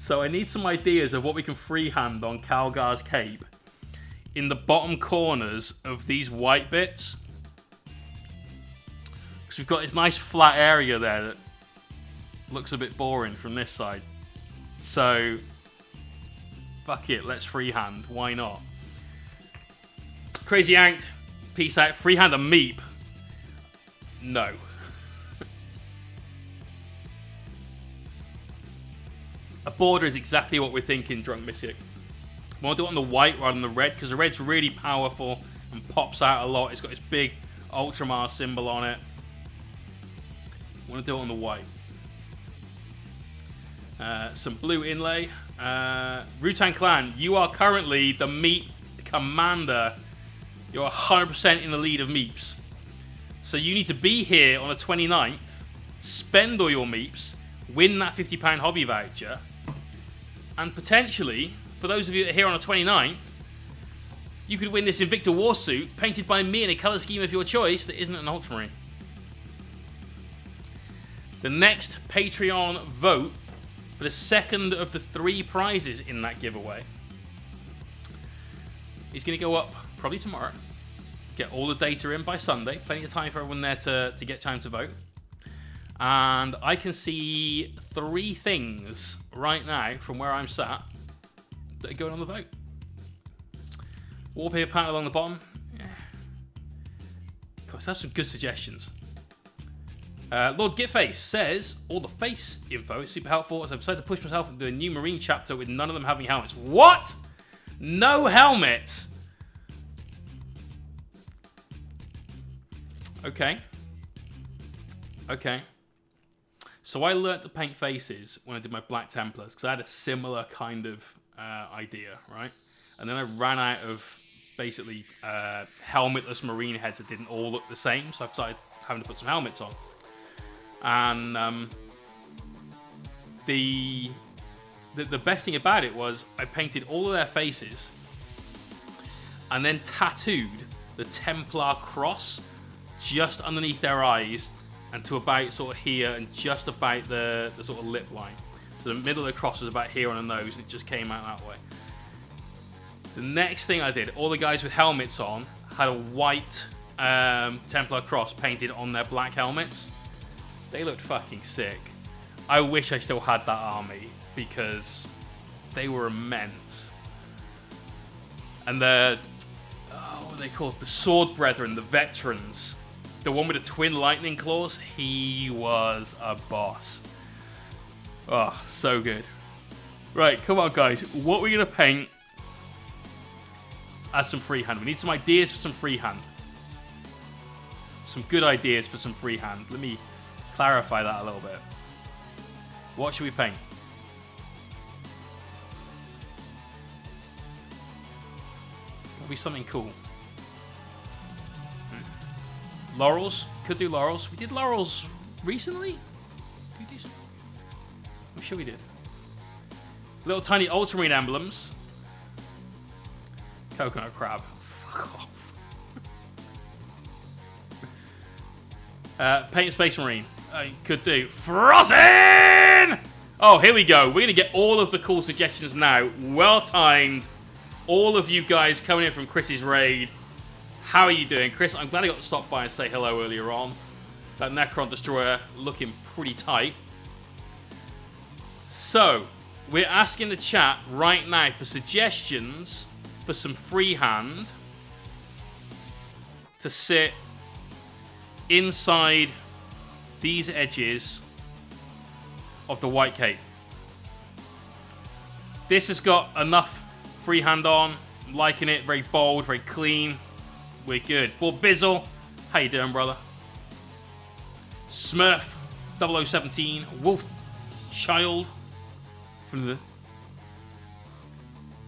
S1: So I need some ideas of what we can freehand on Calgar's Cape in the bottom corners of these white bits. Because we've got this nice flat area there that looks a bit boring from this side. So, fuck it, let's freehand. Why not? Crazy Yanked, peace out. Freehand a meep. No. A border is exactly what we're thinking, Drunk Mystic. I want to do it on the white rather than the red, because the red's really powerful and pops out a lot. It's got this big Ultramar symbol on it. I want to do it on the white. Some blue inlay. Rutan Clan, you are currently the meep commander. You're 100% in the lead of meeps. So you need to be here on the 29th, spend all your meeps, win that £50 hobby voucher, and potentially, for those of you that are here on the 29th, you could win this Invicta Warsuit painted by me in a colour scheme of your choice that isn't an Ultramarine. The next Patreon vote for the second of the 3 prizes in that giveaway is going to go up probably tomorrow. Get all the data in by Sunday. Plenty of time for everyone there to get time to vote. And I can see 3 things right now from where I'm sat that are going on the vote. Wallpaper pattern along the bottom. Yeah. Of course, that's some good suggestions. Lord Gitface says, all the face info is super helpful as I've decided to push myself into a new Marine chapter with none of them having helmets. What? No helmets? Okay. Okay. So I learnt to paint faces when I did my Black Templars, because I had a similar kind of idea, right? And then I ran out of, basically, helmetless Marine heads that didn't all look the same, so I started having to put some helmets on. And the best thing about it was I painted all of their faces and then tattooed the Templar cross just underneath their eyes and to about sort of here and just about the sort of lip line. So the middle of the cross was about here on the nose and it just came out that way. The next thing I did, all the guys with helmets on had a white Templar cross painted on their black helmets. They looked fucking sick. I wish I still had that army because they were immense. And what are they called? The Sword Brethren, the veterans. The one with the twin lightning claws, he was a boss. Oh, so good. Right, come on guys. What are we going to paint as some freehand? We need some ideas for some freehand. Some good ideas for some freehand. Let me clarify that a little bit. What should we paint? It'll be something cool. Laurels. Could do laurels. We did laurels recently? Did we do some? I'm sure we did. Little tiny ultramarine emblems. Coconut crab. Fuck off. Paint a space marine. Could do. Frozen! Oh, here we go. We're going to get all of the cool suggestions now. Well timed. All of you guys coming in from Chris's raid. How are you doing, Chris? I'm glad I got to stop by and say hello earlier on. That Necron Destroyer looking pretty tight. So, we're asking the chat right now for suggestions for some freehand to sit inside these edges of the white cape. This has got enough freehand on. I'm liking it. Very bold, very clean. We're good. Bob Bizzle, how you doing, brother? Smurf 0017, Wolf Child from the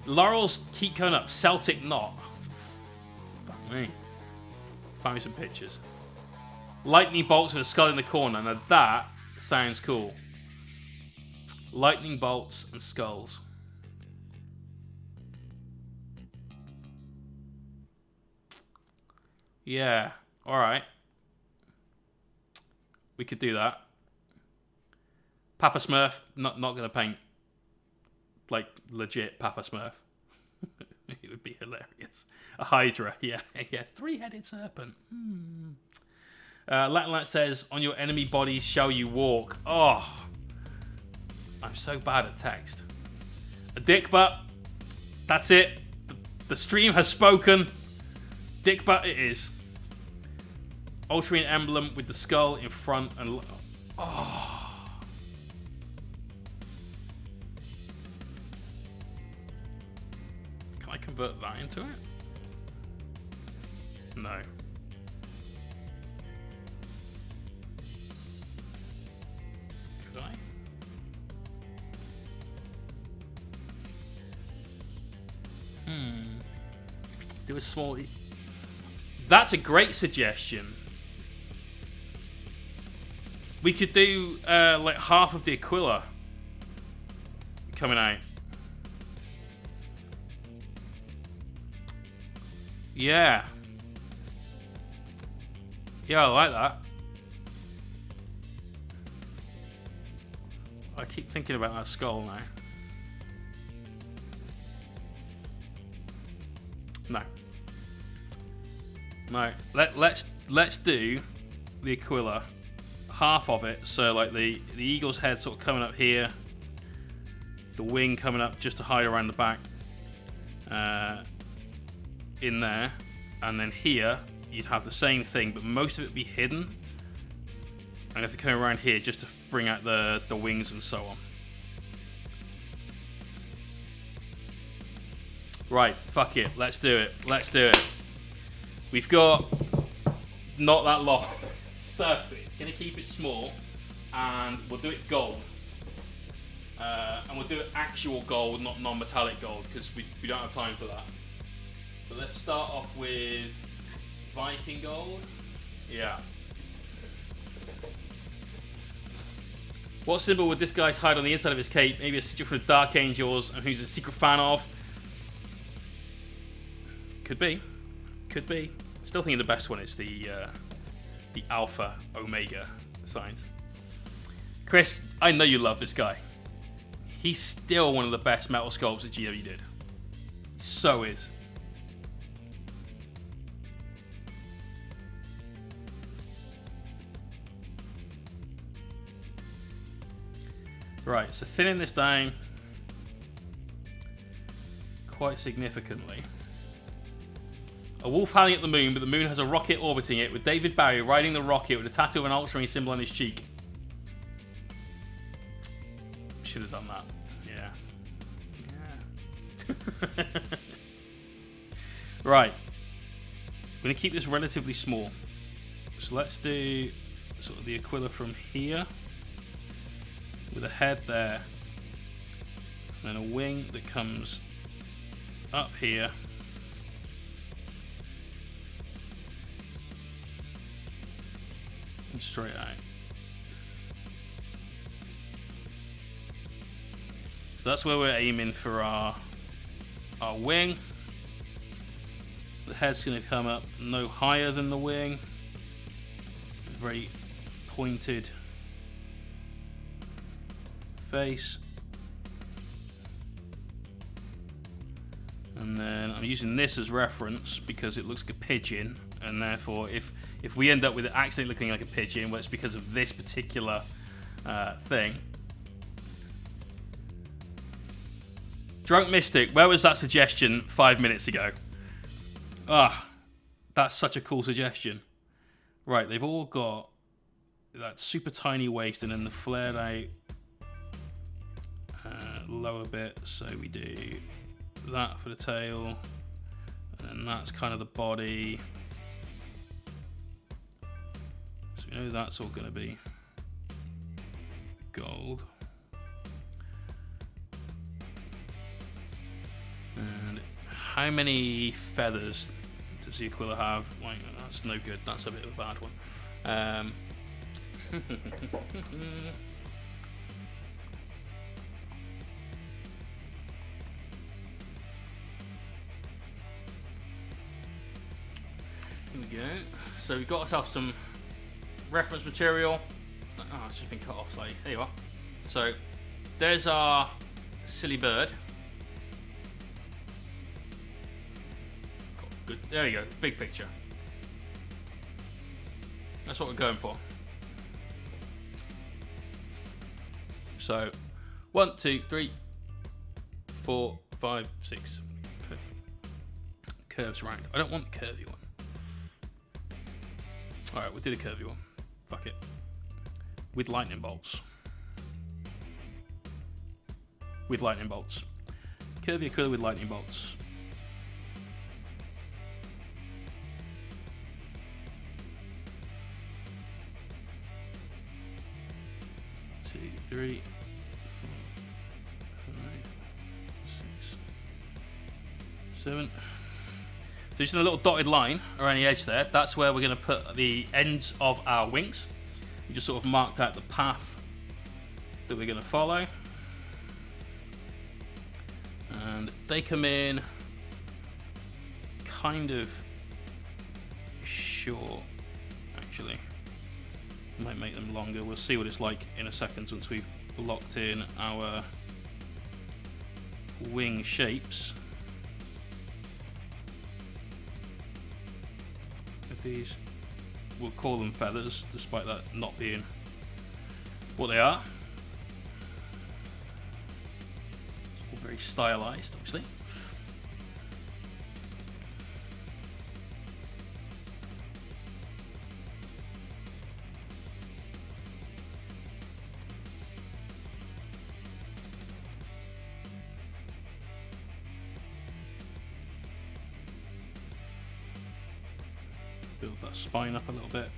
S1: Laurels keep going up. Celtic Knot. Fuck me. Find me some pictures. Lightning bolts with a skull in the corner. Now that sounds cool. Lightning bolts and skulls. Yeah, alright. We could do that. Papa Smurf, not going to paint.
S2: like legit Papa Smurf. It would be hilarious. A Hydra, yeah, 3-headed serpent. Latin says, on your enemy bodies shall you walk. Oh, I'm so bad at text. A dick butt. That's it. The stream has spoken. Dick butt it is. Ultramarine emblem with the skull in front and... Oh. Can I convert that into it? No. Could I? Do a small... That's a great suggestion. We could do like half of the Aquila coming out. Yeah. Yeah, I like that. I keep thinking about that skull now. No. No. Let's do the Aquila. Half of it, so like the eagle's head sort of coming up here, the wing coming up just to hide around the back in there, and then here you'd have the same thing, but most of it would be hidden, and if you come around here just to bring out the wings and so on. Right, fuck it, let's do it. We've got not that long. Surface. Gonna keep it small, and we'll do it gold. And we'll do it actual gold, not non-metallic gold, because we don't have time for that. But let's start off with Viking gold. Yeah. What symbol would this guy's hide on the inside of his cape? Maybe a sigil from the Dark Angels, and who's a secret fan of? Could be. Still thinking the best one is the Alpha Omega signs. Chris, I know you love this guy. He's still one of the best metal sculpts that GW did. So is. Right, so thinning this down quite significantly. A wolf howling at the moon, but the moon has a rocket orbiting it, with David Bowie riding the rocket with a tattoo of an ultramarine symbol on his cheek. Should have done that. Yeah. Right. We're going to keep this relatively small. So let's do sort of the Aquila from here, with a head there, and then a wing that comes up here. And straight out. So that's where we're aiming for our wing. The head's going to come up no higher than the wing. Very pointed face. And then I'm using this as reference because it looks like a pigeon, and therefore if we end up with it accidentally looking like a pigeon, well, it's because of this particular thing. Drunk Mystic, where was that suggestion 5 minutes ago? Ah, that's such a cool suggestion. Right, they've all got that super tiny waist and then the flared out lower bit. So we do that for the tail, and then that's kind of the body. So we know that's all going to be gold. And how many feathers does the Aquila have? Like, that's no good. That's a bit of a bad one. Here we go. So we've got ourselves some reference material. Oh, it's just been cut off slightly. There you are. So there's our
S1: silly bird. Good. There you go. Big picture. That's what we're going for. So, 1, 2, 3, 4, 5, 6. Curves round. I don't want the curvy one. Alright, we'll do the curvy one. Fuck it. With lightning bolts. With lightning bolts. Curvy colour with lightning bolts. Two, 3, 4, 5, 6, 7. So just a little dotted line around the edge there. That's where we're going to put the ends of our wings. We just sort of marked out the path that we're going to follow. And they come in kind of short, actually. Might make them longer. We'll see what it's like in a second once we've locked in our wing shapes. These, we'll call them feathers, despite that not being what they are. It's all very stylized, obviously. Build that spine up a little bit.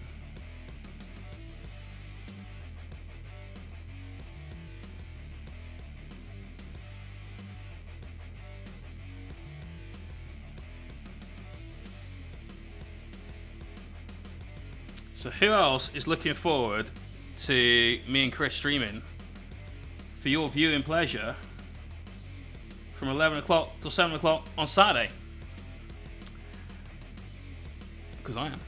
S1: So who else is looking forward to me and Chris streaming for your viewing pleasure from 11 o'clock till 7 o'clock on Saturday? Because I am.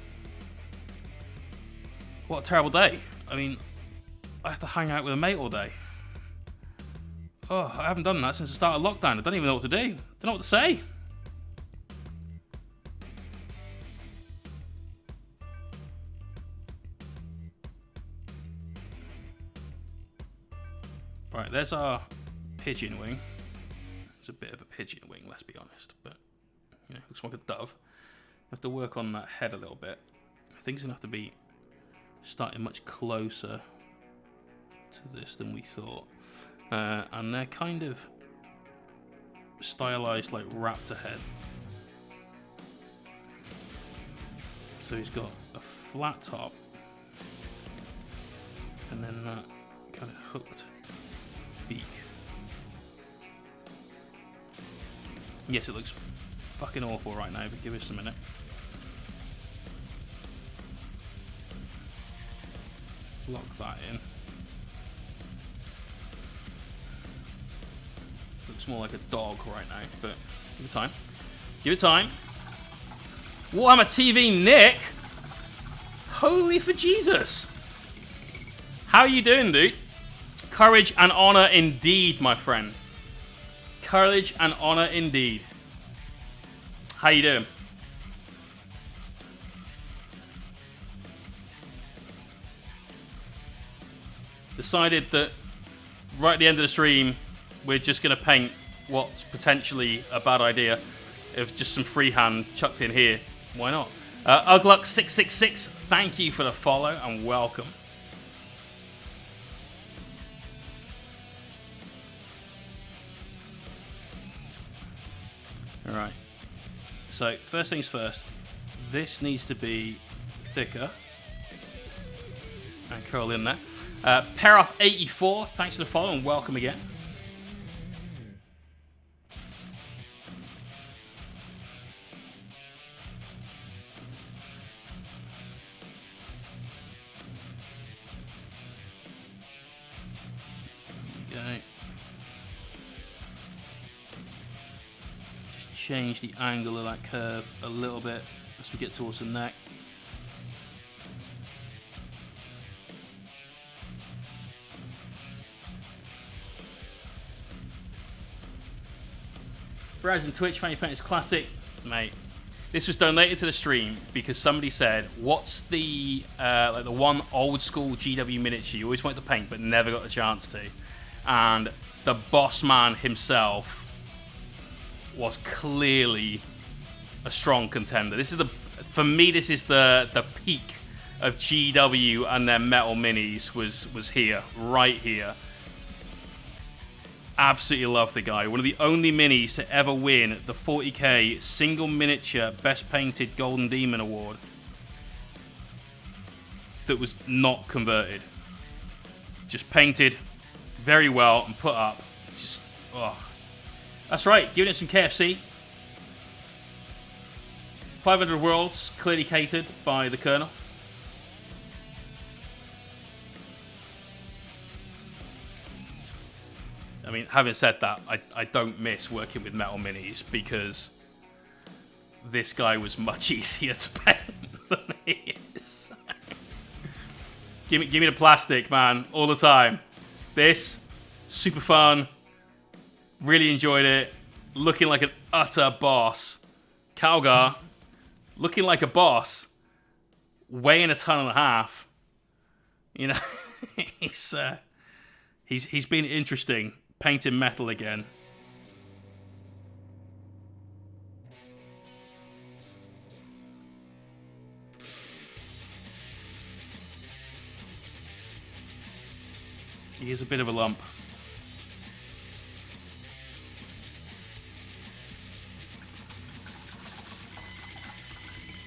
S1: What a terrible day. I mean, I have to hang out with a mate all day. Oh, I haven't done that since the start of lockdown. I don't even know what to do. I don't know what to say. Right, there's our pigeon wing. It's a bit of a pigeon wing, let's be honest. But, you know, looks like a dove. Have to work on that head a little bit. I think it's gonna have to be starting much closer to this than we thought. And they're kind of stylized like raptor head. So he's got a flat top and then that kind of hooked beak. Yes, it looks fucking awful right now, but give us a minute. Lock that in. Looks more like a dog right now, but give it time. Give it time. Whoa, I'm a TV, Nick! Holy for Jesus! How are you doing, dude? Courage and honor indeed, my friend. Courage and honor indeed. How you doing? Decided that right at the end of the stream, we're just going to paint what's potentially a bad idea of just some freehand chucked in here. Why not? Ugluck666, thank you for the follow and welcome. All right. So first things first, this needs to be thicker and curl in there. Peroth84, thanks for the follow and welcome again. There we go. Just change the angle of that curve a little bit as we get towards the neck.
S2: Brad and Twitch, Fanny Painters Classic. Mate, this was donated to the stream because somebody said, what's the like the one old school GW miniature you always wanted to paint but never got the chance to? And the boss man himself was clearly a strong contender. This is for me, this is the peak of GW and their metal minis was here, right here. Absolutely love the guy. One of the only minis to ever win the 40k single miniature best painted Golden Demon award that was not converted. Just painted very well and put up. Just, oh. That's right, giving it some KFC. 500 Worlds, clearly catered by the Colonel. I mean, having said that, I don't miss working with metal minis because this guy was much easier to paint than he is. give me the plastic, man, all the time. This, super fun. Really enjoyed it. Looking like an utter boss. Calgar, looking like a boss. Weighing a ton and a half. You know, he's been interesting. Painting metal again. He is a bit of a lump.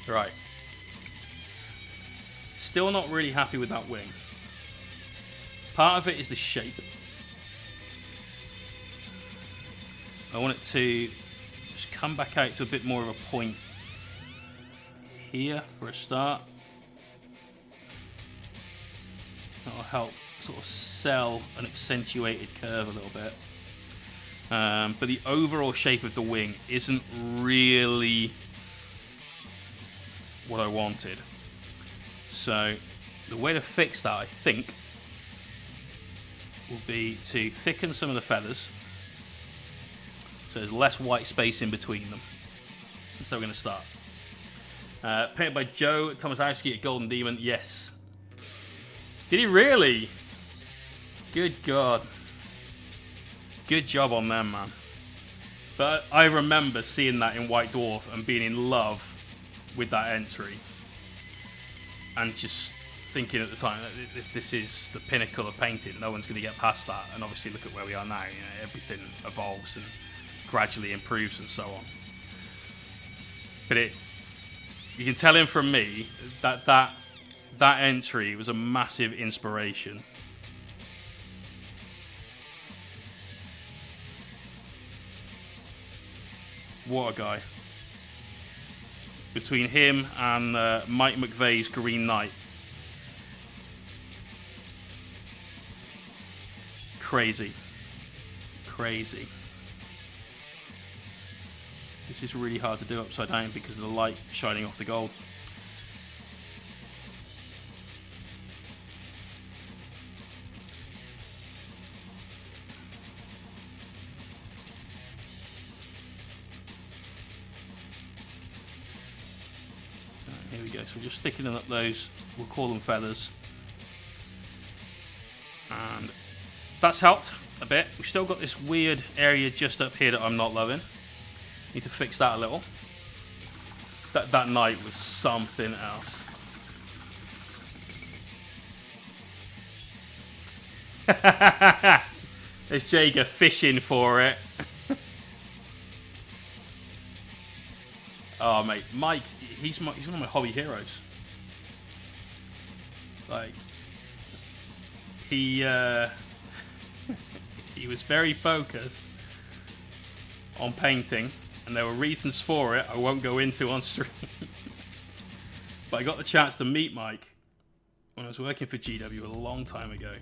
S2: Right. Still not really happy with that wing. Part of it is the shape. I want it to just come back out to a bit more of a point here for a start. That'll help sort of sell an accentuated curve a little bit. But the overall shape of the wing isn't really what I wanted. So the way to fix that, I think, will be to thicken some of the feathers. So there's less white space in between them. So we're going to start. Painted by Joe Tomaszewski at Golden Demon. Yes. Did he really? Good God. Good job on them, man. But I remember seeing that in White Dwarf and being in love with that entry. And just thinking at the time, this is the pinnacle of painting. No one's going to get past that. And obviously look at where we are now. You know, everything evolves and gradually improves and so on. But you can tell him from me that entry was a massive inspiration. What a guy. Between him and Mike McVeigh's Green Knight. Crazy. Crazy. This is really hard to do upside down because of the light shining off the gold. Right, here we go. So we're just sticking up those, we'll call them feathers. And that's helped a bit. We've still got this weird area just up here that I'm not loving. Need to fix that a little. That knight was something else. There's Jaeger fishing for it. Oh mate, Mike, he's one of my hobby heroes. Like he was very focused on painting. And there were reasons for it I won't go into on stream. But I got the chance to meet Mike when I was working for GW a long time ago.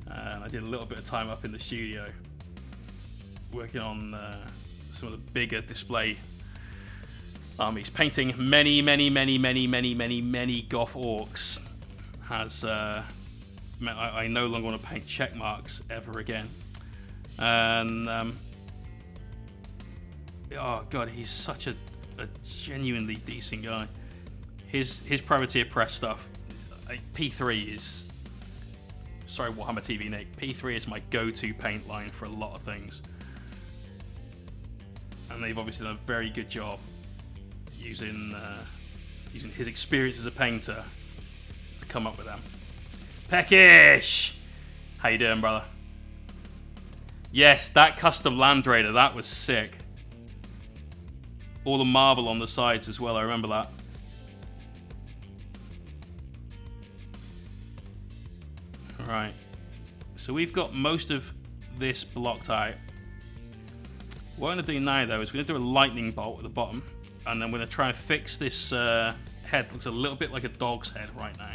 S2: And I did a little bit of time up in the studio working on some of the bigger display armies. Painting many Goth Orcs has meant I no longer want to paint check marks ever again. And Oh god, he's such a genuinely decent guy. His privateer press stuff, P3 is, sorry Warhammer TV Nick, P3 is my go-to paint line for a lot of things. And they've obviously done a very good job using his experience as a painter to come up with them. Peckish! How you doing, brother? Yes, that custom Land Raider, that was sick. All the marble on the sides as well, I remember that. Right, so we've got most of this blocked out. What I'm going to do now, though, is we're going to do a lightning bolt at the bottom, and then we're going to try and fix this head. Looks a little bit like a dog's head right now.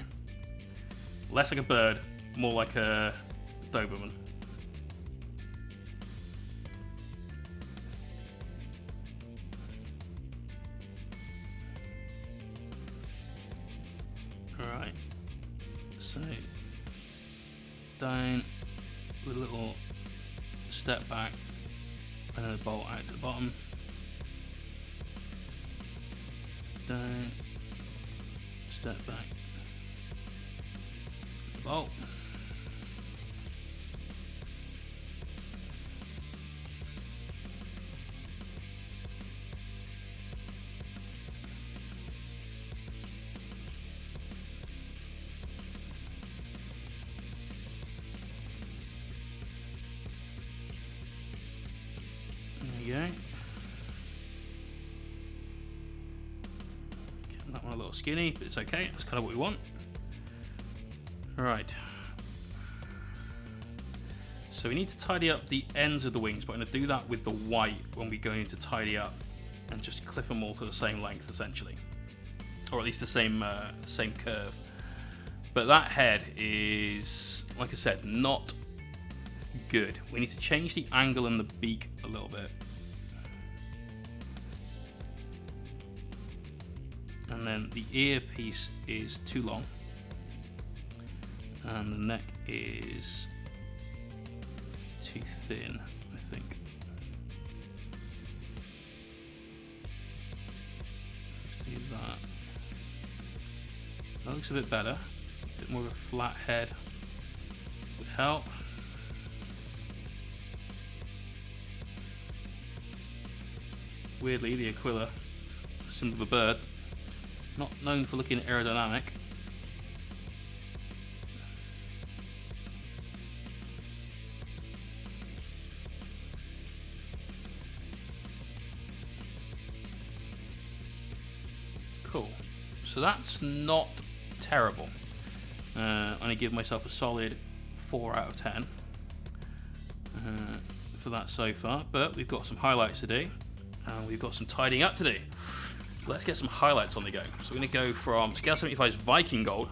S2: Less like a bird, more like a Doberman. Alright, so down with a little step back and then a bolt out to the bottom, down, step back, bolt. There you go. Kept that one a little skinny, but it's okay. That's kind of what we want. Right. So we need to tidy up the ends of the wings, but I'm going to do that with the white when we go in to tidy up and just clip them all to the same length, essentially, or at least the same curve. But that head is, like I said, not good. We need to change the angle and the beak a little bit. And then the ear piece is too long. And the neck is too thin, I think. Let's do that. That looks a bit better. A bit more of a flat head would help. Weirdly, the Aquila, symbol of a bird, not known for looking aerodynamic. Cool. So that's not terrible. I'm going to give myself a solid 4 out of 10 for that so far. But we've got some highlights to do, and we've got some tidying up to do. Let's get some highlights on the go. So we're going to go from Scale 75's Viking Gold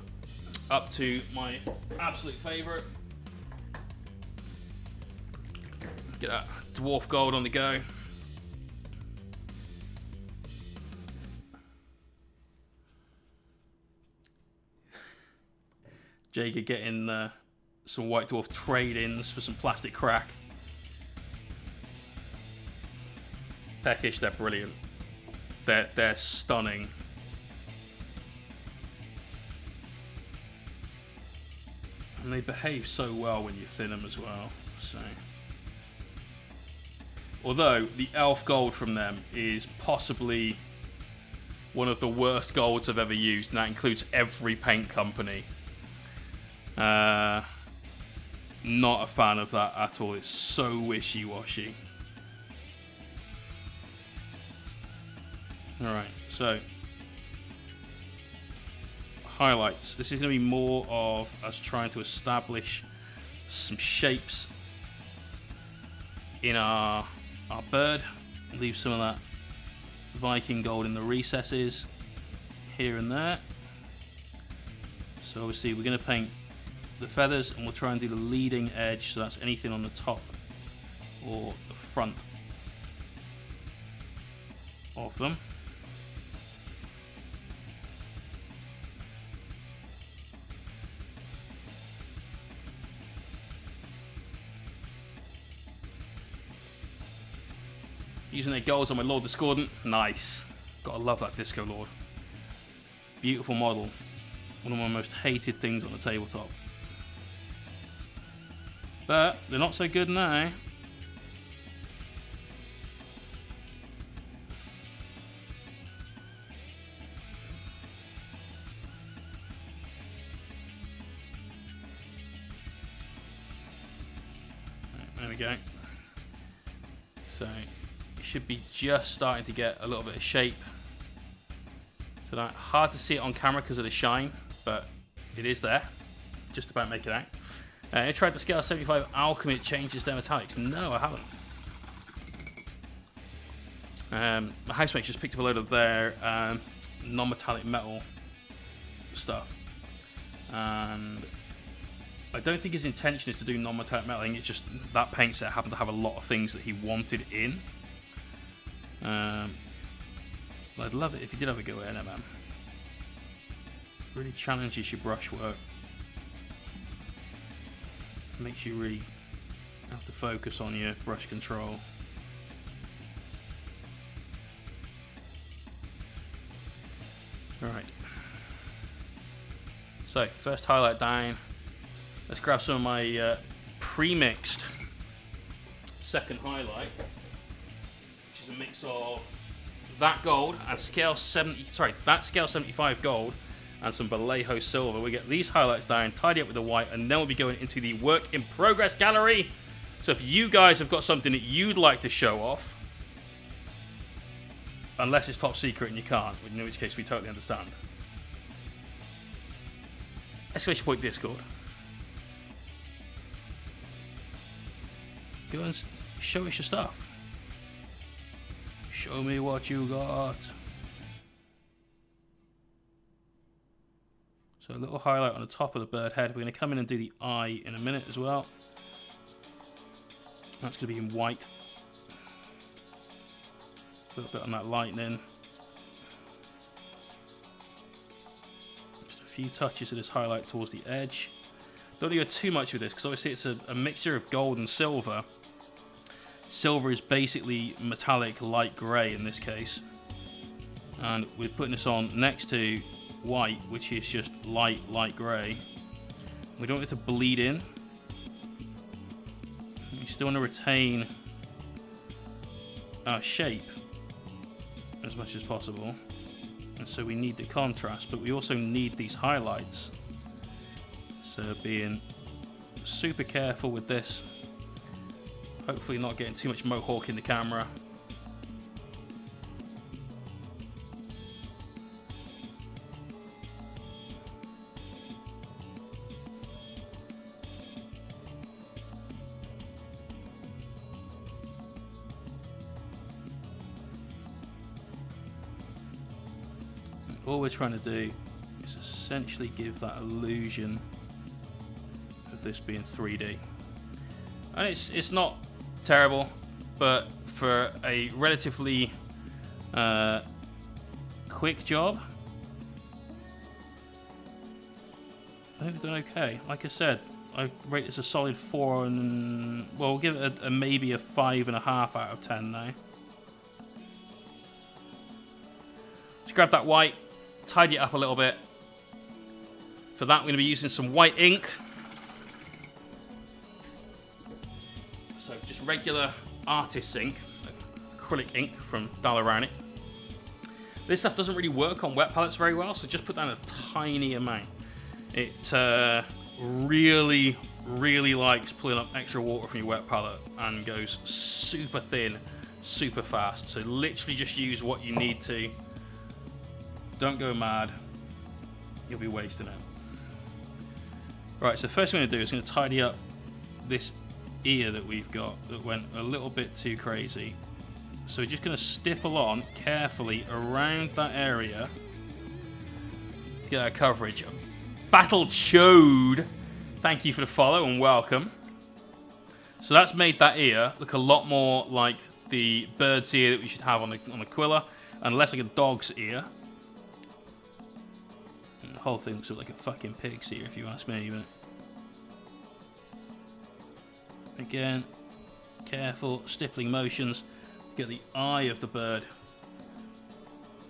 S2: up to my absolute favourite. Get that Dwarf Gold on the go. Jager getting some White Dwarf trade-ins for some plastic crack. Peckish, they're brilliant. They're stunning. And they behave so well when you thin them as well. So, although the elf gold from them is possibly one of the worst golds I've ever used, and that includes every paint company. Not a fan of that at all. It's so wishy-washy. Alright, so highlights. This is going to be more of us trying to establish some shapes in our bird. Leave some of that Viking gold in the recesses here and there. So obviously we're going to paint the feathers, and we'll try and do the leading edge, so that's anything on the top or the front of them. Using their golds on my Lord Discordant. Nice. Gotta love that Disco Lord. Beautiful model. One of my most hated things on the tabletop. But they're not so good now. There we go. So it should be just starting to get a little bit of shape. So that hard to see it on camera because of the shine, but it is there. Just about make it out. I tried the Scale 75 Alchemy. It changes their metallics. No, I haven't. My housemates just picked up a load of their non-metallic metal stuff, and I don't think his intention is to do non-metallic metal. I think it's just that paint set happened to have a lot of things that he wanted in. I'd love it if you did have a go at it, man. Really challenges your brushwork. Makes you really have to focus on your brush control. Alright. So, first highlight down. Let's grab some of my pre-mixed second highlight, which is a mix of that gold and scale 75 gold and some Vallejo silver. We get these highlights down, tidy up with the white, and then we'll be going into the work in progress gallery. So if you guys have got something that you'd like to show off, unless it's top secret and you can't, in which case we totally understand. Exclamation point Discord. Go and show us your stuff. Show me what you got. So a little highlight on the top of the bird head. We're going to come in and do the eye in a minute as well. That's going to be in white. A little bit on that lightning. Just a few touches of this highlight towards the edge. Don't want to go too much with this because obviously it's a mixture of gold and silver. Silver is basically metallic light grey in this case. And we're putting this on next to white, which is just light grey. We don't want it to bleed in. We still want to retain our shape as much as possible, and so we need the contrast, but we also need these highlights. So being super careful with this, hopefully not getting too much mohawk in the camera. All we're trying to do is essentially give that illusion of this being 3D. And it's not terrible, but for a relatively quick job, I think we've done okay. Like I said, I rate this a solid 4, and well, we'll give it a maybe a 5.5 out of 10 now. Just grab that white, tidy it up a little bit. For that, we're going to be using some white ink. So just regular artist's ink, acrylic ink from Dalarani. This stuff doesn't really work on wet palettes very well, so just put down a tiny amount. It really likes pulling up extra water from your wet palette and goes super thin, super fast. So literally just use what you need to. Don't go mad. You'll be wasting it. Right, so the first thing I'm going to do is going to tidy up this ear that we've got that went a little bit too crazy. So we're just going to stipple on carefully around that area to get our coverage. Battle Chode, thank you for the follow and welcome. So that's made that ear look a lot more like the bird's ear that we should have on the quilla, and less like a dog's ear. And the whole thing looks like a fucking pig's ear, if you ask me. But again, careful stippling motions. Get the eye of the bird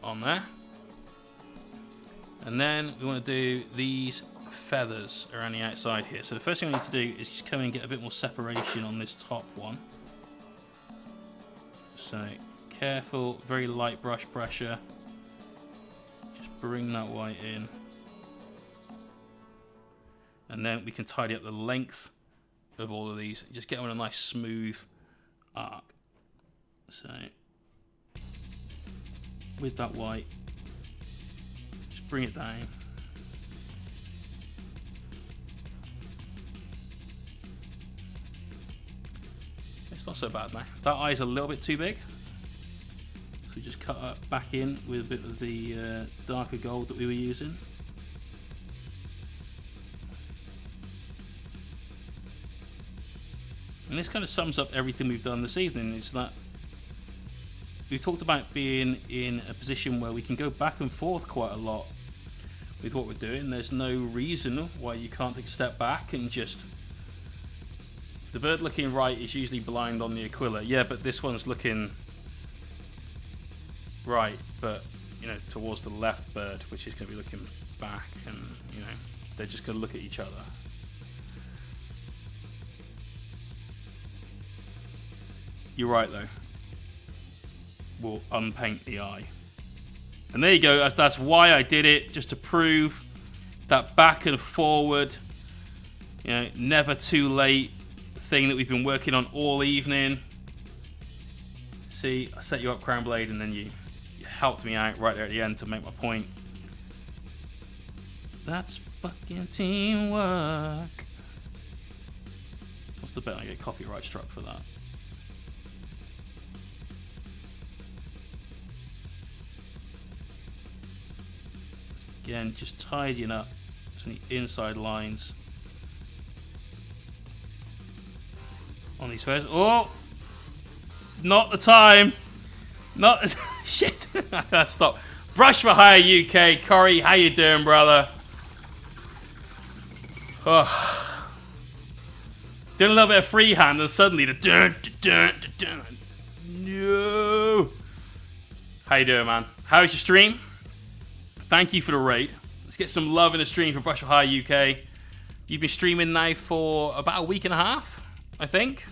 S2: on there. And then we want to do these feathers around the outside here. So the first thing we need to do is just come in and get a bit more separation on this top one. So careful, very light brush pressure. Just bring that white in. And then we can tidy up the length of all of these. Just get them on a nice smooth arc. So with that white, just bring it down. It's not so bad now. That eye's a little bit too big. So we just cut that back in with a bit of the darker gold that we were using. And this kind of sums up everything we've done this evening, is that we talked about being in a position where we can go back and forth quite a lot with what we're doing. There's no reason why you can't take a step back and just... The bird looking right is usually blind on the Aquila. Yeah, but this one's looking right, but, you know, towards the left bird, which is going to be looking back, and, you know, they're just going to look at each other. You're right, though. We'll unpaint the eye. And there you go. That's why I did it, just to prove that back and forward, you know, never too late thing that we've been working on all evening. See, I set you up, Crown Blade, and then you helped me out right there at the end to make my point. That's fucking teamwork. What's the bet I get copyright struck for that? Again, just tidying up some of the inside lines on these feathers. Oh! Not the time! Not the shit! I gotta stop. Brush for Hire UK. Corey, how you doing, brother? Oh. Doing a little bit of freehand and suddenly the dun, dun, dun, dun. No! How you doing, man? How's your stream? Thank you for the raid. Let's get some love in the stream for Brush for Hire UK. You've been streaming now for about a week and a half, I think.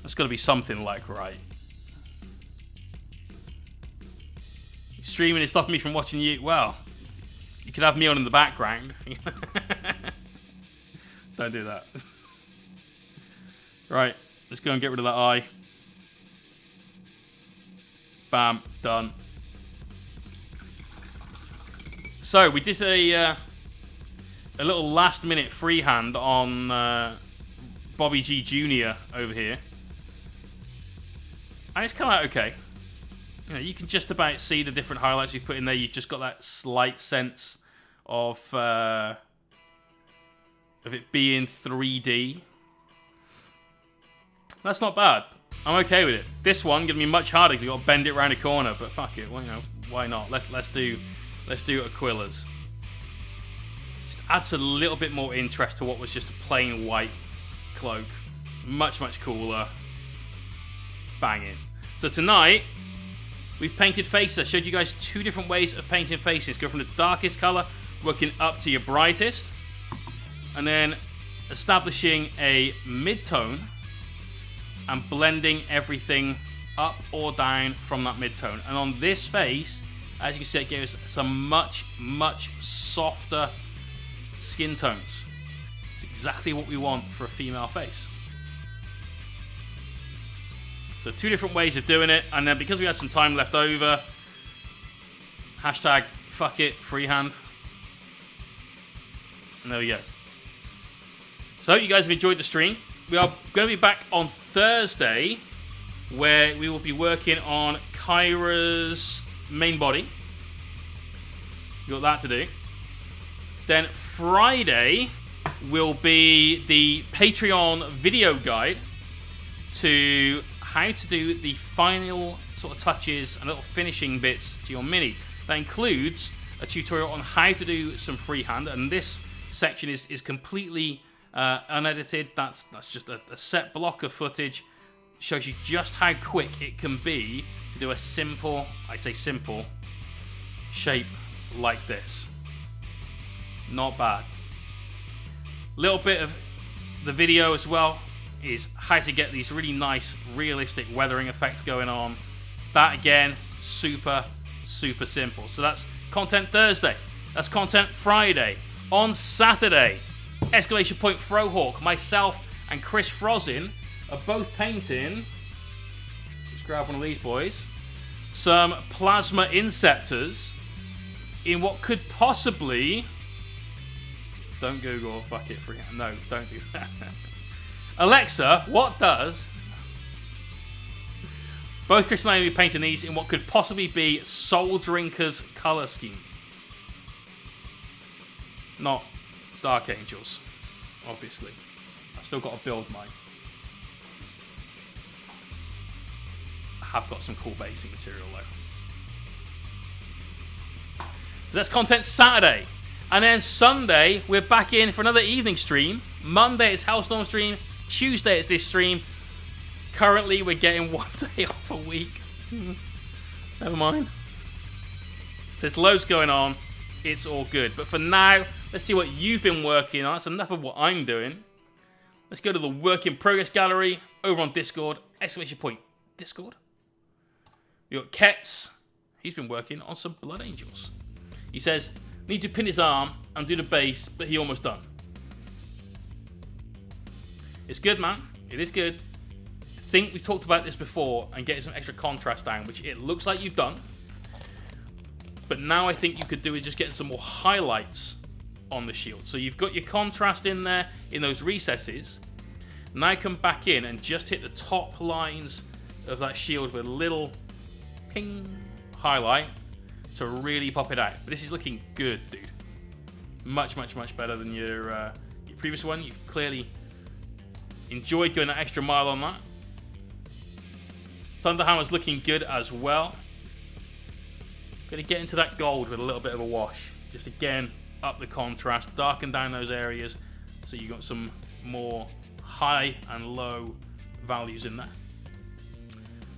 S2: That's got to be something like right. Streaming is stopping me from watching you. Well, you could have me on in the background. Don't do that. Right, let's go and get rid of that eye. Bam, done. So we did a little last-minute freehand on Bobby G Jr. over here, and it's come out okay. You know, you can just about see the different highlights you put in there. You've just got that slight sense of it being 3D. That's not bad. I'm okay with it. This one gonna be much harder because you got to bend it around the corner, but fuck it. Well, you know, why not? Let's do Aquilas. Just adds a little bit more interest to what was just a plain white cloak. Much, much cooler. Banging. So tonight, we've painted faces. I showed you guys two different ways of painting faces. Go from the darkest color, working up to your brightest, and then establishing a mid-tone and blending everything up or down from that mid-tone. And on this face, as you can see, it gave us some much, much softer skin tones. It's exactly what we want for a female face. So two different ways of doing it, and then because we had some time left over, hashtag fuck it, freehand. And there we go. So I hope you guys have enjoyed the stream. We are going to be back on Thursday, where we will be working on Kyra's main body. You got that to do. Then Friday will be the Patreon video guide to how to do the final sort of touches and little finishing bits to your mini. That includes a tutorial on how to do some freehand, and this section is completely unedited. That's just a set block of footage
S1: shows you just how quick it can be to do a simple, I say simple, shape like this. Not bad. Little bit of the video as well is how to get these really nice, realistic weathering effects going on. That again, super simple. So that's content Thursday. That's content Friday. On Saturday, Exclamation Point Frohawk, myself and Chris Frozin are both painting, let's grab one of these boys, some plasma inceptors in what could possibly, don't Google, fuck it, no, don't do that. Alexa, what does, both Chris and I will be painting these in what could possibly be Soul Drinker's colour scheme. Not Dark Angels, obviously. I've still got to build mine. I have got some cool basing material though. So that's content Saturday. And then Sunday, we're back in for another evening stream. Monday it's Hellstorm stream. Tuesday it's this stream. Currently we're getting 1 day off a week. Never mind. So there's loads going on. It's all good. But for now, let's see what you've been working on. That's enough of what I'm doing. Let's go to the work in progress gallery over on Discord. Exclamation point Discord. We got Ketz. He's been working on some Blood Angels. He says, need to pin his arm and do the base, but he almost done. It's good, man. It is good. I think we talked about this before and getting some extra contrast down, which it looks like you've done. But now I think you could do is just getting some more highlights on the shield. So you've got your contrast in there, in those recesses. Now come back in and just hit the top lines of that shield with a little ping highlight to really pop it out. But this is looking good, dude. Much better than your previous one. You've clearly enjoyed going that extra mile on that. Thunderhammer's looking good as well. Going to get into that gold with a little bit of a wash. Just again, up the contrast, darken down those areas so you got some more high and low values in there.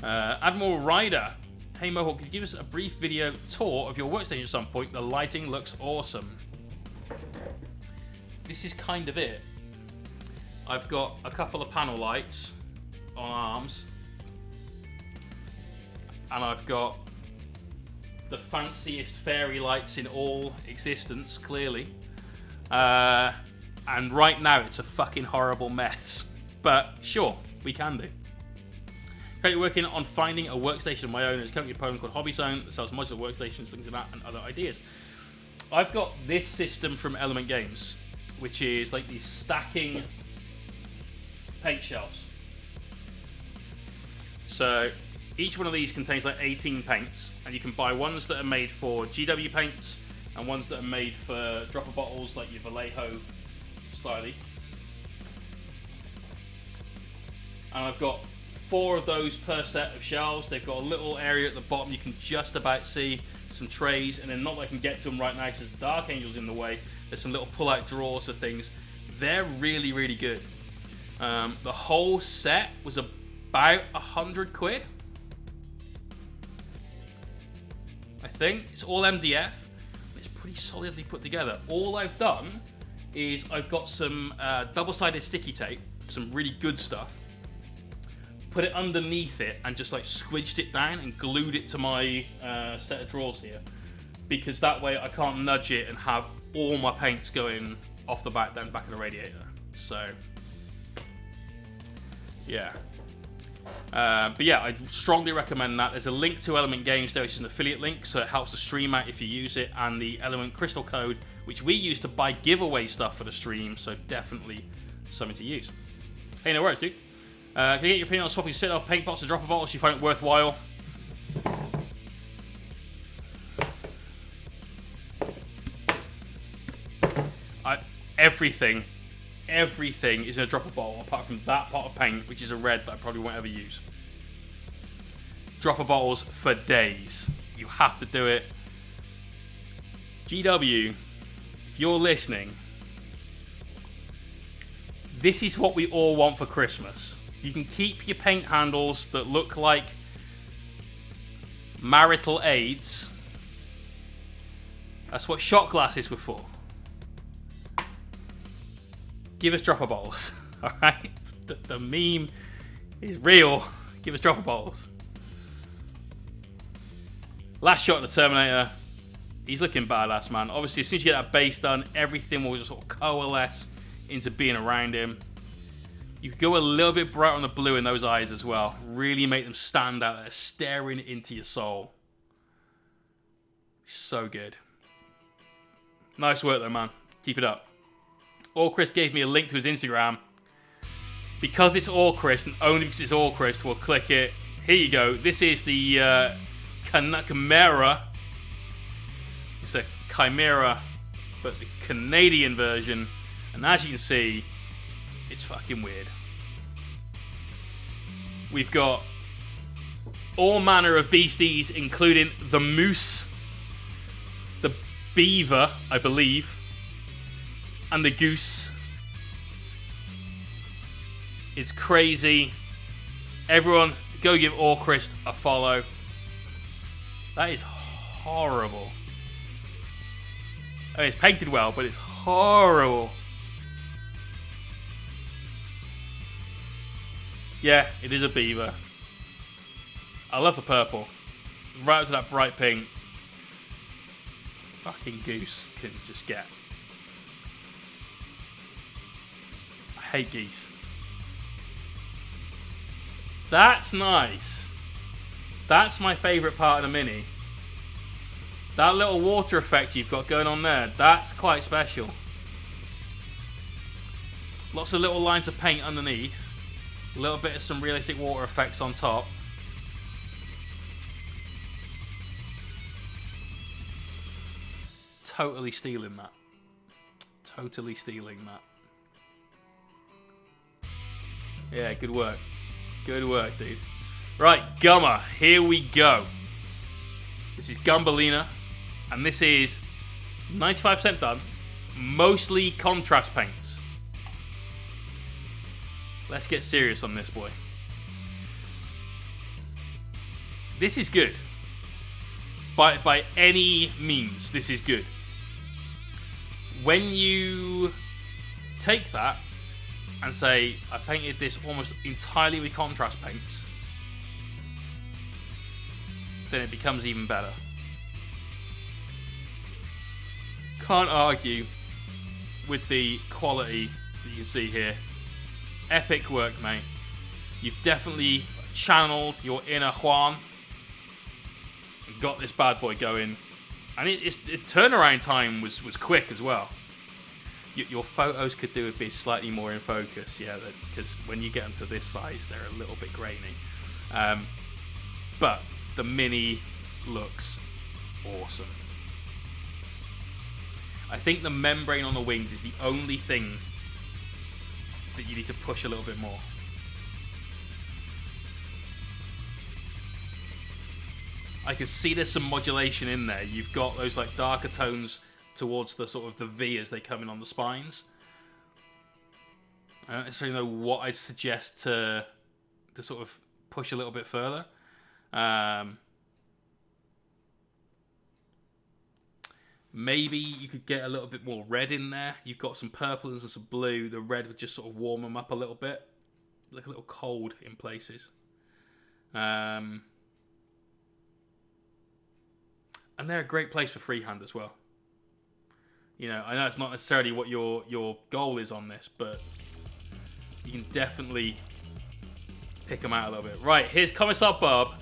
S1: Admiral Ryder. Hey Mohawk, could you give us a brief video tour of your workstation at some point? The lighting looks awesome. This is kind of it. I've got a couple of panel lights on arms. And I've got the fanciest fairy lights in all existence, clearly. And right now it's a fucking horrible mess. But sure, we can do. Currently working on finding a workstation of my own. There's a company in Poland called Hobby Zone that sells modular workstations, things like that, and other ideas. I've got this system from Element Games, which is like these stacking paint shelves. So each one of these contains like 18 paints, and you can buy ones that are made for GW paints and ones that are made for dropper bottles like your Vallejo styly. And I've got 4 of those per set of shelves. They've got a little area at the bottom you can just about see some trays, and then not that I can get to them right now because there's Dark Angels in the way. There's some little pull-out drawers of things. They're really good. The whole set was about 100 quid. I think it's all MDF. It's pretty solidly put together. All I've done is I've got some double-sided sticky tape, some really good stuff. Put it underneath it and just like squidged it down and glued it to my set of drawers here, because that way I can't nudge it and have all my paints going off the back down the back of the radiator. So yeah. But yeah, I'd strongly recommend that. There's a link to Element Games there, which is an affiliate link, so it helps the stream out if you use it, and the Element Crystal code, which we use to buy giveaway stuff for the stream, so definitely something to use. Hey, no worries, dude. Can you get your opinion on swapping sit-up paint pots and dropper bottles? You find it worthwhile? Everything is in a dropper bottle apart from that pot of paint, which is a red that I probably won't ever use. Dropper bottles for days. You have to do it. GW, if you're listening, this is what we all want for Christmas. You can keep your paint handles that look like marital aids. That's what shot glasses were for. Give us dropper bottles, alright? The meme is real. Give us dropper bottles. Last shot of the Terminator. He's looking badass, man. Obviously, as soon as you get that base done, everything will just sort of coalesce into being around him. You could go a little bit brighter on the blue in those eyes as well. Really make them stand out. They're staring into your soul. So good. Nice work though, man. Keep it up. Chris gave me a link to his Instagram. Because it's Chris, and only because it's Chris, we'll click it. Here you go. This is the Chimera. It's a Chimera, but the Canadian version. And as you can see, it's fucking weird. We've got all manner of beasties, including the moose, the beaver, I believe, and the goose. It's crazy. Everyone, go give Chris a follow. That is horrible. I mean, it's painted well, but it's horrible. Yeah, it is a beaver. I love the purple. Right up to that bright pink. Fucking goose can just get. I hate geese. That's nice. That's my favourite part of the Mini. That little water effect you've got going on there, that's quite special. Lots of little lines of paint underneath. A little bit of some realistic water effects on top. Totally stealing that. Totally stealing that. Yeah, good work. Good work, dude. Right, Gummer, here we go. This is Gumbalina, and this is 95% done. Mostly contrast paints. Let's get serious on this boy. This is good. By any means, this is good. When you take that and say, I painted this almost entirely with contrast paints, then it becomes even better. Can't argue with the quality that you can see here. Epic work, mate. You've definitely channeled your inner Juan and got this bad boy going. And its turnaround time was quick as well. Your photos could do with being slightly more in focus, yeah, because when you get them to this size, they're a little bit grainy. But the Mini looks awesome. I think the membrane on the wings is the only thing that you need to push a little bit more. I can see there's some modulation in there. You've got those like darker tones towards the sort of the V as they come in on the spines. I don't necessarily know what I'd suggest to sort of push a little bit further. Maybe you could get a little bit more red in there. You've got some purple and some blue. The red would just sort of warm them up a little bit. Look a little cold in places. And they're a great place for freehand as well. You know, I know it's not necessarily what your goal is on this, but you can definitely pick them out a little bit. Right, here's Commissar Bob.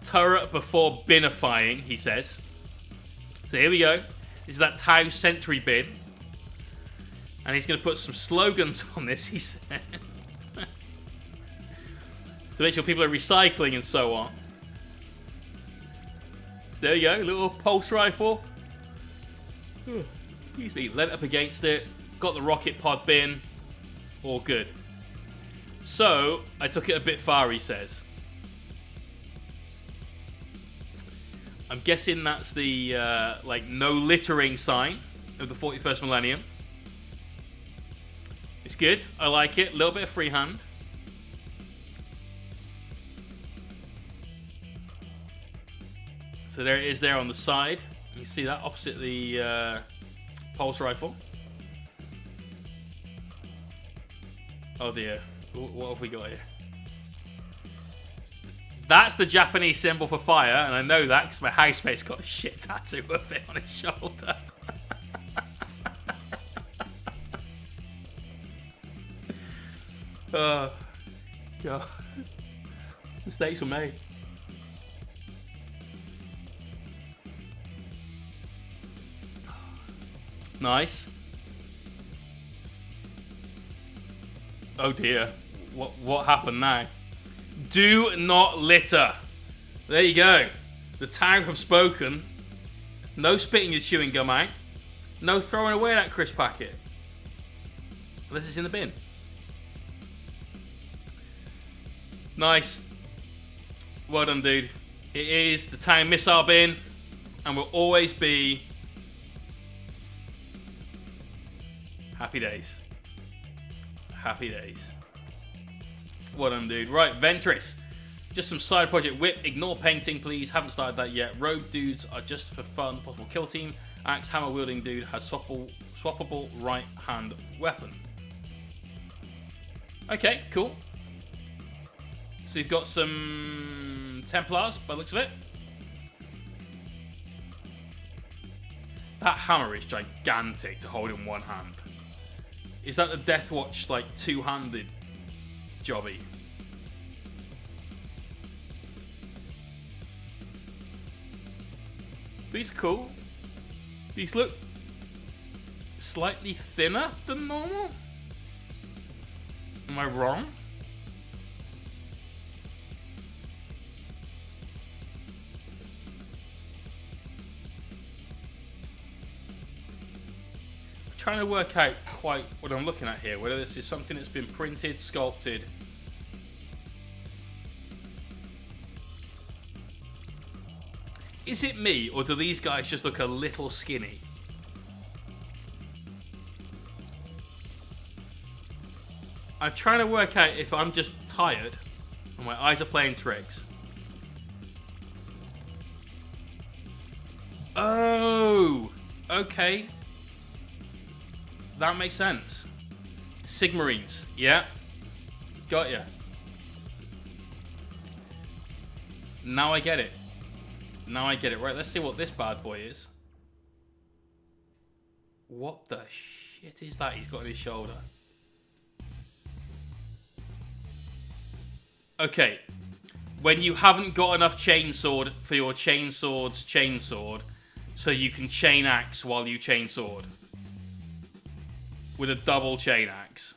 S1: Turret before binifying, he says. So here we go. This is that Tau Sentry bin. And he's going to put some slogans on this, he said. To make sure people are recycling and so on. So there you go, little pulse rifle. Excuse me, let it up against it. Got the rocket pod bin. All good. So, I took it a bit far, he says. I'm guessing that's the like no littering sign of the 41st millennium. It's good. I like it. A little bit of freehand. So there it is there on the side. You see that opposite the pulse rifle. Oh dear. What have we got here? That's the Japanese symbol for fire, and I know that because my housemate's got a shit tattoo of it on his shoulder. Oh, God. Mistakes were made. Nice. Oh dear. What happened now? Do not litter. There you go. The town have spoken. No spitting your chewing gum out. No throwing away that crisp packet. Unless it's in the bin. Nice. Well done, dude. It is the town missile bin, and will always be happy days. Happy days. Well done, dude. Right, Ventress. Just some side project whip. Ignore painting, please. Haven't started that yet. Rogue dudes are just for fun. Possible kill team. Axe hammer wielding dude has swappable right hand weapon. Okay, cool. So you've got some Templars by the looks of it. That hammer is gigantic to hold in one hand. Is that the Death Watch, like, two-handed jobby? These are cool. These look slightly thinner than normal. Am I wrong? Trying to work out quite what I'm looking at here, whether this is something that's been printed, sculpted. Is it me, or do these guys just look a little skinny? I'm trying to work out if I'm just tired and my eyes are playing tricks. Oh, okay. That makes sense. Sigmarines, yeah. Got ya. Now I get it. Now I get it. Right, let's see what this bad boy is. What the shit is that he's got on his shoulder? Okay. When you haven't got enough chainsword for your chainsword's chainsword, so you can chain axe while you chainsword. With a double chain axe.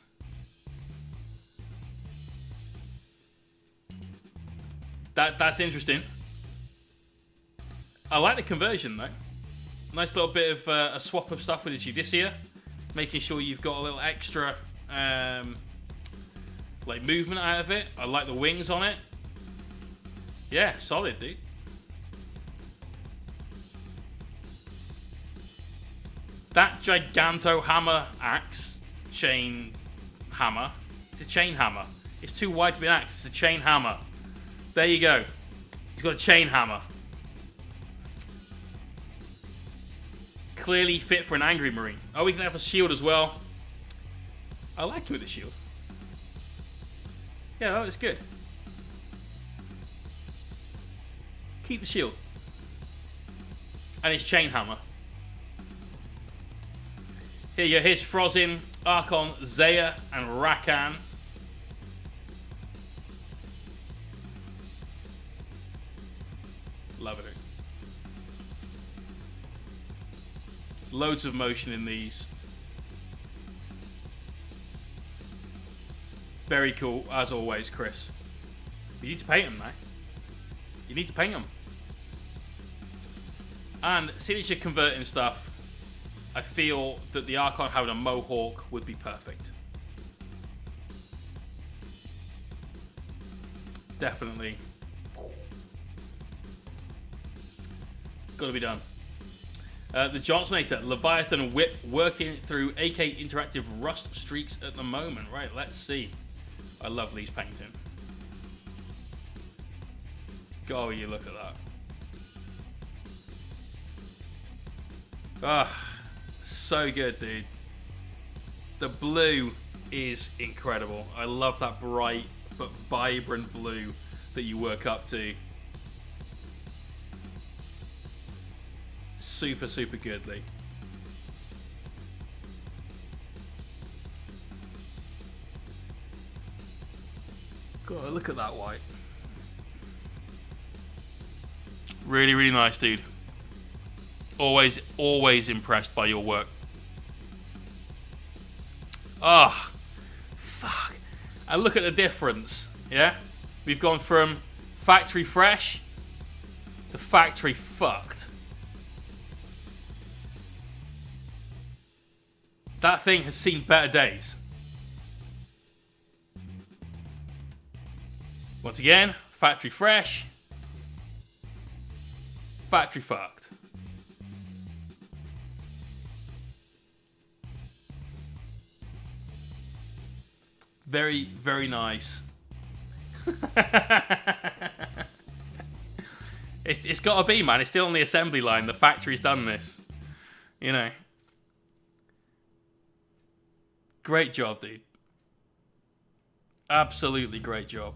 S1: That's interesting. I like the conversion though. Nice little bit of a swap of stuff with the Judicia, making sure you've got a little extra like movement out of it. I like the wings on it. Yeah, solid, dude. That Giganto hammer axe, chain hammer. It's a chain hammer. It's too wide to be an axe. It's a chain hammer. There you go. He's got a chain hammer. Clearly fit for an angry marine. Oh, we can have a shield as well. I like you with the shield. Yeah, that was good. Keep the shield. And his chain hammer. Here you go, here's Frozin, Archon, Zaya, and Rakan. Loving it. Loads of motion in these. Very cool, as always, Chris. You need to paint them now. You need to paint them. And seeing as you're converting stuff, I feel that the Archon having a mohawk would be perfect. Definitely. Gotta be done. The Johnsonator, Leviathan Whip, working through AK Interactive rust streaks at the moment. Right, let's see. I love these painting. God, you look at that. Ah, so good, dude. The blue is incredible. I love that bright but vibrant blue that you work up to. Super, super goodly. God, look at that white.
S2: Really, really nice, dude. Always, always impressed by your work. Ah, fuck. And look at the difference, yeah? We've gone from factory fresh to factory fucked. That thing has seen better days. Once again, factory fresh, factory fucked. Very, very nice. It's got to be, man. It's still on the assembly line. The factory's done this. You know. Great job, dude. Absolutely great job.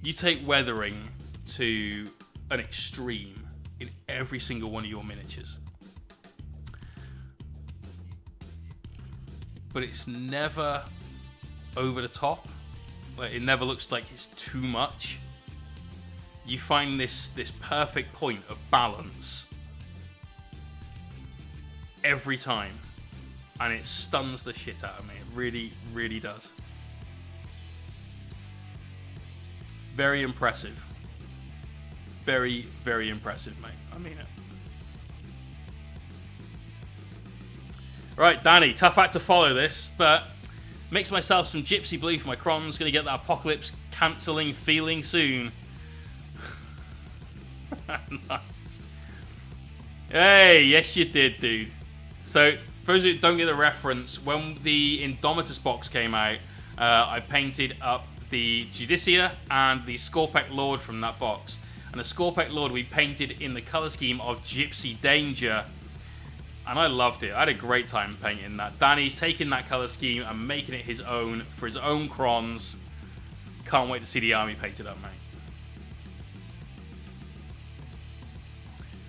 S2: You take weathering to an extreme in every single one of your miniatures. But it's never over the top. Like, it never looks like it's too much. You find this perfect point of balance every time. And it stuns the shit out of me. It really, really does. Very impressive. Very, very impressive, mate. I mean it. Right, Danny, tough act to follow this, but mix myself some gypsy blue for my crons. Gonna get that apocalypse cancelling feeling soon. Nice. Hey, yes you did, dude. So, for those who don't get the reference, when the Indomitus box came out, I painted up the Judicia and the Scorpec Lord from that box. And the Scorpec Lord we painted in the colour scheme of Gypsy Danger. And I loved it. I had a great time painting that. Danny's taking that colour scheme and making it his own for his own crons. Can't wait to see the army painted up, mate.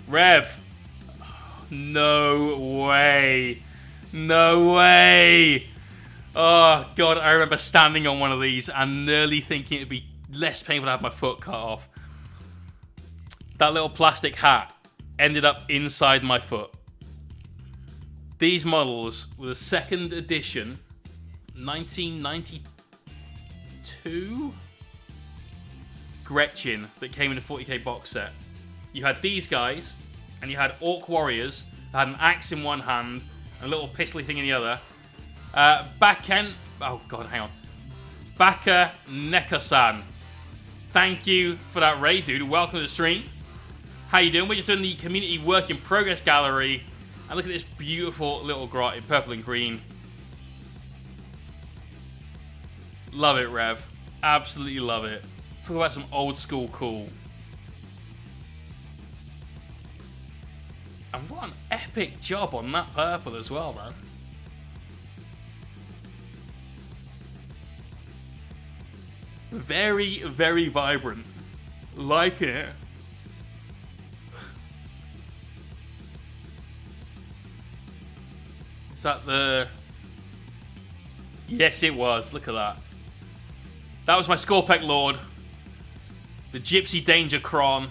S2: Rev. No way. No way. Oh, God, I remember standing on one of these and nearly thinking it'd be less painful to have my foot cut off. That little plastic hat ended up inside my foot. These models were the second edition, 1992 Gretchen that came in a 40k box set. You had these guys, and you had Orc Warriors that had an axe in one hand, and a little pistol thing in the other. Oh god, hang on. Baka Neko-san. Thank you for that raid, dude. Welcome to the stream. How you doing? We're just doing the community work in progress gallery. And look at this beautiful little grot in purple and green. Love it, Rev. Absolutely love it. Talk about some old school cool. And what an epic job on that purple as well, man. Very, very vibrant. Like it. Is that the... Yes, it was. Look at that. That was my Scorpec Lord. The Gypsy Danger Cron.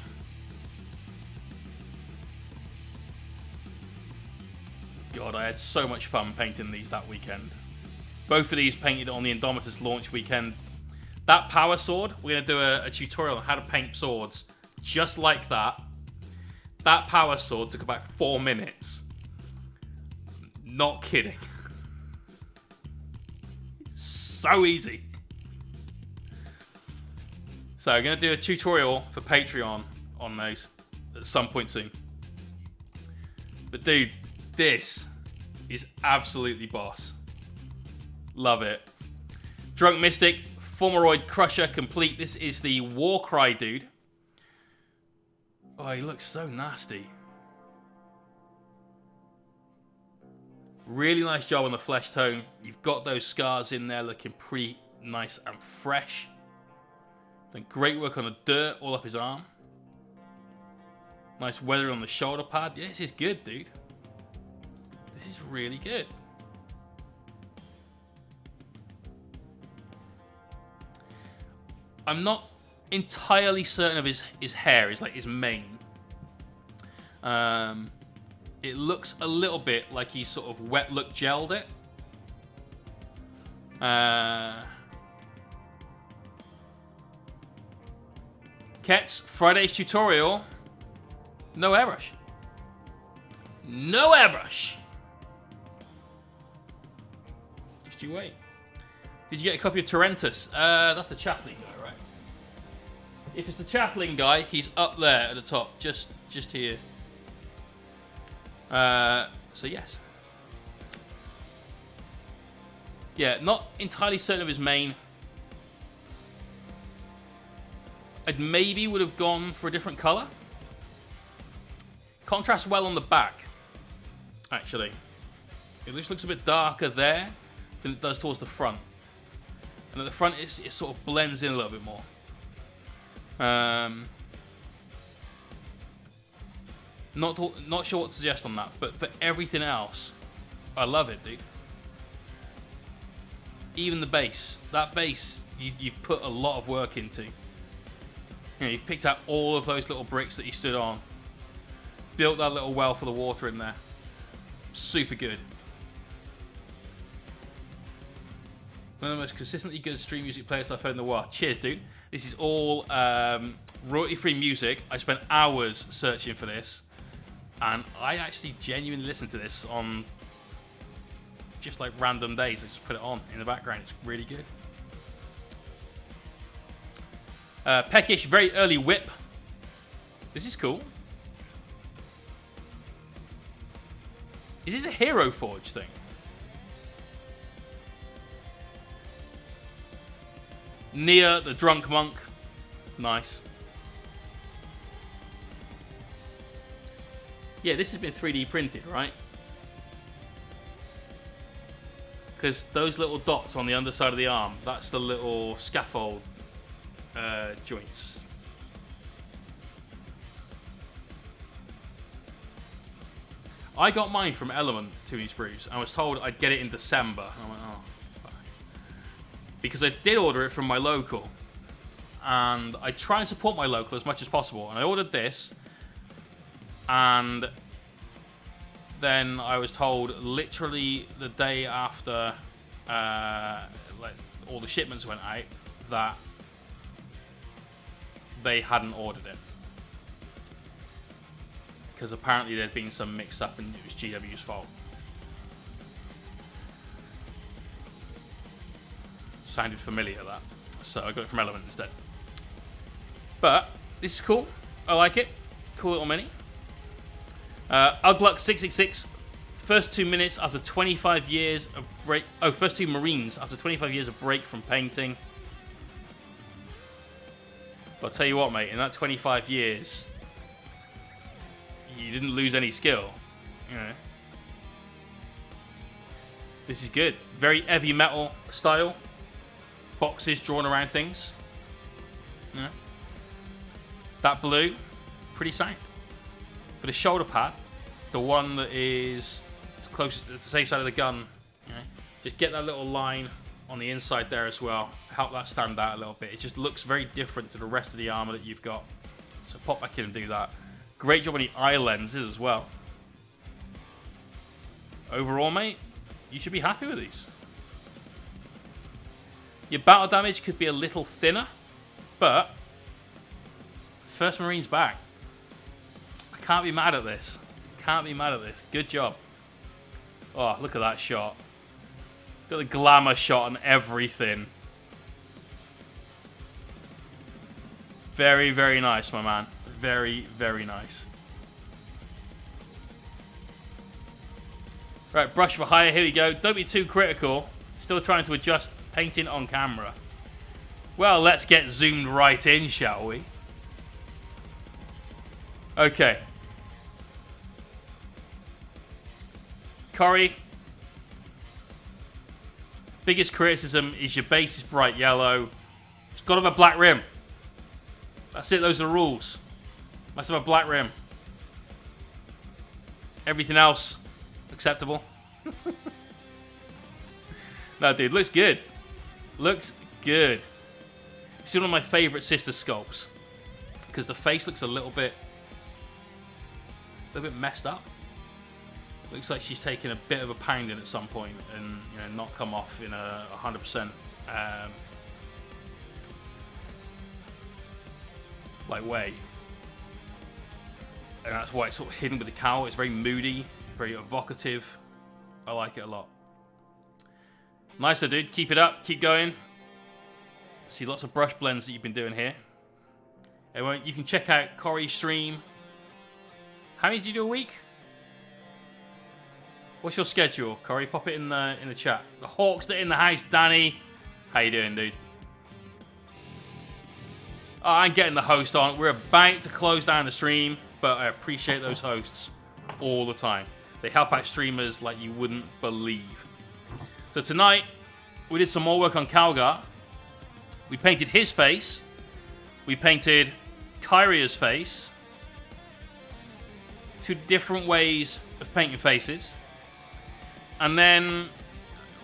S2: God, I had so much fun painting these that weekend. Both of these painted on the Indomitus launch weekend. That power sword, we're going to do a tutorial on how to paint swords just like that. That power sword took about 4 minutes. Not kidding. So easy. So I'm going to do a tutorial for Patreon on those at some point soon. But dude, this is absolutely boss. Love it. Drunk Mystic, Formoroid Crusher complete. This is the Warcry dude.
S1: Oh, he looks so nasty. Really nice job on the flesh tone. You've got those scars in there looking pretty nice and fresh. Then great work on the dirt all up his arm. Nice weather on the shoulder pad. Yeah, this is good, dude. This is really good. I'm not entirely certain of his hair, his mane. It looks a little bit like he's sort of wet look gelled it. Kets, Friday's tutorial. No airbrush. No airbrush. Just you wait. Did you get a copy of Torrentus? That's the Chaplain guy, right? If it's the Chaplain guy, he's up there at the top, just here. So yes. Yeah, not entirely certain of his main. I'd maybe would have gone for a different color. Contrasts well on the back, actually. It just looks a bit darker there than it does towards the front. And at the front, it sort of blends in a little bit more. Not sure what to suggest on that, but for everything else, I love it, dude. Even the bass. That bass, you've put a lot of work into. You know, you've picked out all of those little bricks that you stood on. Built that little well for the water in there. Super good. One of the most consistently good stream music players I've heard in the world. Cheers, dude. This is all royalty-free music. I spent hours searching for this. And I actually genuinely listen to this on just like random days. I just put it on in the background. It's really good. Peckish, very early whip. This is cool. Is this a Hero Forge thing? Nia, the drunk monk. Nice. Yeah, this has been 3D printed, right? Because those little dots on the underside of the arm, that's the little scaffold joints. I got mine from Element 2D Sprues. I was told I'd get it in December. I went, oh, fuck. Because I did order it from my local. And I try and support my local as much as possible. And I ordered this. And then I was told literally the day after like all the shipments went out that they hadn't ordered it. Because apparently there'd been some mix up and it was GW's fault. Sounded familiar, that. So I got it from Element instead. But this is cool. I like it. Cool little mini. Ugluk666. First 2 minutes after 25 years of break. Oh, first 2 Marines after 25 years of break from painting. But I'll tell you what, mate. In that 25 years, you didn't lose any skill. You know. This is good. Very heavy metal style. Boxes drawn around things. Yeah. That blue, pretty sound. For the shoulder pad, the one that is closest to the safe side of the gun, you know, just get that little line on the inside there as well. Help that stand out a little bit. It just looks very different to the rest of the armor that you've got. So pop back in and do that. Great job on the eye lenses as well. Overall, mate, you should be happy with these. Your battle damage could be a little thinner, but First Marine's back. I can't be mad at this. Can't be mad at this. Good job. Oh, look at that shot. Got the glamour shot and everything. Very, very nice, my man. Very, very nice. Right, brush for hire. Here we go. Don't be too critical. Still trying to adjust painting on camera. Well, let's get zoomed right in, shall we? Okay. Corey. Biggest criticism is your base is bright yellow. It's got to have a black rim. That's it. Those are the rules. Must have a black rim. Everything else, acceptable. No, dude, looks good. Looks good. It's one of my favorite sister sculpts because the face looks a little bit messed up. Looks like she's taken a bit of a pounding at some point and not come off in a 100% like way. And that's why it's sort of hidden with the cowl. It's very moody, very evocative. I like it a lot. Nice, dude. Keep it up. Keep going. See lots of brush blends that you've been doing here. Anyway, you can check out Corey's stream. How many do you do a week? What's your schedule, Corey? Pop it in the chat. The Hawks that are in the house, Danny. How you doing, dude? Oh, I'm getting the host on. We're about to close down the stream, but I appreciate those hosts all the time. They help out streamers like you wouldn't believe. So tonight, we did some more work on Calgar. We painted his face. We painted Kyria's face. 2 different ways of painting faces. And then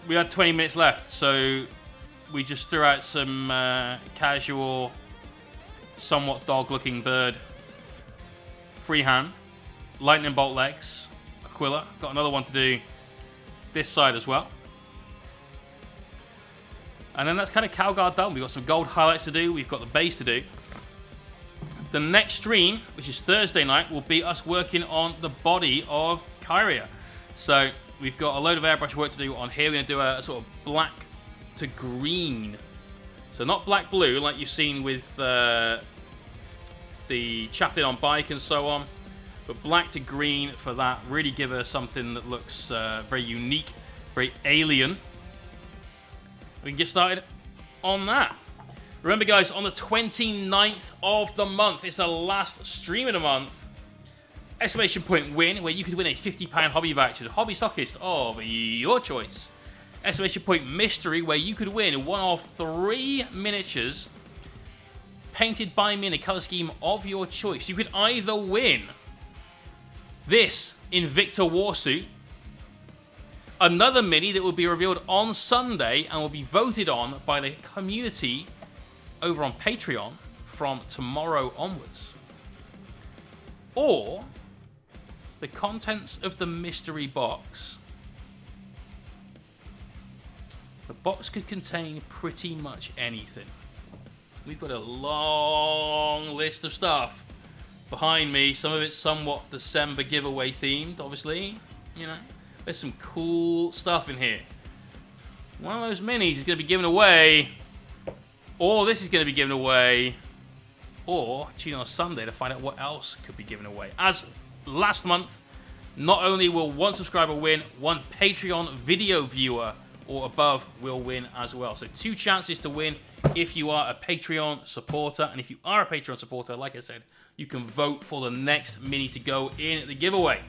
S1: we had 20 minutes left, so we just threw out some casual, somewhat dog-looking bird freehand, lightning bolt legs, Aquila. Got another one to do this side as well. And then that's kind of Calgar done. We've got some gold highlights to do. We've got the base to do. The next stream, which is Thursday night, will be us working on the body of Kyria. So we've got a load of airbrush work to do on here. We're going to do a sort of black to green. So not black blue like you've seen with the Chaplain on bike and so on, but black to green for that. Really give her something that looks very unique, very alien. We can get started on that. Remember, guys, on the 29th of the month, it's the last stream of the month. Exclamation point win, where you could win a £50 hobby voucher to Hobby Stockist of your choice. Exclamation point mystery, where you could win one of 3 miniatures painted by me in a color scheme of your choice. You could either win this Invicta Warsuit, another mini that will be revealed on Sunday and will be voted on by the community over on Patreon from tomorrow onwards. Or the contents of the mystery box. The box could contain pretty much anything. We've got a long list of stuff behind me. Some of it's somewhat December giveaway themed, obviously. You know, there's some cool stuff in here. One of those minis is going to be given away, or this is going to be given away, or tune in on Sunday to find out what else could be given away. As last month, not only will 1 subscriber win, 1 Patreon video viewer or above will win as well. So 2 chances to win if you are a Patreon supporter. And if you are a Patreon supporter, like I said, you can vote for the next mini to go in the giveaway.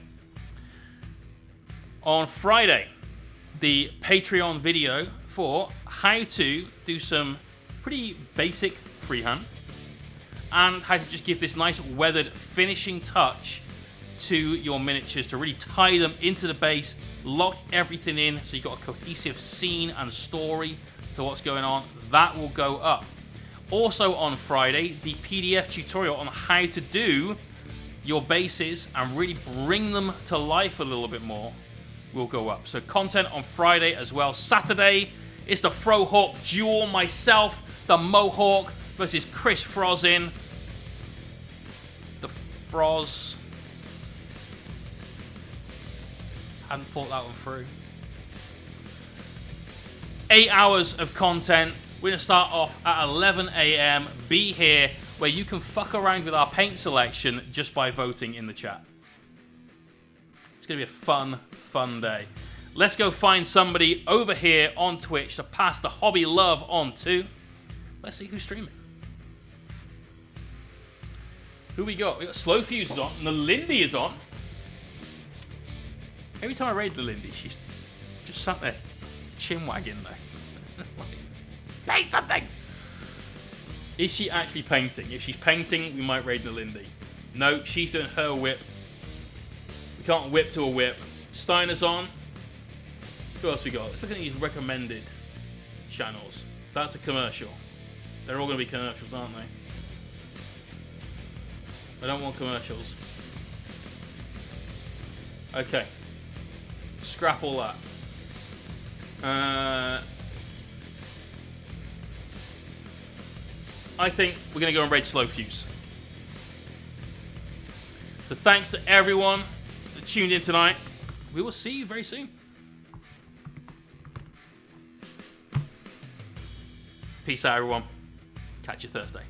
S1: On Friday, the Patreon video for how to do some pretty basic freehand and how to just give this nice weathered finishing touch to your miniatures to really tie them into the base, lock everything in so you've got a cohesive scene and story to what's going on. That will go up. Also on Friday, the PDF tutorial on how to do your bases and really bring them to life a little bit more will go up. So content on Friday as well. Saturday, it's the Frohawk duel. Myself, the Mohawk versus Chris Frozin. The Froz. Hadn't thought that one through. 8 hours of content. We're going to start off at 11 a.m. Be here, where you can fuck around with our paint selection just by voting in the chat. It's going to be a fun day. Let's go find somebody over here on Twitch to pass the hobby love on to. Let's see who's streaming. Who we got? We got Slow Fuse is on. Nalindy is on. Every time I raid Nalindy, she's just sat there, chin wagging there. Like, paint something! Is she actually painting? If she's painting, we might raid Nalindy. No, she's doing her whip. We can't whip to a whip. Steiner's on. Who else we got? Let's look at these recommended channels. That's a commercial. They're all going to be commercials, aren't they? I don't want commercials. Okay. Scrap all that. I think we're going to go and raid Slow Fuse. So thanks to everyone that tuned in tonight. We will see you very soon. Peace out, everyone. Catch you Thursday.